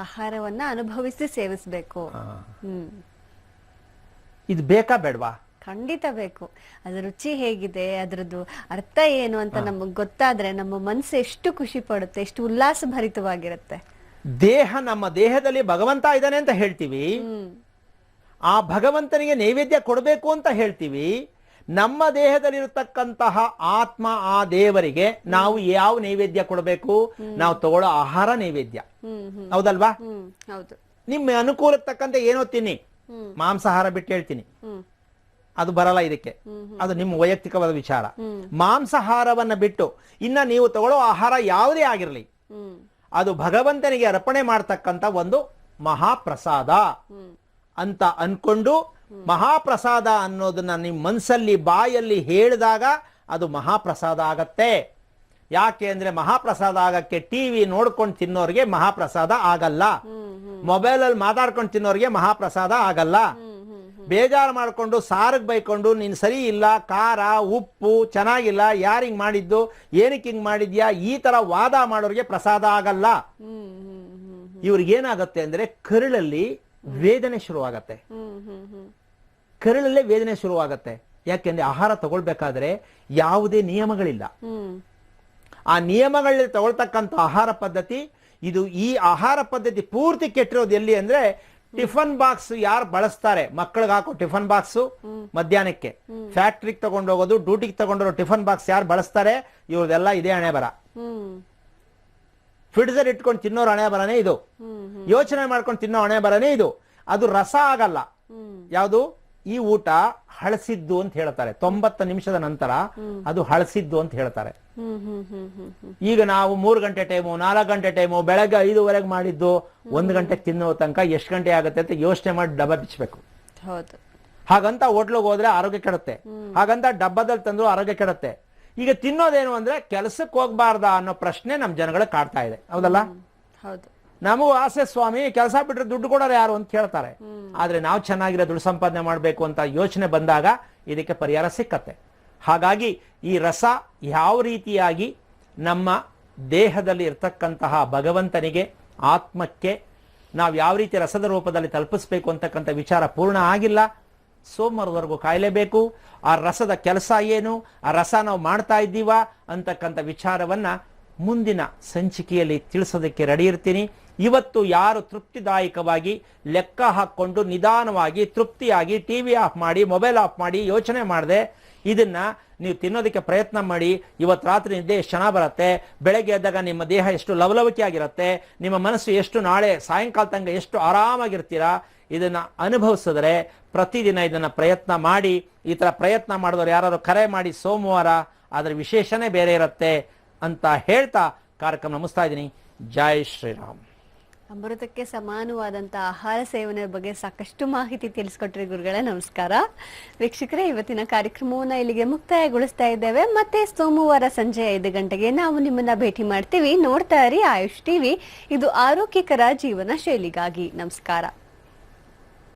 ಆಹಾರವನ್ನ ಅನುಭವಿಸಿ ಸೇವಿಸಬೇಕು. ಇದು ಬೇಕಾ ಬೇಡವಾ? ಖಂಡಿತ ಬೇಕು. ಅದ್ರ ರುಚಿ ಹೇಗಿದೆ, ಅದ್ರದ್ದು ಅರ್ಥ ಏನು ಅಂತ ನಮಗ್ ಗೊತ್ತಾದ್ರೆ ನಮ್ಮ ಮನಸ್ಸು ಎಷ್ಟು ಖುಷಿ ಪಡುತ್ತೆ, ಎಷ್ಟು ಉಲ್ಲಾಸ ಭರಿತವಾಗಿರುತ್ತೆ. ದೇಹ, ನಮ್ಮ ದೇಹದಲ್ಲಿ ಭಗವಂತ ಇದ್ದಾನೆ ಅಂತ ಹೇಳ್ತೀವಿ, ಆ ಭಗವಂತನಿಗೆ ನೈವೇದ್ಯ ಕೊಡಬೇಕು ಅಂತ ಹೇಳ್ತೀವಿ. ನಮ್ಮ ದೇಹದಲ್ಲಿರತಕ್ಕಂತಹ ಆತ್ಮ, ಆ ದೇವರಿಗೆ ನಾವು ಯಾವ ನೈವೇದ್ಯ ಕೊಡಬೇಕು? ನಾವು ತಗೊಳ್ಳೋ ಆಹಾರ ನೈವೇದ್ಯ. ಹೌದಲ್ವಾ? ಹೌದು. ನಿಮ್ಮ ಅನುಕೂಲಕ್ಕೆ ತಕ್ಕಂತೆ ಏನೋ ತಿನ್ನಿ. ಮಾಂಸಾಹಾರ ಬಿಟ್ಟು ಹೇಳ್ತೀನಿ, ಅದು ಬರಲ್ಲ ಇದಕ್ಕೆ, ಅದು ನಿಮ್ಮ ವೈಯಕ್ತಿಕವಾದ ವಿಚಾರ. ಮಾಂಸಾಹಾರವನ್ನ ಬಿಟ್ಟು ಇನ್ನ ನೀವು ತಗೊಳ್ಳೋ ಆಹಾರ ಯಾವುದೇ ಆಗಿರಲಿ, ಅದು ಭಗವಂತನಿಗೆ ಅರ್ಪಣೆ ಮಾಡ್ತಕ್ಕಂಥ ಒಂದು ಮಹಾಪ್ರಸಾದ ಅಂತ ಅನ್ಕೊಂಡು, ಮಹಾಪ್ರಸಾದ ಅನ್ನೋದನ್ನ ನಿಮ್ಮ ಮನಸ್ಸಲ್ಲಿ, ಬಾಯಲ್ಲಿ ಹೇಳಿದಾಗ ಅದು ಮಹಾಪ್ರಸಾದ ಆಗತ್ತೆ. ಯಾಕೆ ಅಂದ್ರೆ ಮಹಾಪ್ರಸಾದ ಆಗಕ್ಕೆ ಟಿವಿ ನೋಡ್ಕೊಂಡು ತಿನ್ನೋರಿಗೆ ಮಹಾಪ್ರಸಾದ ಆಗಲ್ಲ, ಮೊಬೈಲಲ್ಲಿ ಮಾತಾಡ್ಕೊಂಡು ತಿನ್ನೋರಿಗೆ ಮಹಾಪ್ರಸಾದ ಆಗಲ್ಲ. ಬೇಜಾರು ಮಾಡ್ಕೊಂಡು ಸಾರಿಗೆ ಬೈಕೊಂಡು ನೀನ್ ಸರಿ ಇಲ್ಲ, ಖಾರ, ಉಪ್ಪು ಚೆನ್ನಾಗಿಲ್ಲ, ಯಾರು ಹಿಂಗ್ ಮಾಡಿದ್ದು, ಏನಕ್ಕೆ ಹಿಂಗ್ ಮಾಡಿದ್ಯಾ, ಈ ತರ ವಾದ ಮಾಡೋರಿಗೆ ಪ್ರಸಾದ ಆಗಲ್ಲ. ಇವ್ರಿಗೇನಾಗತ್ತೆ ಅಂದ್ರೆ ಕರುಳಲ್ಲಿ ವೇದನೆ ಶುರುವಾಗತ್ತೆ. ಕರುಳಲ್ಲೇ ವೇದನೆ ಶುರುವಾಗತ್ತೆ. ಯಾಕೆಂದ್ರೆ ಆಹಾರ ತಗೊಳ್ಬೇಕಾದ್ರೆ ಯಾವುದೇ ನಿಯಮಗಳಿಲ್ಲ. ಆ ನಿಯಮಗಳಲ್ಲಿ ತಗೊಳ್ತಕ್ಕಂಥ ಆಹಾರ ಪದ್ಧತಿ ಇದು. ಈ ಆಹಾರ ಪದ್ಧತಿ ಪೂರ್ತಿ ಕೆಟ್ಟಿರೋದು ಎಲ್ಲಿ ಅಂದ್ರೆ, ಟಿಫನ್ ಬಾಕ್ಸ್ ಯಾರು ಬಳಸ್ತಾರೆ, ಮಕ್ಕಳಿಗೆ ಹಾಕೋ ಟಿಫನ್ ಬಾಕ್ಸ್ ಮಧ್ಯಾಹ್ನಕ್ಕೆ, ಫ್ಯಾಕ್ಟ್ರಿಗೆ ತಗೊಂಡೋಗೋದು, ಡ್ಯೂಟಿಗೆ ತಗೊಂಡೋಗೋ ಟಿಫನ್ ಬಾಕ್ಸ್ ಯಾರು ಬಳಸ್ತಾರೆ, ಇವ್ರದೆಲ್ಲ ಇದೇ ಹಣೆ ಬರ. ಫಿಡ್ಸರ್ ಇಟ್ಕೊಂಡು ತಿನ್ನೋರು ಹಣೆ ಬರನೇ ಇದು. ಯೋಚನೆ ಮಾಡ್ಕೊಂಡು ತಿನ್ನೋ ಹಣೆ ಬರನೇ ಇದು. ಅದು ರಸ ಆಗಲ್ಲ. ಯಾವುದು ಈ ಊಟ ಹಳಸಿದ್ದು ಅಂತ ಹೇಳ್ತಾರೆ. 90 ನಿಮಿಷದ ನಂತರ ಅದು ಹಳಸಿದ್ದು ಅಂತ ಹೇಳ್ತಾರೆ. ಈಗ ನಾವು 3 ಗಂಟೆ ಟೈಮು 4 ಗಂಟೆ ಟೈಮು ಬೆಳಗ್ಗೆ 5:15 ಮಾಡಿದ್ದು 1 ಗಂಟೆಗೆ ತಿನ್ನೋ ತನಕ ಎಷ್ಟು ಗಂಟೆ ಆಗುತ್ತೆ ಅಂತ ಯೋಚನೆ ಮಾಡಿ ಡಬ್ಬ ಬಿಚ್ಚಬೇಕು. ಹಾಗಂತ ಹೋಟ್ಲಿಗೆ ಹೋದ್ರೆ ಆರೋಗ್ಯ ಕೆಡುತ್ತೆ. ಹಾಗಂತ ಡಬ್ಬದಲ್ಲಿ ತಂದ್ರು ಆರೋಗ್ಯ ಕೆಡುತ್ತೆ. ಈಗ ತಿನ್ನೋದೇನು ಅಂದ್ರೆ ಕೆಲಸಕ್ಕೆ ಹೋಗ್ಬಾರ್ದಾ ಅನ್ನೋ ಪ್ರಶ್ನೆ ನಮ್ ಜನಗಳಿಗೆ ಕಾಡ್ತಾ ಇದೆ. ಹೌದಲ್ಲ? ನಮಗೂ ಆಸೆ ಸ್ವಾಮಿ, ಕೆಲಸ ಬಿಟ್ರೆ ದುಡ್ಡು ಕೊಡೋರು ಯಾರು ಅಂತ ಕೇಳ್ತಾರೆ. ಆದ್ರೆ ನಾವು ಚೆನ್ನಾಗಿರೋ ದುಡ್ಡು ಸಂಪಾದನೆ ಮಾಡಬೇಕು ಅಂತ ಯೋಚನೆ ಬಂದಾಗ ಇದಕ್ಕೆ ಪರಿಹಾರ ಸಿಕ್ಕತ್ತೆ. ಹಾಗಾಗಿ ಈ ರಸ ಯಾವ ರೀತಿಯಾಗಿ ನಮ್ಮ ದೇಹದಲ್ಲಿ ಇರ್ತಕ್ಕಂತಹ ಭಗವಂತನಿಗೆ, ಆತ್ಮಕ್ಕೆ ನಾವು ಯಾವ ರೀತಿ ರಸದ ರೂಪದಲ್ಲಿ ತಲುಪಿಸ್ಬೇಕು ಅಂತಕ್ಕಂಥ ವಿಚಾರ ಪೂರ್ಣ ಆಗಿಲ್ಲ. ಸೋಮವಾರದವರೆಗೂ ಕಾಯಲೇಬೇಕು. ಆ ರಸದ ಕೆಲಸ ಏನು, ಆ ರಸ ನಾವು ಮಾಡ್ತಾ ಇದ್ದೀವಾ ಅಂತಕ್ಕಂಥ ವಿಚಾರವನ್ನ ಮುಂದಿನ ಸಂಚಿಕೆಯಲ್ಲಿ ತಿಳಿಸೋದಕ್ಕೆ ರೆಡಿ ಇರ್ತೀನಿ. ಇವತ್ತು ಯಾರು ತೃಪ್ತಿದಾಯಕವಾಗಿ ಲೆಕ್ಕ ಹಾಕೊಂಡು ನಿಧಾನವಾಗಿ ತೃಪ್ತಿಯಾಗಿ ಟಿವಿ ಆಫ್ ಮಾಡಿ, ಮೊಬೈಲ್ ಆಫ್ ಮಾಡಿ, ಯೋಚನೆ ಮಾಡದೆ ಇದನ್ನ ನೀವು ತಿನ್ನೋದಕ್ಕೆ ಪ್ರಯತ್ನ ಮಾಡಿ. ಇವತ್ತು ರಾತ್ರಿ ನಿದ್ದೆ ಎಷ್ಟು ಚೆನ್ನಾಗಿ ಬರುತ್ತೆ, ಬೆಳಗ್ಗೆ ಎದ್ದಾಗ ನಿಮ್ಮ ದೇಹ ಎಷ್ಟು ಲವಲವಿಕೆ ಆಗಿರುತ್ತೆ, ನಿಮ್ಮ ಮನಸ್ಸು ಎಷ್ಟು ನಾಳೆ ಸಾಯಂಕಾಲ ತನಕ ಎಷ್ಟು ಆರಾಮಾಗಿರ್ತೀರಾ. ಇದನ್ನ ಅನುಭವಿಸಿದ್ರೆ ಪ್ರತಿದಿನ ಇದನ್ನ ಪ್ರಯತ್ನ ಮಾಡಿ. ಈ ತರ ಪ್ರಯತ್ನ ಮಾಡಿದವರು ಯಾರು ಕರೆ ಮಾಡಿ ಸೋಮವಾರ ಅದರ ವಿಶೇಷನೇ ಬೇರೆ ಇರುತ್ತೆ ಅಂತ ಹೇಳ್ತಾ ಕಾರ್ಯಕ್ರಮ ಮುಗಿಸ್ತಾ ಇದ್ದೀನಿ. ಜೈ ಶ್ರೀರಾಮ್. ಅಮೃತಕ್ಕೆ ಸಮಾನವಾದಂಥ ಆಹಾರ ಸೇವನೆ ಬಗ್ಗೆ ಸಾಕಷ್ಟು ಮಾಹಿತಿ ತಿಳಿಸ್ಕೊಟ್ರಿ ಗುರುಗಳೇ, ನಮಸ್ಕಾರ. ವೀಕ್ಷಕರೇ, ಇವತ್ತಿನ ಕಾರ್ಯಕ್ರಮವನ್ನು ಇಲ್ಲಿಗೆ ಮುಕ್ತಾಯಗೊಳಿಸ್ತಾ ಇದ್ದೇವೆ. ಮತ್ತೆ ಸೋಮವಾರ ಸಂಜೆ 5 ಗಂಟೆಗೆ ನಾವು ನಿಮ್ಮನ್ನ ಭೇಟಿ ಮಾಡ್ತೀವಿ. ನೋಡ್ತಾ ಇರಿ ಆಯುಷ್ ಟಿವಿ. ಇದು ಆರೋಗ್ಯಕರ ಜೀವನ ಶೈಲಿಗಾಗಿ. ನಮಸ್ಕಾರ.